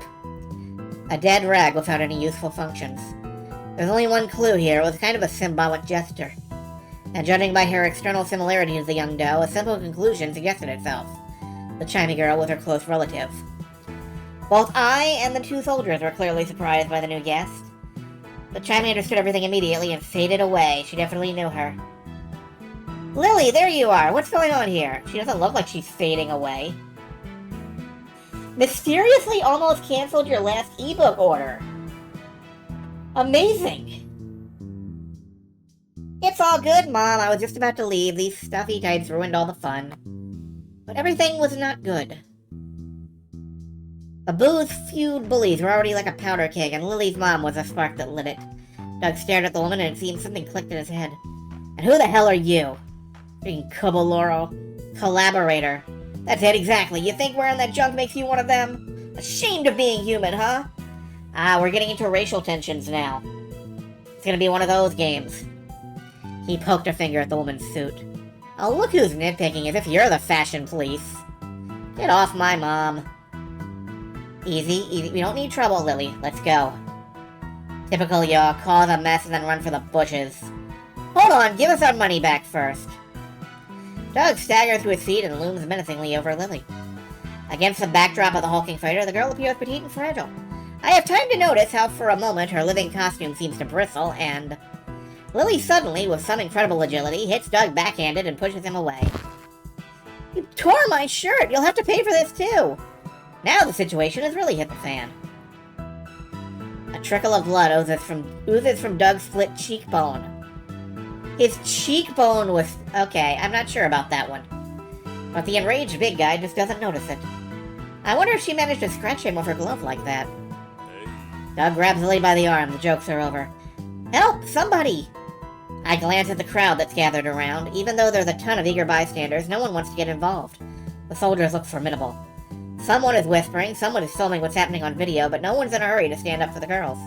A dead rag without any useful functions. There's only one clue here. It was kind of a symbolic gesture. And judging by her external similarity to the young doe, a simple conclusion suggested itself. The chimey girl was her close relative. Both I and the two soldiers were clearly surprised by the new guest. The chimey understood everything immediately and faded away. She definitely knew her. Lily, there you are! What's going on here? She doesn't look like she's fading away. Mysteriously almost canceled your last ebook order. Amazing! It's all good, Mom. I was just about to leave. These stuffy types ruined all the fun. But everything was not good. The booze-fueled bullies were already like a powder keg, and Lily's mom was a spark that lit it. Doug stared at the woman, and it seemed something clicked in his head. And who the hell are you? Freaking Kubaloro. Collaborator. That's it, exactly. You think wearing that junk makes you one of them? Ashamed of being human, huh? Ah, we're getting into racial tensions now. It's gonna be one of those games. He poked a finger at the woman's suit. Oh, look who's nitpicking, as if you're the fashion police. Get off my mom. Easy, easy. We don't need trouble, Lily. Let's go. Typical y'all. Cause a mess and then run for the bushes. Hold on, give us our money back first. Doug staggers to his feet and looms menacingly over Lily. Against the backdrop of the hulking fighter, the girl appears petite and fragile. I have time to notice how for a moment her living costume seems to bristle, and... Lily suddenly, with some incredible agility, hits Doug backhanded and pushes him away. You tore my shirt! You'll have to pay for this too! Now the situation has really hit the fan. A trickle of blood oozes from Doug's split cheekbone. His cheekbone was... Okay, I'm not sure about that one. But the enraged big guy just doesn't notice it. I wonder if she managed to scratch him with her glove like that. Doug grabs Lily by the arm. The jokes are over. Help! Somebody! I glance at the crowd that's gathered around. Even though there's a ton of eager bystanders, no one wants to get involved. The soldiers look formidable. Someone is whispering, someone is filming what's happening on video, but no one's in a hurry to stand up for the girls.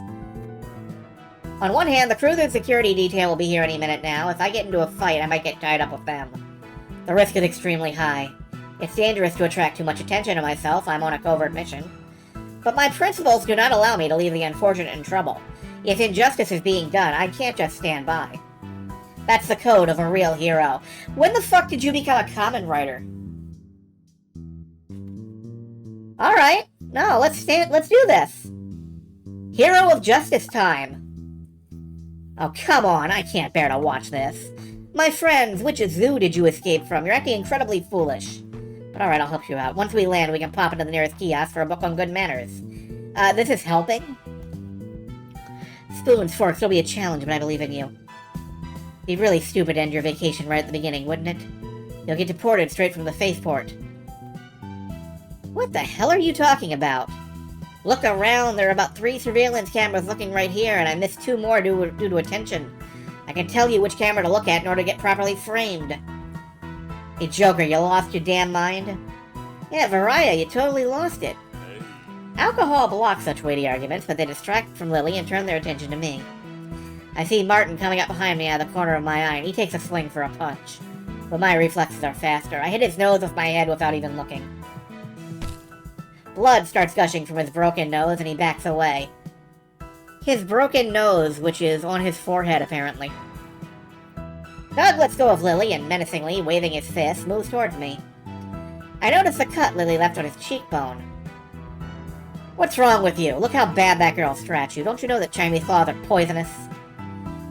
On one hand, the cruiser's security detail will be here any minute now. If I get into a fight, I might get tied up with them. The risk is extremely high. It's dangerous to attract too much attention to myself. I'm on a covert mission. But my principles do not allow me to leave the unfortunate in trouble. If injustice is being done, I can't just stand by. That's the code of a real hero. When the fuck did you become a common writer? Alright, no, let's do this. Hero of Justice time. Oh, come on, I can't bear to watch this. My friends, which zoo did you escape from? You're acting incredibly foolish. But alright, I'll help you out. Once we land, we can pop into the nearest kiosk for a book on good manners. This is helping? Spoons, forks, it'll be a challenge, but I believe in you. Be really stupid to end your vacation right at the beginning, wouldn't it? You'll get deported straight from the faithport. What the hell are you talking about? Look around, there are about 3 surveillance cameras looking right here, and I missed 2 more due to attention. I can tell you which camera to look at in order to get properly framed. Hey, Joker, you lost your damn mind? Yeah, Variah, you totally lost it. Alcohol blocks such weighty arguments, but they distract from Lily and turn their attention to me. I see Martin coming up behind me out of the corner of my eye, and he takes a swing for a punch. But my reflexes are faster. I hit his nose with my head without even looking. Blood starts gushing from his broken nose and he backs away. His broken nose, which is on his forehead, apparently. Doug lets go of Lily and menacingly, waving his fist, moves towards me. I notice the cut Lily left on his cheekbone. What's wrong with you? Look how bad that girl scratched you. Don't you know that Chinese claws are poisonous?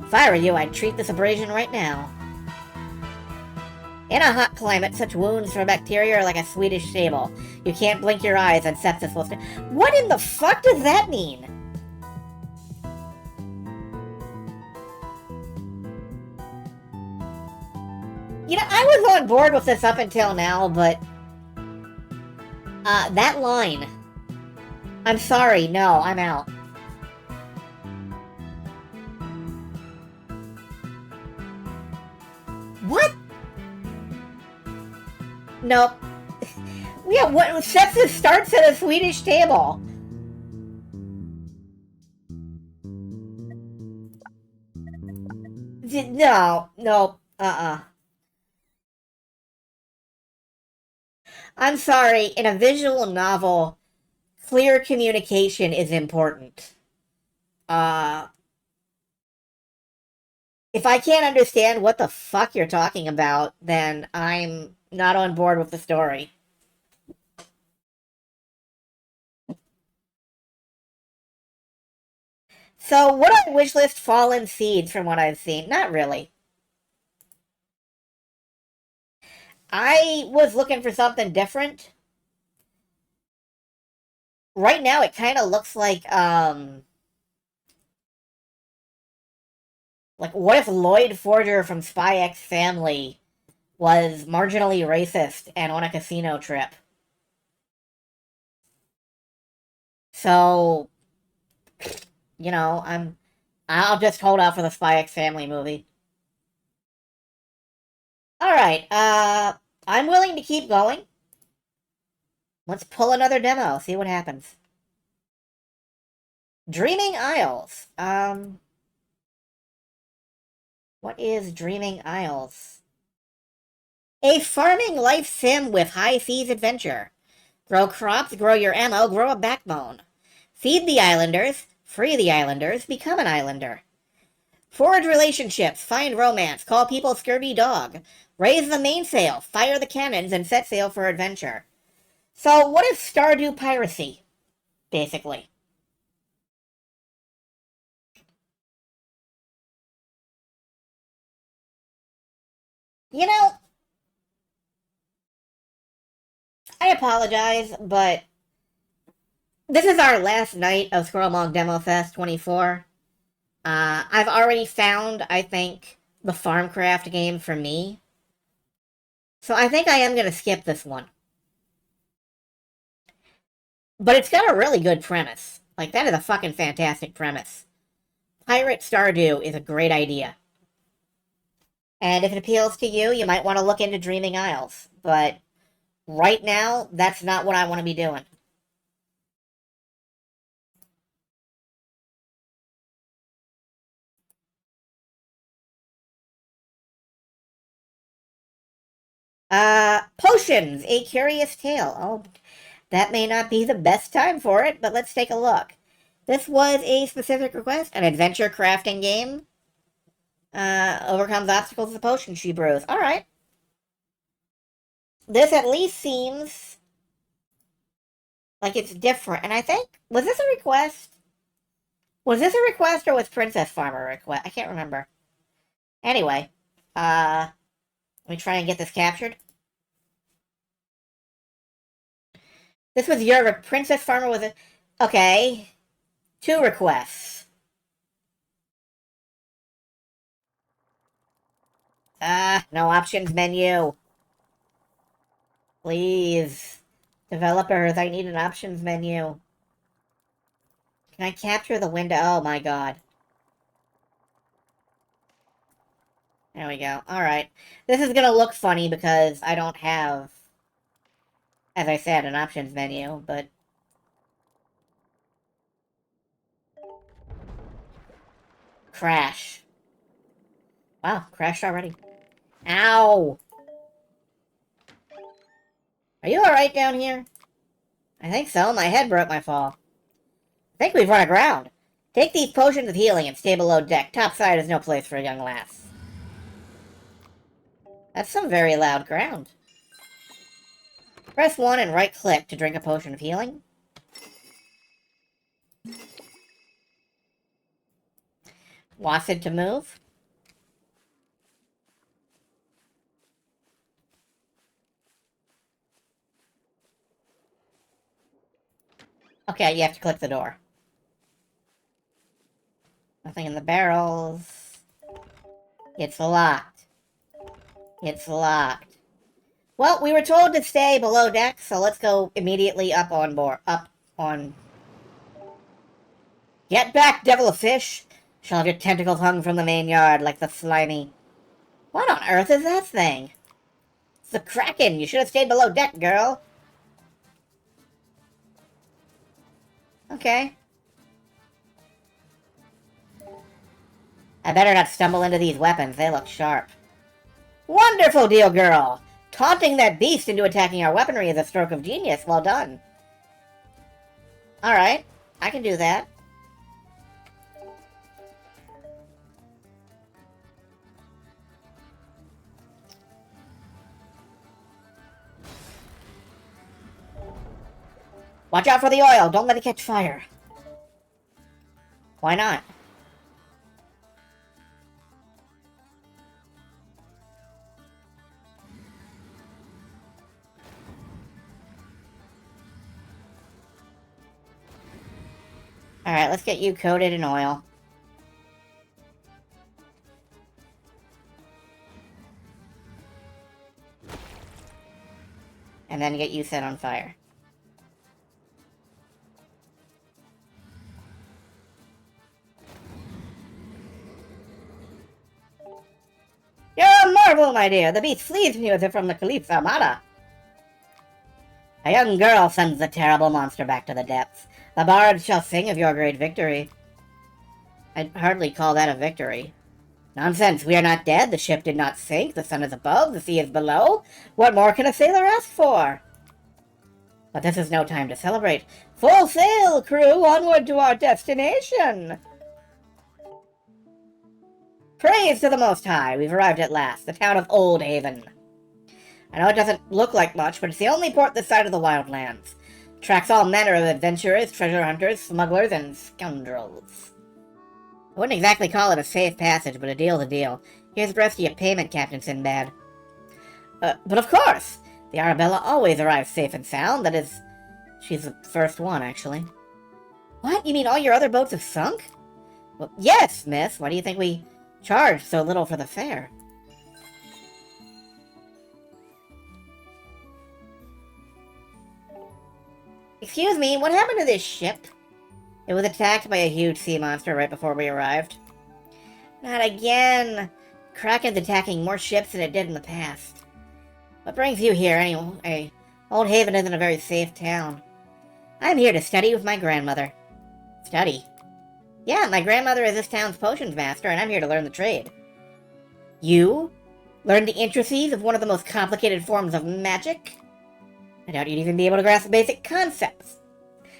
If I were you, I'd treat this abrasion right now. In a hot climate, such wounds from bacteria are like a Swedish stable. You can't blink your eyes and sepsis will stay. What in the fuck does that mean? You know, I was on board with this up until now, but... that line. I'm sorry, no, I'm out. What? Nope. Yeah, what sepsis starts at a Swedish table? No, I'm sorry, in a visual novel, clear communication is important. If I can't understand what the fuck you're talking about, then I'm not on board with the story. So, would I wishlist Fallen Seeds from what I've seen? Not really. I was looking for something different. Right now, it kind of looks like, what if Lloyd Forger from Spy X Family was marginally racist and on a casino trip? So, you know, I'll just hold out for the Spy X Family movie. Alright, I'm willing to keep going. Let's pull another demo, see what happens. Dreaming Isles. What is Dreaming Isles? A farming life sim with high seas adventure. Grow crops, grow your ammo, grow a backbone. Feed the islanders, free the islanders, become an islander. Forge relationships, find romance, call people scurvy dog. Raise the mainsail, fire the cannons, and set sail for adventure. So, what is Stardew piracy? Basically. You know, I apologize, but this is our last night of SQRLMOGDEMOFEST 24. I've already found, I think, the Farmcraft game for me. So I think I am going to skip this one. But it's got a really good premise. Like, that is a fucking fantastic premise. Pirate Stardew is a great idea. And if it appeals to you, you might want to look into Dreaming Isles. But right now, that's not what I want to be doing. Potions, A Curious Tale. Oh, that may not be the best time for it, but let's take a look. This was a specific request, an adventure crafting game. Overcomes obstacles with the potion she brews. Alright. This at least seems like it's different. And I think, was this a request? Was this a request or was Princess Farmer a request? I can't remember. Anyway, let me try and get this captured. This was your Princess Farmer was a... Okay. 2 requests. No options menu. Please. Developers, I need an options menu. Can I capture the window? Oh my god. There we go. Alright. This is gonna look funny because I don't have, as I said, an options menu, but... Crash. Wow, crashed already. Ow! Are you alright down here? I think so. My head broke my fall. I think we've run aground. Take these potions of healing and stay below deck. Topside is no place for a young lass. That's some very loud ground. Press 1 and right-click to drink a potion of healing. WASD to move. Okay, you have to click the door. Nothing in the barrels. It's locked. It's locked. Well, we were told to stay below deck, so let's go immediately up on board. Up on... Get back, devil of fish! Shall have your tentacles hung from the main yard like the slimy... What on earth is that thing? It's the Kraken! You should have stayed below deck, girl! Okay. I better not stumble into these weapons. They look sharp. Wonderful deal, girl! Taunting that beast into attacking our weaponry is a stroke of genius. Well done. Alright. I can do that. Watch out for the oil. Don't let it catch fire. Why not? Alright, let's get you coated in oil. And then get you set on fire. You're a marvel, my dear. The beast flees from you as if from the Caliph's armada. A young girl sends the terrible monster back to the depths. The bards shall sing of your great victory. I'd hardly call that a victory. Nonsense, we are not dead. The ship did not sink. The sun is above. The sea is below. What more can a sailor ask for? But this is no time to celebrate. Full sail, crew! Onward to our destination! Praise to the Most High! We've arrived at last. The town of Old Haven. I know it doesn't look like much, but it's the only port this side of the wildlands. Attracts all manner of adventurers, treasure hunters, smugglers, and scoundrels. I wouldn't exactly call it a safe passage, but a deal's a deal. Here's the rest of your payment, Captain Sinbad. But of course! The Arabella always arrives safe and sound. That is, she's the first one, actually. What? You mean all your other boats have sunk? Well, yes, miss. Why do you think we charge so little for the fare? Excuse me, what happened to this ship? It was attacked by a huge sea monster right before we arrived. Not again! Kraken's attacking more ships than it did in the past. What brings you here, anyway? Old Haven isn't a very safe town. I'm here to study with my grandmother. Study? Yeah, my grandmother is this town's potions master, and I'm here to learn the trade. You? Learn the intricacies of one of the most complicated forms of magic? I doubt you'd even be able to grasp the basic concepts.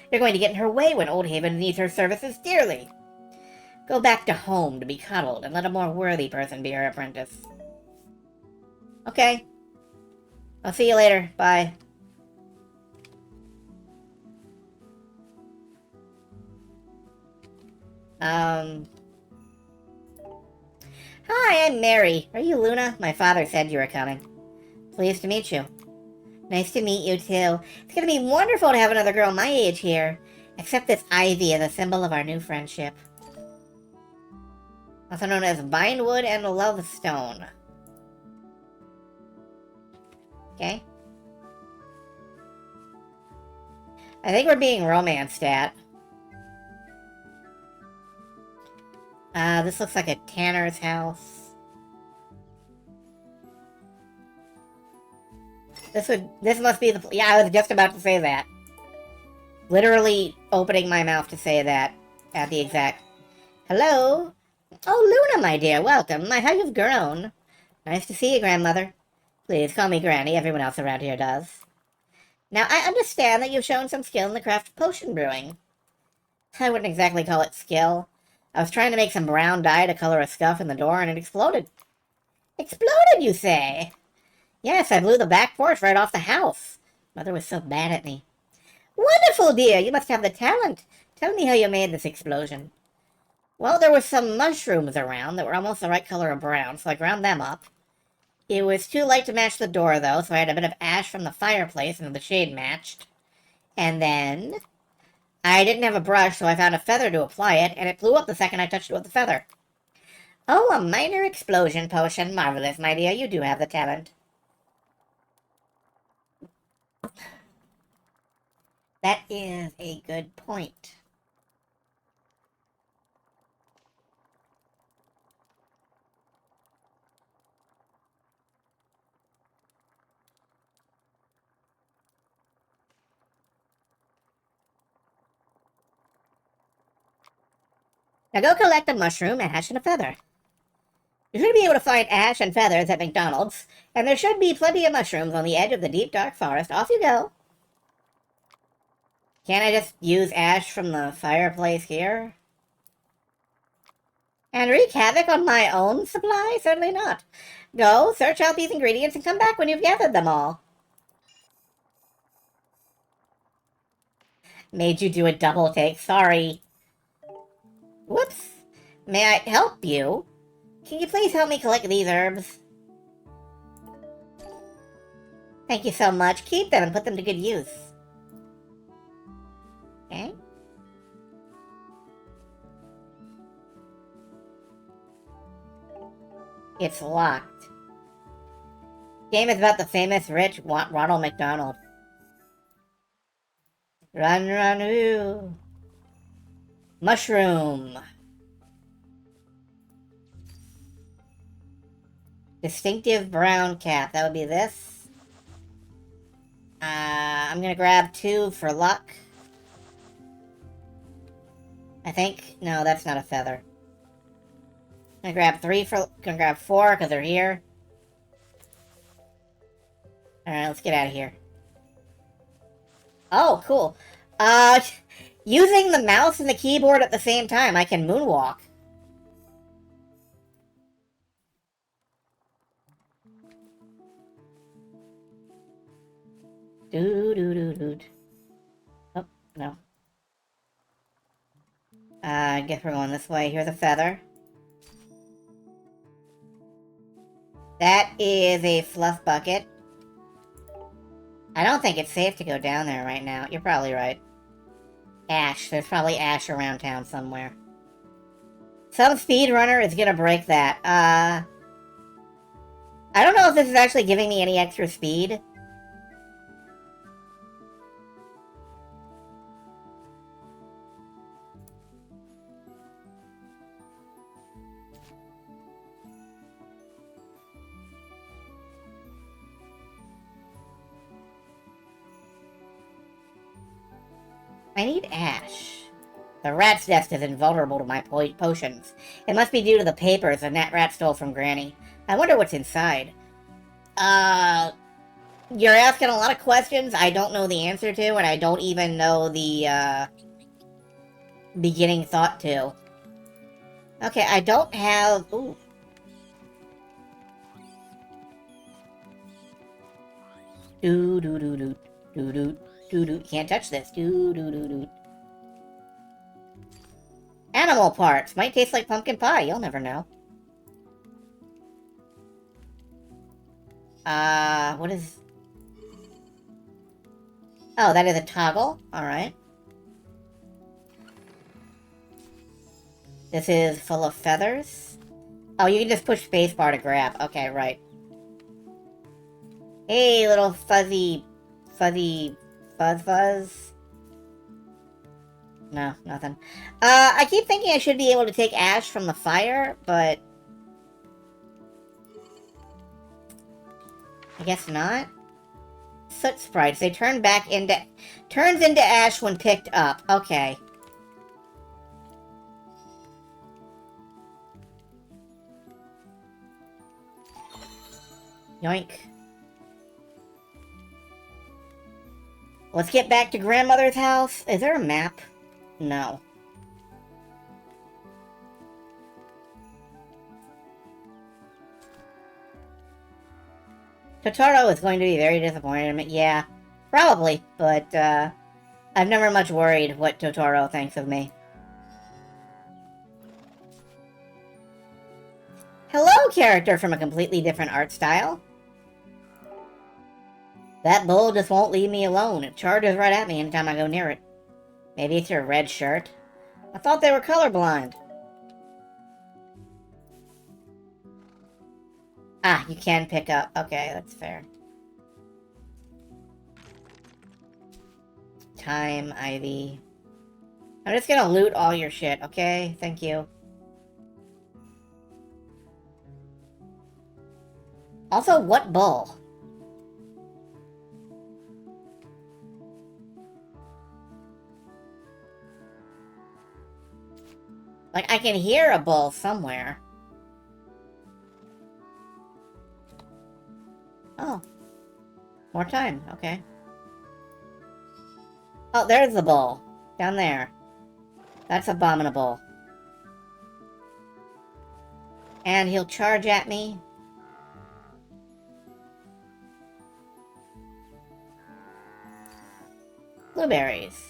You're going to get in her way when Old Haven needs her services dearly. Go back to home to be cuddled, and let a more worthy person be her apprentice. Okay. I'll see you later. Bye. Hi, I'm Mary. Are you Luna? My father said you were coming. Pleased to meet you. Nice to meet you, too. It's gonna be wonderful to have another girl my age here. Accept this ivy as a symbol of our new friendship. Also known as Bindwood and Lovestone. Okay. I think we're being romanced at. This looks like a tanner's house. This must be the... Yeah, I was just about to say that. Literally opening my mouth to say that at the exact... Hello? Oh, Luna, my dear, welcome. How you've grown. Nice to see you, grandmother. Please, call me Granny. Everyone else around here does. Now, I understand that you've shown some skill in the craft of potion brewing. I wouldn't exactly call it skill. I was trying to make some brown dye to color a scuff in the door, and it exploded. Exploded, you say? Yes, I blew the back porch right off the house. Mother was so mad at me. Wonderful, dear! You must have the talent. Tell me how you made this explosion. Well, there were some mushrooms around that were almost the right color of brown, so I ground them up. It was too light to match the door, though, so I had a bit of ash from the fireplace, and the shade matched. And then I didn't have a brush, so I found a feather to apply it, and it blew up the second I touched it with the feather. Oh, a minor explosion potion. Marvelous, my dear. You do have the talent. That is a good point. Now go collect a mushroom, ash, and a feather. You should be able to find ash and feathers at McDonald's, and there should be plenty of mushrooms on the edge of the deep, dark forest. Off you go. Can't I just use ash from the fireplace here? And wreak havoc on my own supply? Certainly not. Go, search out these ingredients, and come back when you've gathered them all. Made you do a double take. Sorry. Whoops. May I help you? Can you please help me collect these herbs? Thank you so much. Keep them and put them to good use. Okay. It's locked. Game is about the famous rich Ronald McDonald. Run, run, ooh. Mushroom. Distinctive brown cap. That would be this. I'm gonna grab 2 for luck. I think. No, that's not a feather. I'm gonna grab 3 for. Gonna grab 4 because they're here. Alright, let's get out of here. Oh, cool. Using the mouse and the keyboard at the same time, I can moonwalk. Doo-doo-doo-doo. Oh, no. I guess we're going this way. Here's a feather. That is a fluff bucket. I don't think it's safe to go down there right now. You're probably right. Ash. There's probably ash around town somewhere. Some speedrunner is gonna break that. I don't know if this is actually giving me any extra speed. I need ash. The rat's nest is invulnerable to my potions. It must be due to the papers the rat stole from Granny. I wonder what's inside. You're asking a lot of questions I don't know the answer to, and I don't even know the, beginning thought to. Okay, I don't have... Ooh. Do-do-do-do. Do-do. Doo-doo. Can't touch this. Doo-doo-doo-doo. Animal parts. Might taste like pumpkin pie. You'll never know. What is... Oh, that is a toggle. Alright. This is full of feathers. Oh, you can just push spacebar to grab. Okay, right. Hey, little fuzzy... Fuzz? No, nothing. I keep thinking I should be able to take ash from the fire, but... I guess not. Soot sprites. They turn back into... Turns into ash when picked up. Okay. Yoink. Let's get back to grandmother's house. Is there a map? No. Totoro is going to be very disappointed in me. Yeah, probably, but I've never much worried what Totoro thinks of me. Hello, character from a completely different art style. That bull just won't leave me alone. It charges right at me anytime I go near it. Maybe it's your red shirt. I thought they were colorblind. Ah, you can pick up. Okay, that's fair. Time, Ivy. I'm just gonna loot all your shit, okay? Thank you. Also, what bull? Like, I can hear a bull somewhere. Oh. More time, okay. Oh, there's the bull. Down there. That's abominable. And he'll charge at me. Blueberries.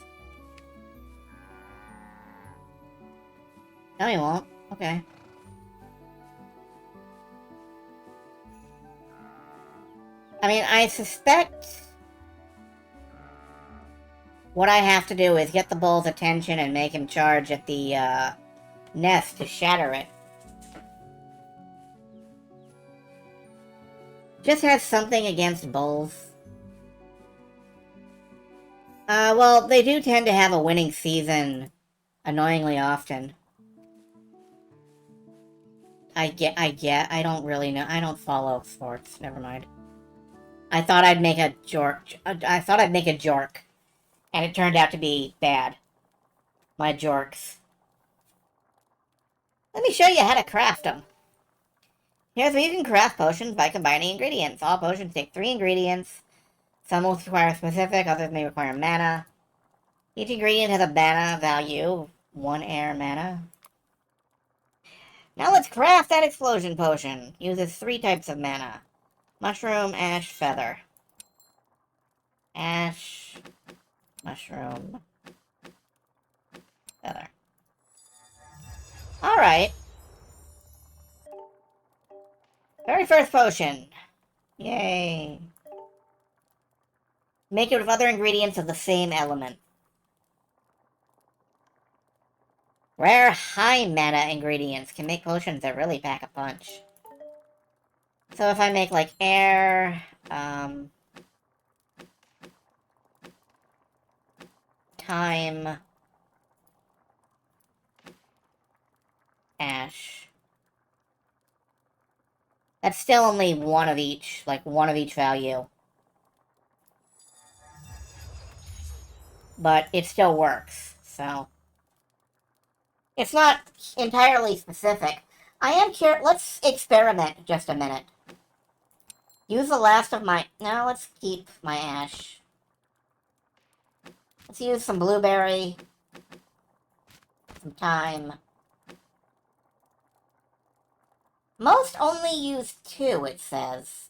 No, he won't. Okay. I mean, I suspect what I have to do is get the bull's attention and make him charge at the nest to shatter it. Just has something against bulls. Well, they do tend to have a winning season annoyingly often. I don't really know. I don't follow sports. Never mind. I thought I'd make a jork. I thought I'd make a jork. And it turned out to be bad. My jorks. Let me show you how to craft them. Here's where you can craft potions by combining ingredients. All potions take 3 ingredients. Some will require specific, others may require mana. Each ingredient has a mana value. 1 air mana. Now let's craft that explosion potion. Uses 3 types of mana. Mushroom, ash, feather. Ash, mushroom, feather. Alright. Very first potion. Yay. Make it with other ingredients of the same element. Rare high mana ingredients can make potions that really pack a punch. So if I make, like, air, time, ash. That's still only one of each, like, one of each value. But it still works, so. It's not entirely specific. I am curious. Let's experiment just a minute. Use the last of my... No, let's keep my ash. Let's use some blueberry. Some thyme. Most only use 2, it says.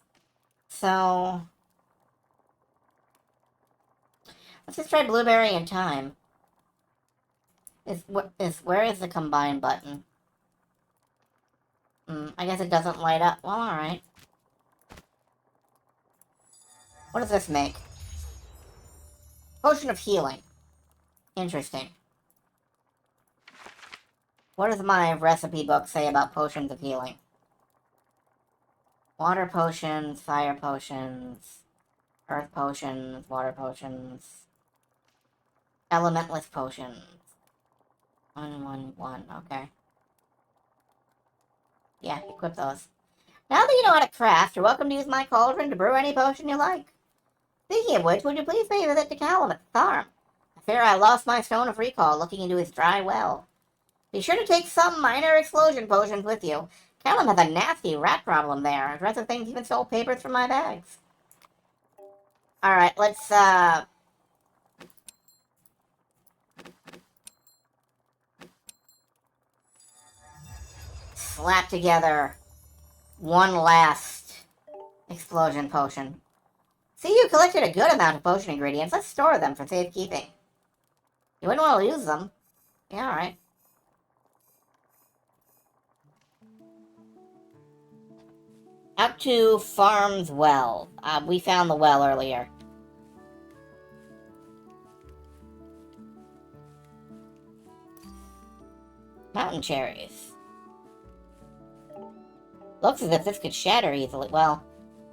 So... let's just try blueberry and thyme. Where is the combine button? I guess it doesn't light up. Well, alright. What does this make? Potion of healing. Interesting. What does my recipe book say about potions of healing? Water potions, fire potions, earth potions, water potions, elementless potions. 1, okay. Yeah, equip those. Now that you know how to craft, you're welcome to use my cauldron to brew any potion you like. Speaking of which, would you please pay a visit to Callum at the farm? I fear I lost my stone of recall looking into his dry well. Be sure to take some minor explosion potions with you. Callum has a nasty rat problem there. I'd rather things even stole papers from my bags. Alright, let's slap together one last explosion potion. See, you collected a good amount of potion ingredients. Let's store them for safekeeping. You wouldn't want to lose them. Yeah, alright. Out to Farm's Well. We found the well earlier. Mountain cherries. Looks as if this could shatter easily. Well,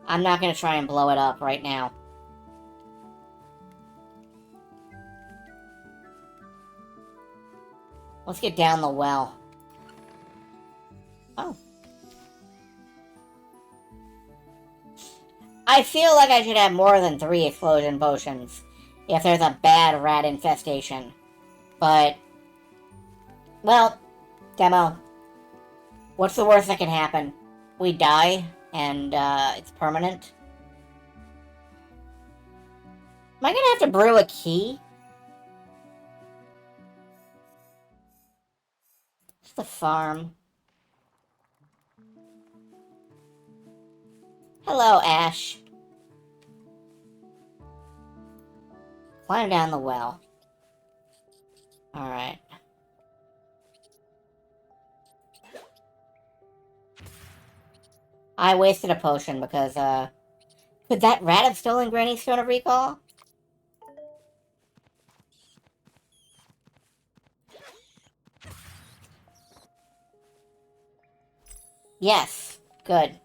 I'm not going to try and blow it up right now. Let's get down the well. Oh. I feel like I should have more than 3 explosion potions if there's a bad rat infestation. But, well, demo. What's the worst that can happen? We die, and it's permanent. Am I gonna have to brew a key? It's the farm. Hello, Ash. Climb down the well. Alright. I wasted a potion because, could that rat have stolen Granny's Stone of Recall? Yes. Good.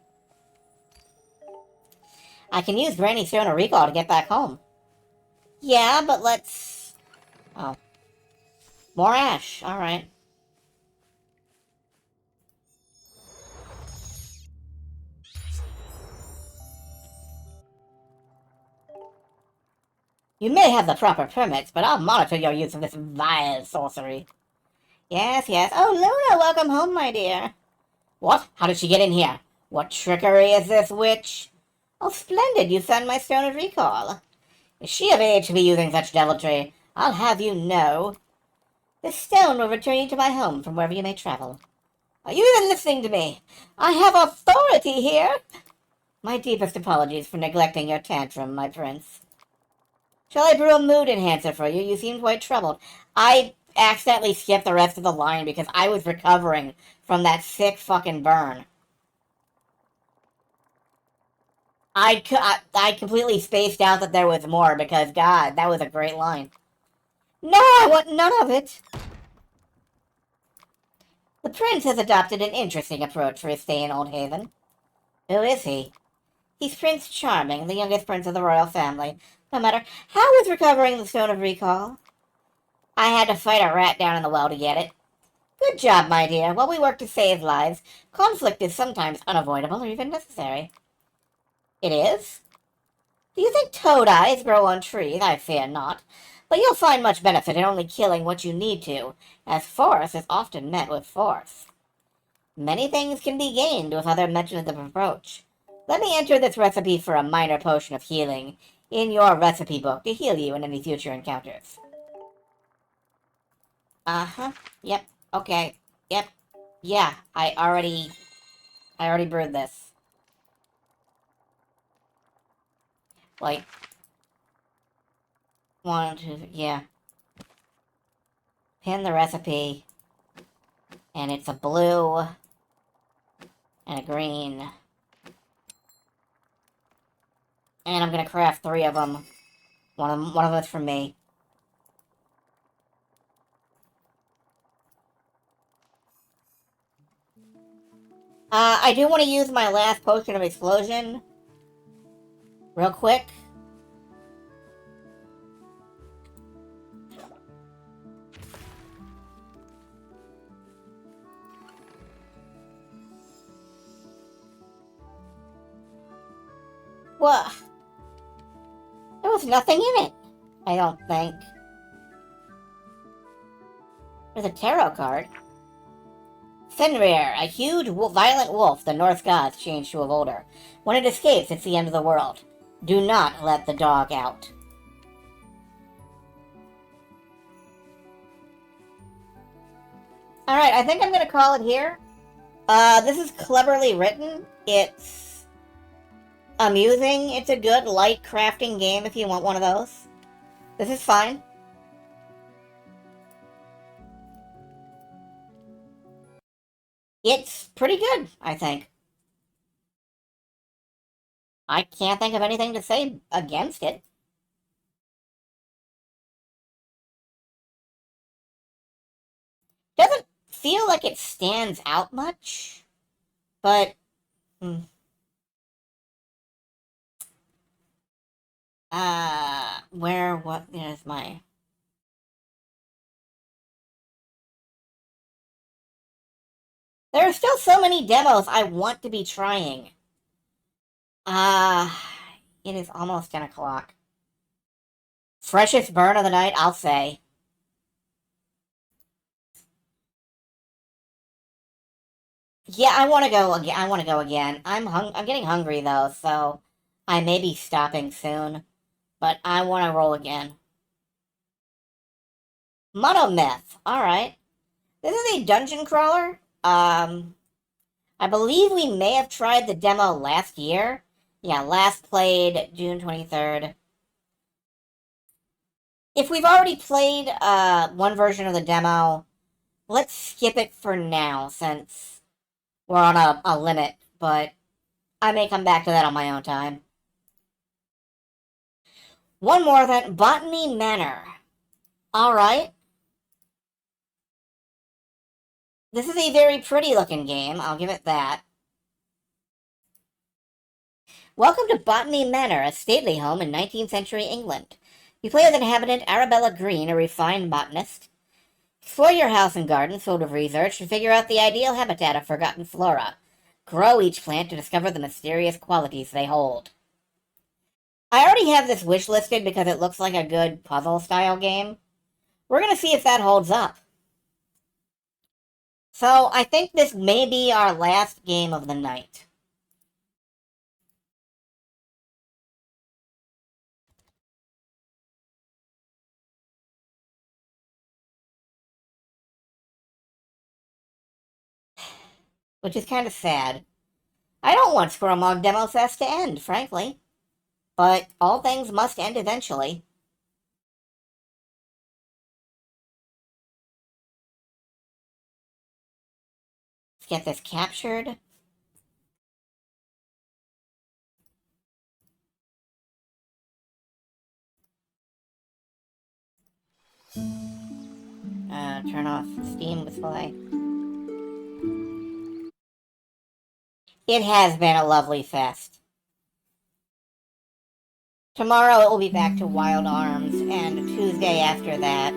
I can use Granny's Stone of Recall to get back home. Yeah, but let's... Oh. More ash. Alright. You may have the proper permits, but I'll monitor your use of this vile sorcery. Yes, yes. Oh, Luna, welcome home, my dear. What? How did she get in here? What trickery is this, witch? Oh, splendid, you found my Stone of Recall. Is she of age to be using such deviltry? I'll have you know. This stone will return you to my home from wherever you may travel. Are you even listening to me? I have authority here. My deepest apologies for neglecting your tantrum, my prince. Shall I brew a mood enhancer for you? You seem quite troubled. I accidentally skipped the rest of the line because I was recovering from that sick fucking burn. I completely spaced out that there was more because, God, that was a great line. No, I want none of it. The prince has adopted an interesting approach for his stay in Old Haven. Who is he? He's Prince Charming, the youngest prince of the royal family. No matter how he's recovering the Stone of Recall. I had to fight a rat down in the well to get it. Good job, my dear. While we work to save lives, conflict is sometimes unavoidable or even necessary. It is? Do you think toad eyes grow on trees? I fear not. But you'll find much benefit in only killing what you need to, as force is often met with force. Many things can be gained with other methods of approach. Let me enter this recipe for a minor potion of healing in your recipe book to heal you in any future encounters. Uh-huh. Yep. Okay. Yep. Yeah, I already brewed this. Like, 1, 2, yeah. Pin the recipe, and it's a blue and a green. And I'm gonna craft 3 of them. One of them is for me. I do want to use my last potion of explosion real quick. What? There was nothing in it, I don't think. There's a tarot card. Fenrir, a huge, violent wolf the Norse gods changed to a Volder. When it escapes, it's the end of the world. Do not let the dog out. Alright, I think I'm going to call it here. This is cleverly written. It's amusing. It's a good, light crafting game if you want one of those. This is fine. It's pretty good, I think. I can't think of anything to say against it. Doesn't feel like it stands out much, but there's my... There are still so many demos I want to be trying. It is almost 10 o'clock. Freshest burn of the night, I'll say. Yeah, I want to go again. I'm getting hungry though, so I may be stopping soon. But I want to roll again. Monomyth. Alright. This is a dungeon crawler. I believe we may have tried the demo last year. Yeah, last played June 23rd. If we've already played one version of the demo, let's skip it for now, since we're on a limit, but I may come back to that on my own time. One more then, Botany Manor. Alright. This is a very pretty looking game, I'll give it that. Welcome to Botany Manor, a stately home in 19th century England. You play as inhabitant Arabella Green, a refined botanist. Explore your house and garden filled with research to figure out the ideal habitat of forgotten flora. Grow each plant to discover the mysterious qualities they hold. I already have this wish listed because it looks like a good puzzle-style game. We're going to see if that holds up. So, I think this may be our last game of the night. Which is kind of sad. I don't want SQRLMOGDEMOFEST to end, frankly. But all things must end eventually. Let's get this captured. Turn off Steam display. It has been a lovely fest. Tomorrow it will be back to Wild Arms, and Tuesday after that,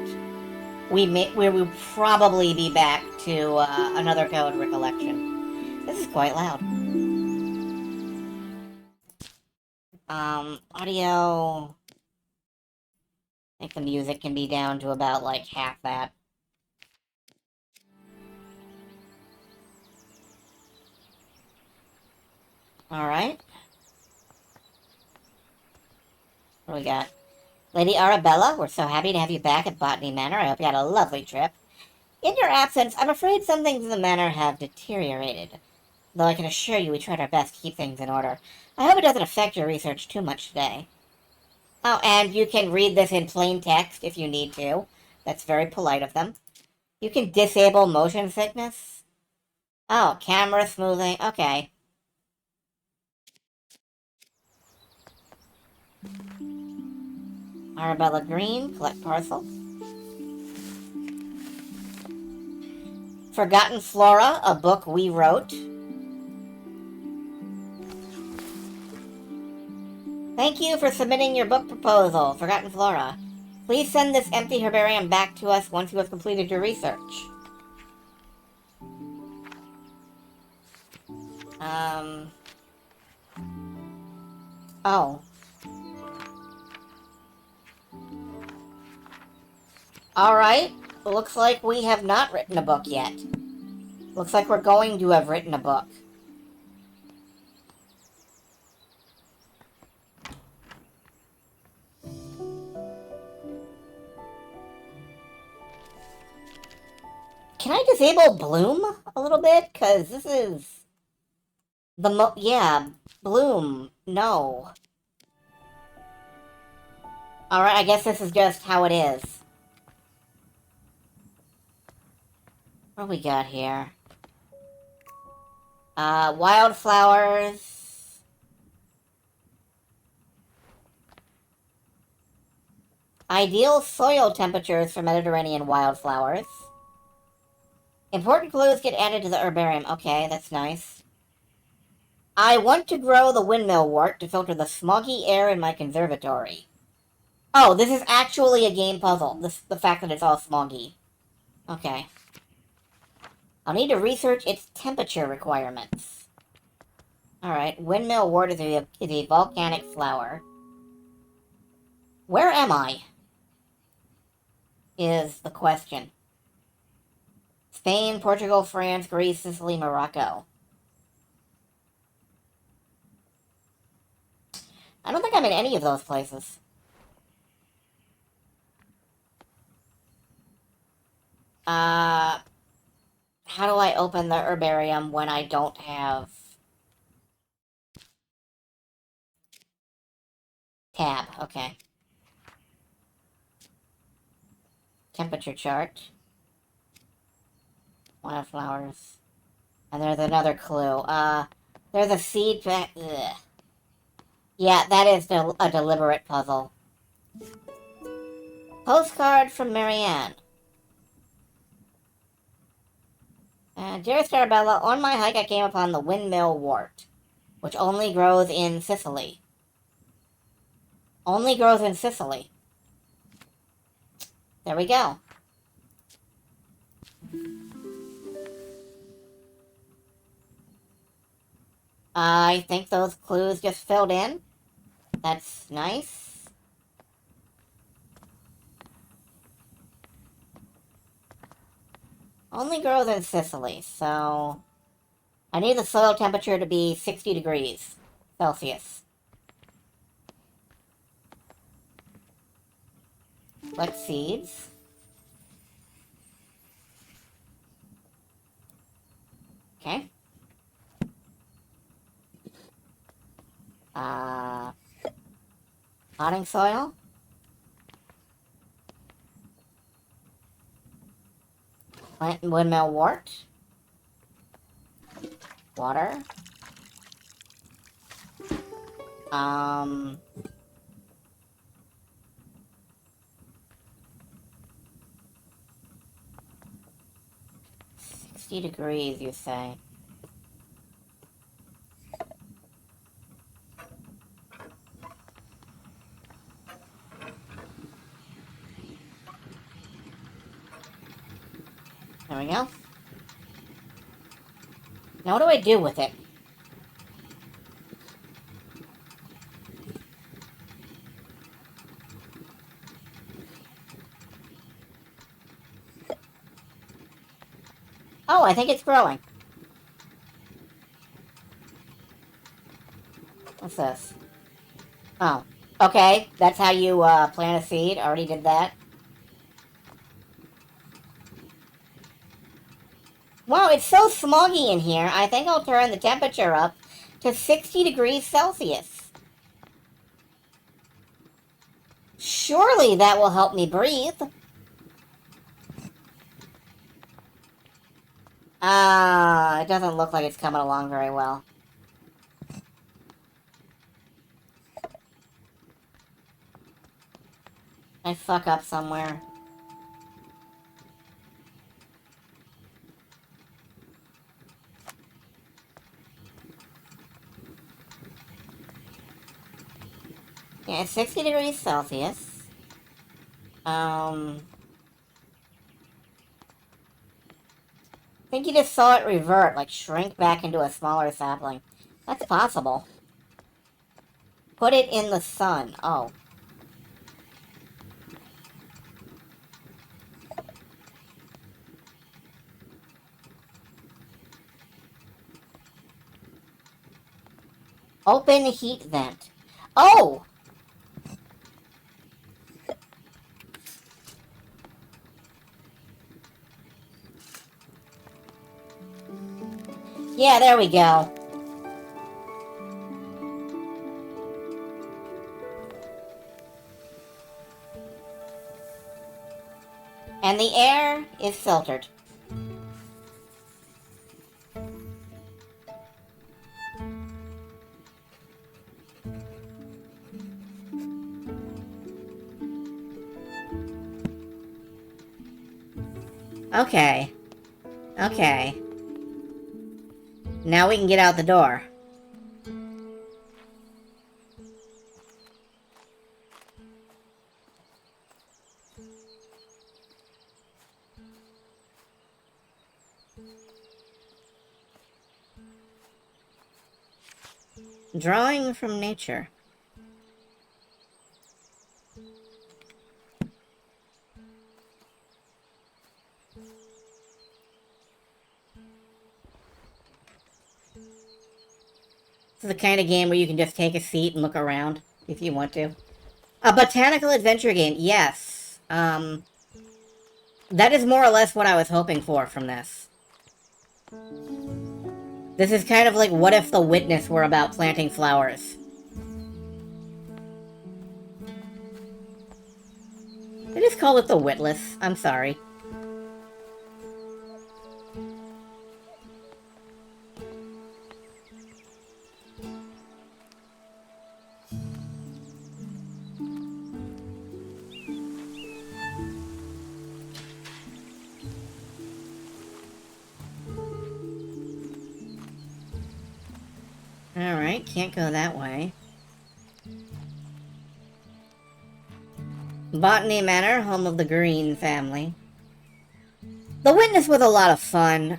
we will probably be back to another Code Recollection. This is quite loud. Audio... I think the music can be down to about, like, half that. Alright. What do we got? Lady Arabella, we're so happy to have you back at Botany Manor. I hope you had a lovely trip. In your absence, I'm afraid some things in the manor have deteriorated. Though I can assure you we tried our best to keep things in order. I hope it doesn't affect your research too much today. Oh, and you can read this in plain text if you need to. That's very polite of them. You can disable motion sickness. Oh, camera smoothing. Okay. Arabella Green, collect parcel. Forgotten Flora, a book we wrote. Thank you for submitting your book proposal, Forgotten Flora. Please send this empty herbarium back to us once you have completed your research. Oh. Alright, looks like we have not written a book yet. Looks like we're going to have written a book. Can I disable bloom a little bit? Because this is the yeah, bloom, no. Alright, I guess this is just how it is. What do we got here? Wildflowers. Ideal soil temperatures for Mediterranean wildflowers. Important clues get added to the herbarium. Okay, that's nice. I want to grow the windmill wort to filter the smoggy air in my conservatory. Oh, this is actually a game puzzle. The fact that it's all smoggy. Okay. I'll need to research its temperature requirements. Alright, windmill wort is a volcanic flower. Where am I? Is the question. Spain, Portugal, France, Greece, Sicily, Morocco. I don't think I'm in any of those places. How do I open the herbarium when I don't have... Tab, okay. Temperature chart. Wildflowers. And there's another clue. There's a seed pack. Ugh. Yeah, that is a deliberate puzzle. Postcard from Marianne. Dear Starabella, on my hike I came upon the windmill wort, which only grows in Sicily. Only grows in Sicily. There we go. I think those clues just filled in. That's nice. Only grows in Sicily, so... I need the soil temperature to be 60 degrees Celsius. Select seeds. Okay. Potting soil. Plant and windmill wort. Water. 60 degrees, you say? There we go. Now what do I do with it? Oh, I think it's growing. What's this? Oh, okay. That's how you plant a seed. Already did that. Wow, it's so smoggy in here. I think I'll turn the temperature up to 60 degrees Celsius. Surely that will help me breathe. It doesn't look like it's coming along very well. I fuck up somewhere. Yeah, it's 60 degrees Celsius. I think you just saw it revert, like shrink back into a smaller sapling. That's possible. Put it in the sun. Oh. Open heat vent. Oh! Yeah, there we go. And the air is filtered. Okay. Okay. Now we can get out the door. Drawing from nature. This is the kind of game where you can just take a seat and look around if you want to. A botanical adventure game, yes. That is more or less what I was hoping for from this. This is kind of like what if The Witness were about planting flowers. I just call it The Witless. I'm sorry. Alright, can't go that way. Botany Manor, home of the Green family. The Witness was a lot of fun.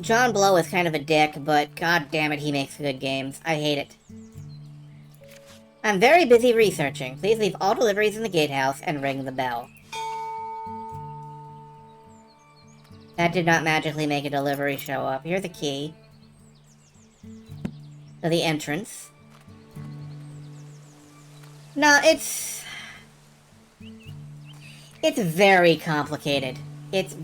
John Blow is kind of a dick, but god damn it, he makes good games. I hate it. I'm very busy researching. Please leave all deliveries in the gatehouse and ring the bell. That did not magically make a delivery show up. Here's a key to the entrance. No, it's very complicated. It's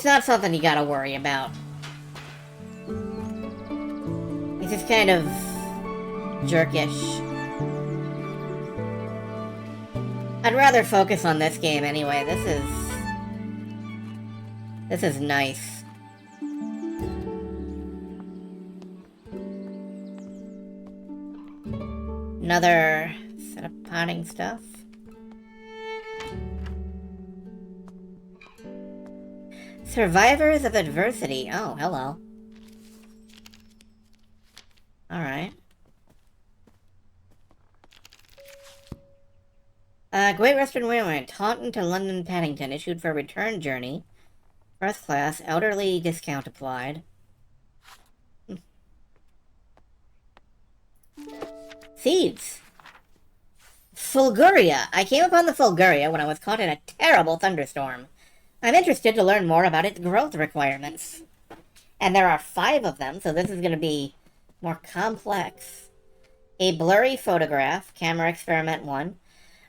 not something you gotta worry about. It's just kind of jerkish. I'd rather focus on this game anyway. This is nice. Another set of potting stuff. Survivors of Adversity. Oh, hello. Alright. Great Western Railway, Taunton to London Paddington, issued for return journey. First class, elderly discount applied. Seeds. Fulguria. I came upon the Fulguria when I was caught in a terrible thunderstorm. I'm interested to learn more about its growth requirements. And there are 5 of them, so this is going to be more complex. A blurry photograph, camera experiment 1.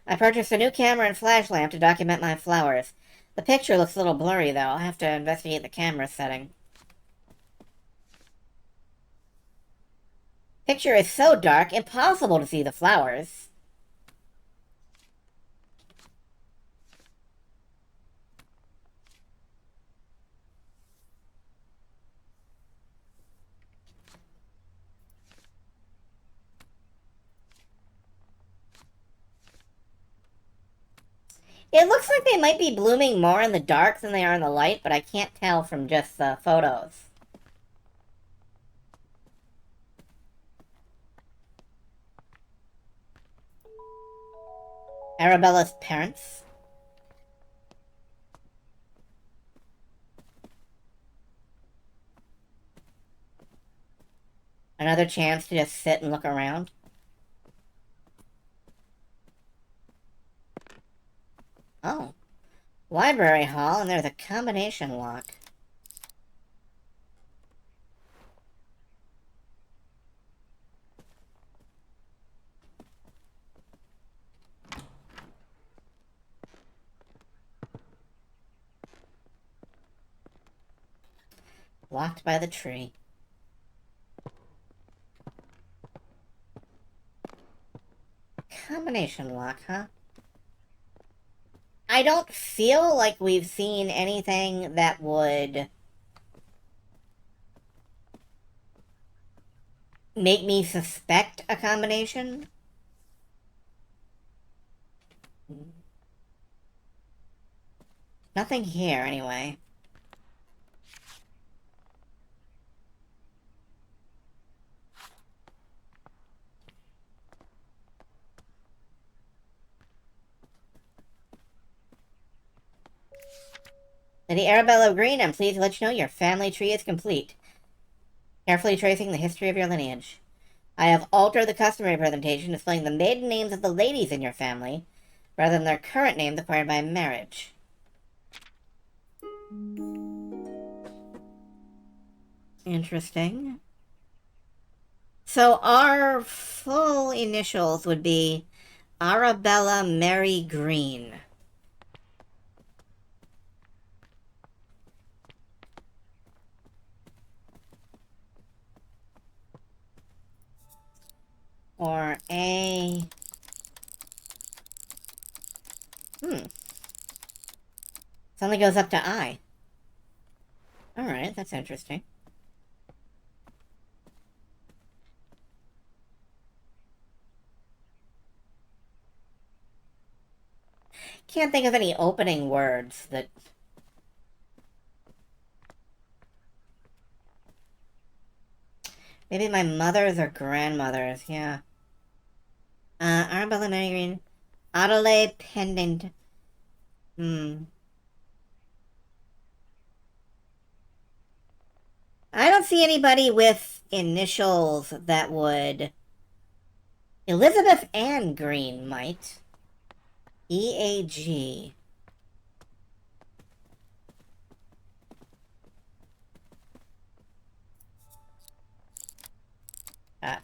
I purchased a new camera and flash lamp to document my flowers. The picture looks a little blurry, though. I'll have to investigate the camera setting. Picture is so dark, impossible to see the flowers. It looks like they might be blooming more in the dark than they are in the light, but I can't tell from just the photos. Arabella's parents. Another chance to just sit and look around. Oh. Library hall, and there's a combination lock. Locked by the tree. Combination lock, huh? I don't feel like we've seen anything that would make me suspect a combination. Nothing here, anyway. Lady Arabella Green, I'm pleased to let you know your family tree is complete. Carefully tracing the history of your lineage. I have altered the customary presentation, displaying the maiden names of the ladies in your family, rather than their current names acquired by marriage. Interesting. So our full initials would be Arabella Mary Green. Or A... Suddenly goes up to I. Alright, that's interesting. Can't think of any opening words that... Maybe my mother's or grandmother's, yeah. Arabella Mary Green. Adelaide Pendant. I don't see anybody with initials that would... Elizabeth Ann Green might. EAG.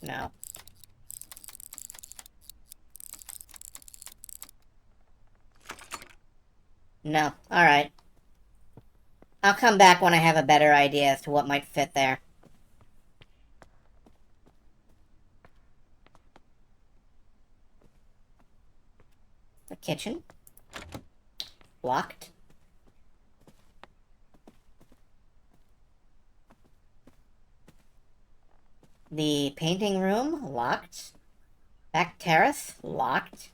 No. No. Alright. I'll come back when I have a better idea as to what might fit there. The kitchen. Locked. The painting room. Locked. Back terrace. Locked.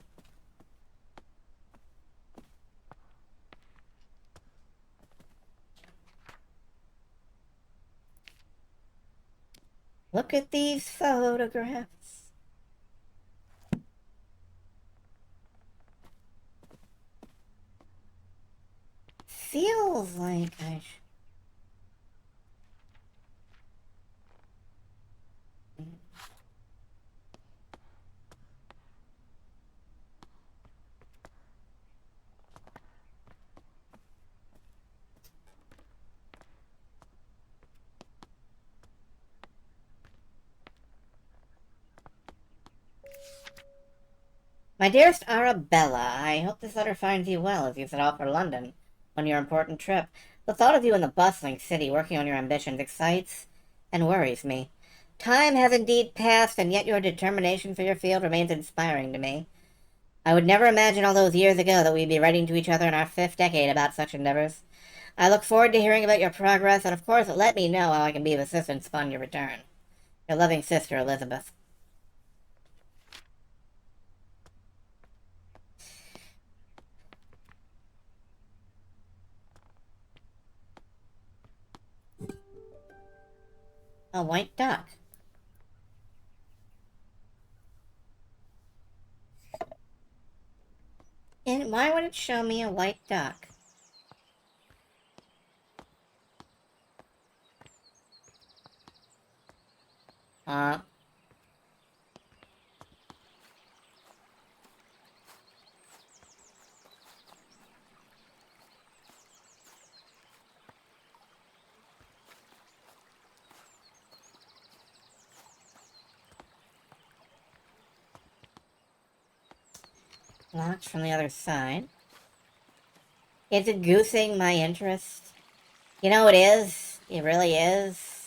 Look at these photographs. Feels like I should... My dearest Arabella, I hope this letter finds you well as you set off for London on your important trip. The thought of you in the bustling city working on your ambitions excites and worries me. Time has indeed passed, and yet your determination for your field remains inspiring to me. I would never imagine all those years ago that we'd be writing to each other in our 5th decade about such endeavors. I look forward to hearing about your progress, and of course let me know how I can be of assistance upon your return. Your loving sister, Elizabeth. A white duck. And why would it show me a white duck? Locked from the other side. Is it goosing my interest? You know it is. It really is.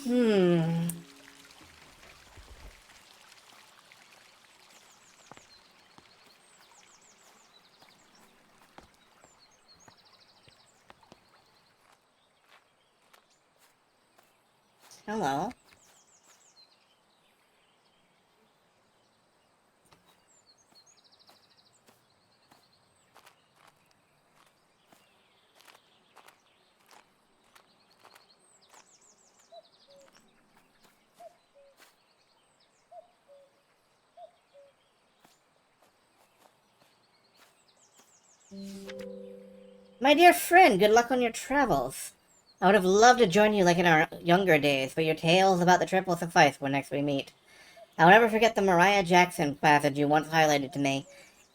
Hmm. Hello. My dear friend, good luck on your travels. I would have loved to join you like in our younger days, but your tales about the trip will suffice when next we meet. I will never forget the Mariah Jackson passage you once highlighted to me.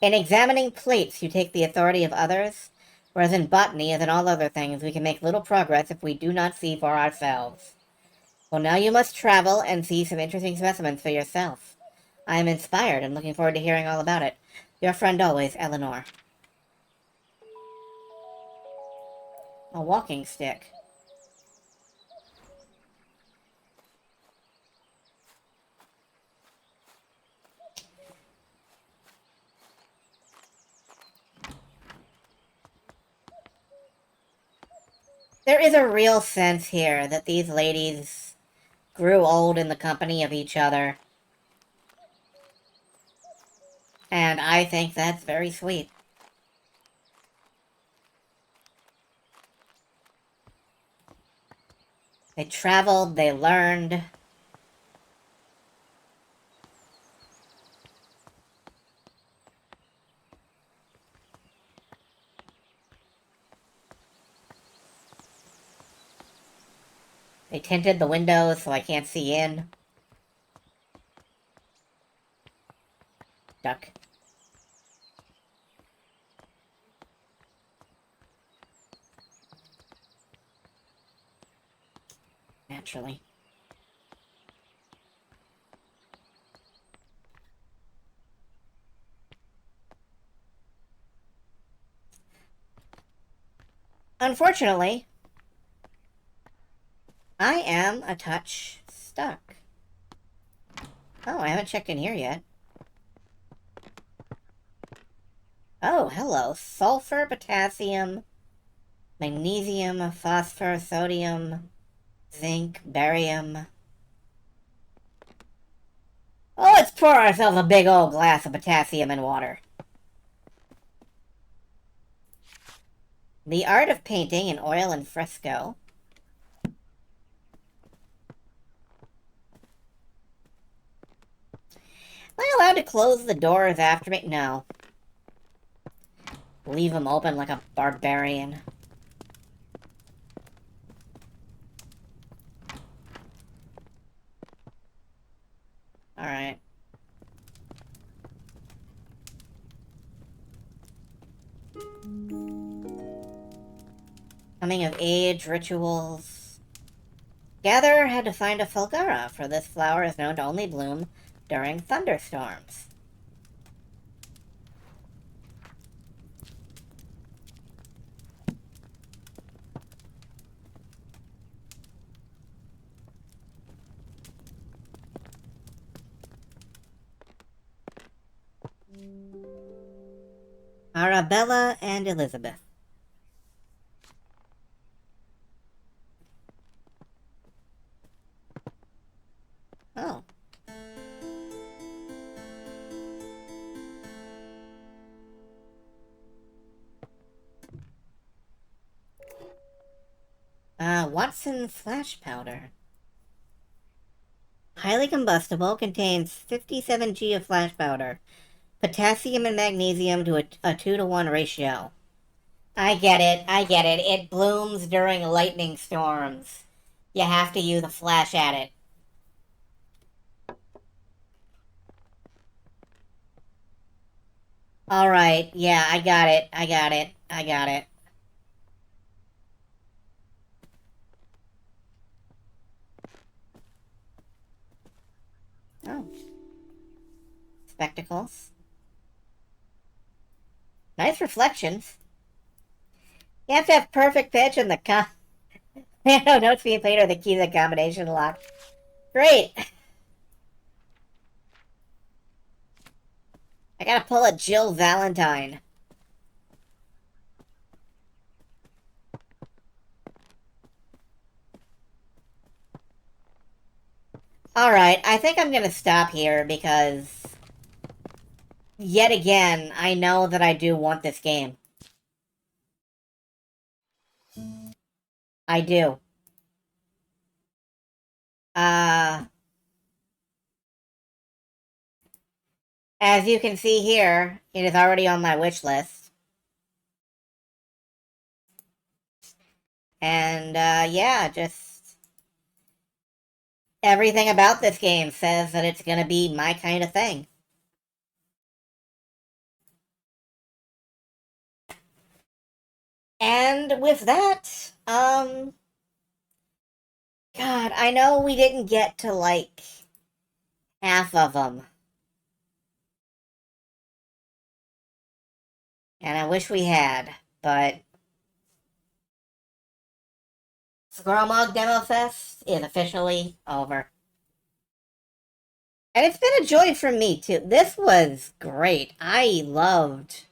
In examining plates, you take the authority of others, whereas in botany, as in all other things, we can make little progress if we do not see for ourselves. Well, now you must travel and see some interesting specimens for yourself. I am inspired and looking forward to hearing all about it. Your friend always, Eleanor. A walking stick. There is a real sense here that these ladies grew old in the company of each other. And I think that's very sweet. They traveled, they learned. They tinted the windows so I can't see in. Duck. Naturally. Unfortunately, I am a touch stuck. Oh, I haven't checked in here yet. Oh, hello. Sulfur, potassium, magnesium, phosphor, sodium, zinc, barium. Oh, let's pour ourselves a big old glass of potassium and water. The art of painting in oil and fresco. Am I allowed to close the doors after me? No. Leave them open like a barbarian. Alright. Coming of age rituals. Gatherer had to find a fulgara, for this flower is known to only bloom during thunderstorms. Arabella and Elizabeth. Oh. Watson's flash powder. Highly combustible, contains 57 G of flash powder. Potassium and magnesium to a 2-to-1 ratio. I get it. It blooms during lightning storms. You have to use a flash at it. Alright, yeah, I got it. spectacles. Nice reflections. You have to have perfect pitch and the notes being played are the key to the combination lock. Great. I gotta pull a Jill Valentine. Alright, I think I'm gonna stop here because, yet again, I know that I do want this game. I do. As you can see here, it is already on my wish list. And, yeah, just everything about this game says that it's gonna be my kind of thing. And with that, God, I know we didn't get to, like, half of them. And I wish we had, but SQRLMOGDEMOFEST is officially over. And it's been a joy for me, too. This was great. I loved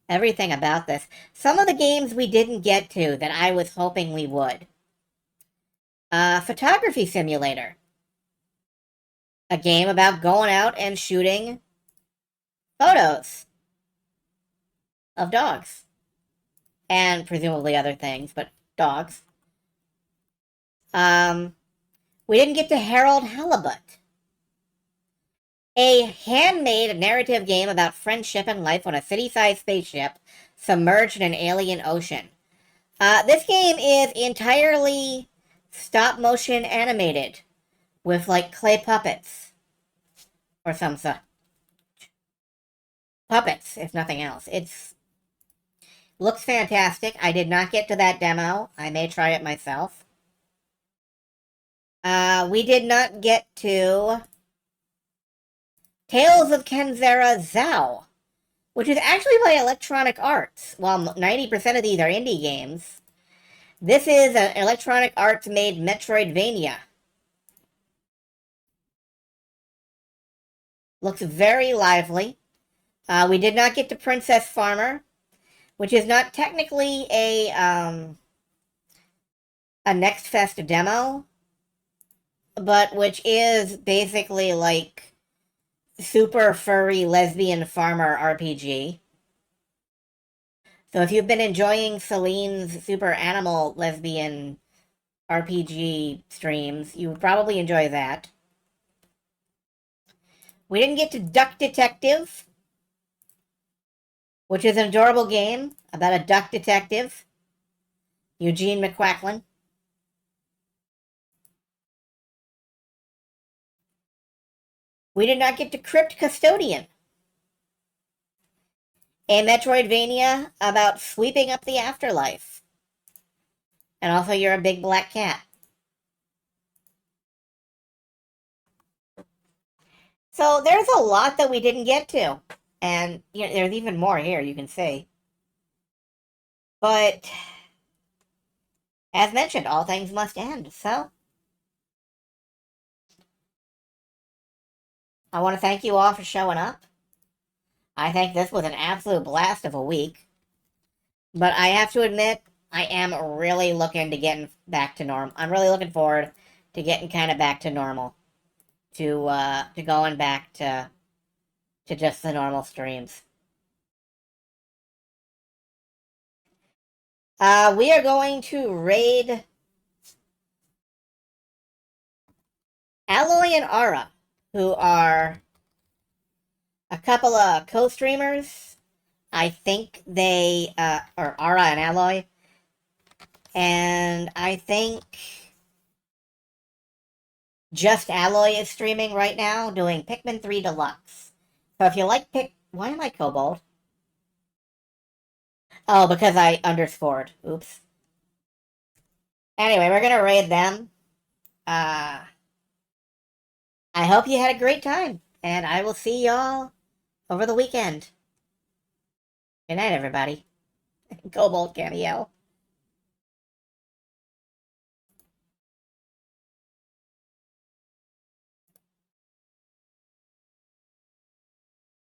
everything about this. Some of the games we didn't get to that I was hoping we would. Photography Simulator. A game about going out and shooting photos of dogs. And presumably other things, but dogs. We didn't get to Harold Halibut. A handmade narrative game about friendship and life on a city-sized spaceship submerged in an alien ocean. This game is entirely stop-motion animated with, like, clay puppets. Or some such. Puppets, if nothing else. Looks fantastic. I did not get to that demo. I may try it myself. We did not get to Tales of Kenzera Zao, which is actually by Electronic Arts. While 90% of these are indie games, this is an Electronic Arts-made Metroidvania. Looks very lively. We did not get to Princess Farmer, which is not technically a Next Fest demo, but which is basically like super furry lesbian farmer RPG. So if you've been enjoying Celine's super animal lesbian RPG streams, you would probably enjoy that. We didn't get to Duck Detective, which is an adorable game about a duck detective, Eugene McQuacklin. We did not get to Crypt Custodian, a Metroidvania about sweeping up the afterlife. And also you're a big black cat. So there's a lot that we didn't get to. And you know, there's even more here, you can see. But, as mentioned, all things must end, so I want to thank you all for showing up. I think this was an absolute blast of a week. But I have to admit, I am really looking to getting back to normal. I'm really looking forward to getting kind of back to normal. To going back to just the normal streams. We are going to raid Alloy and Ara, who are a couple of co-streamers. I think they, or Ara and Alloy. And I think Just Alloy is streaming right now, doing Pikmin 3 Deluxe. So if you like why am I Kobold? Oh, because I underscored. Oops. Anyway, we're gonna raid them. I hope you had a great time, and I will see y'all over the weekend. Good night, everybody. Cobalt cameo.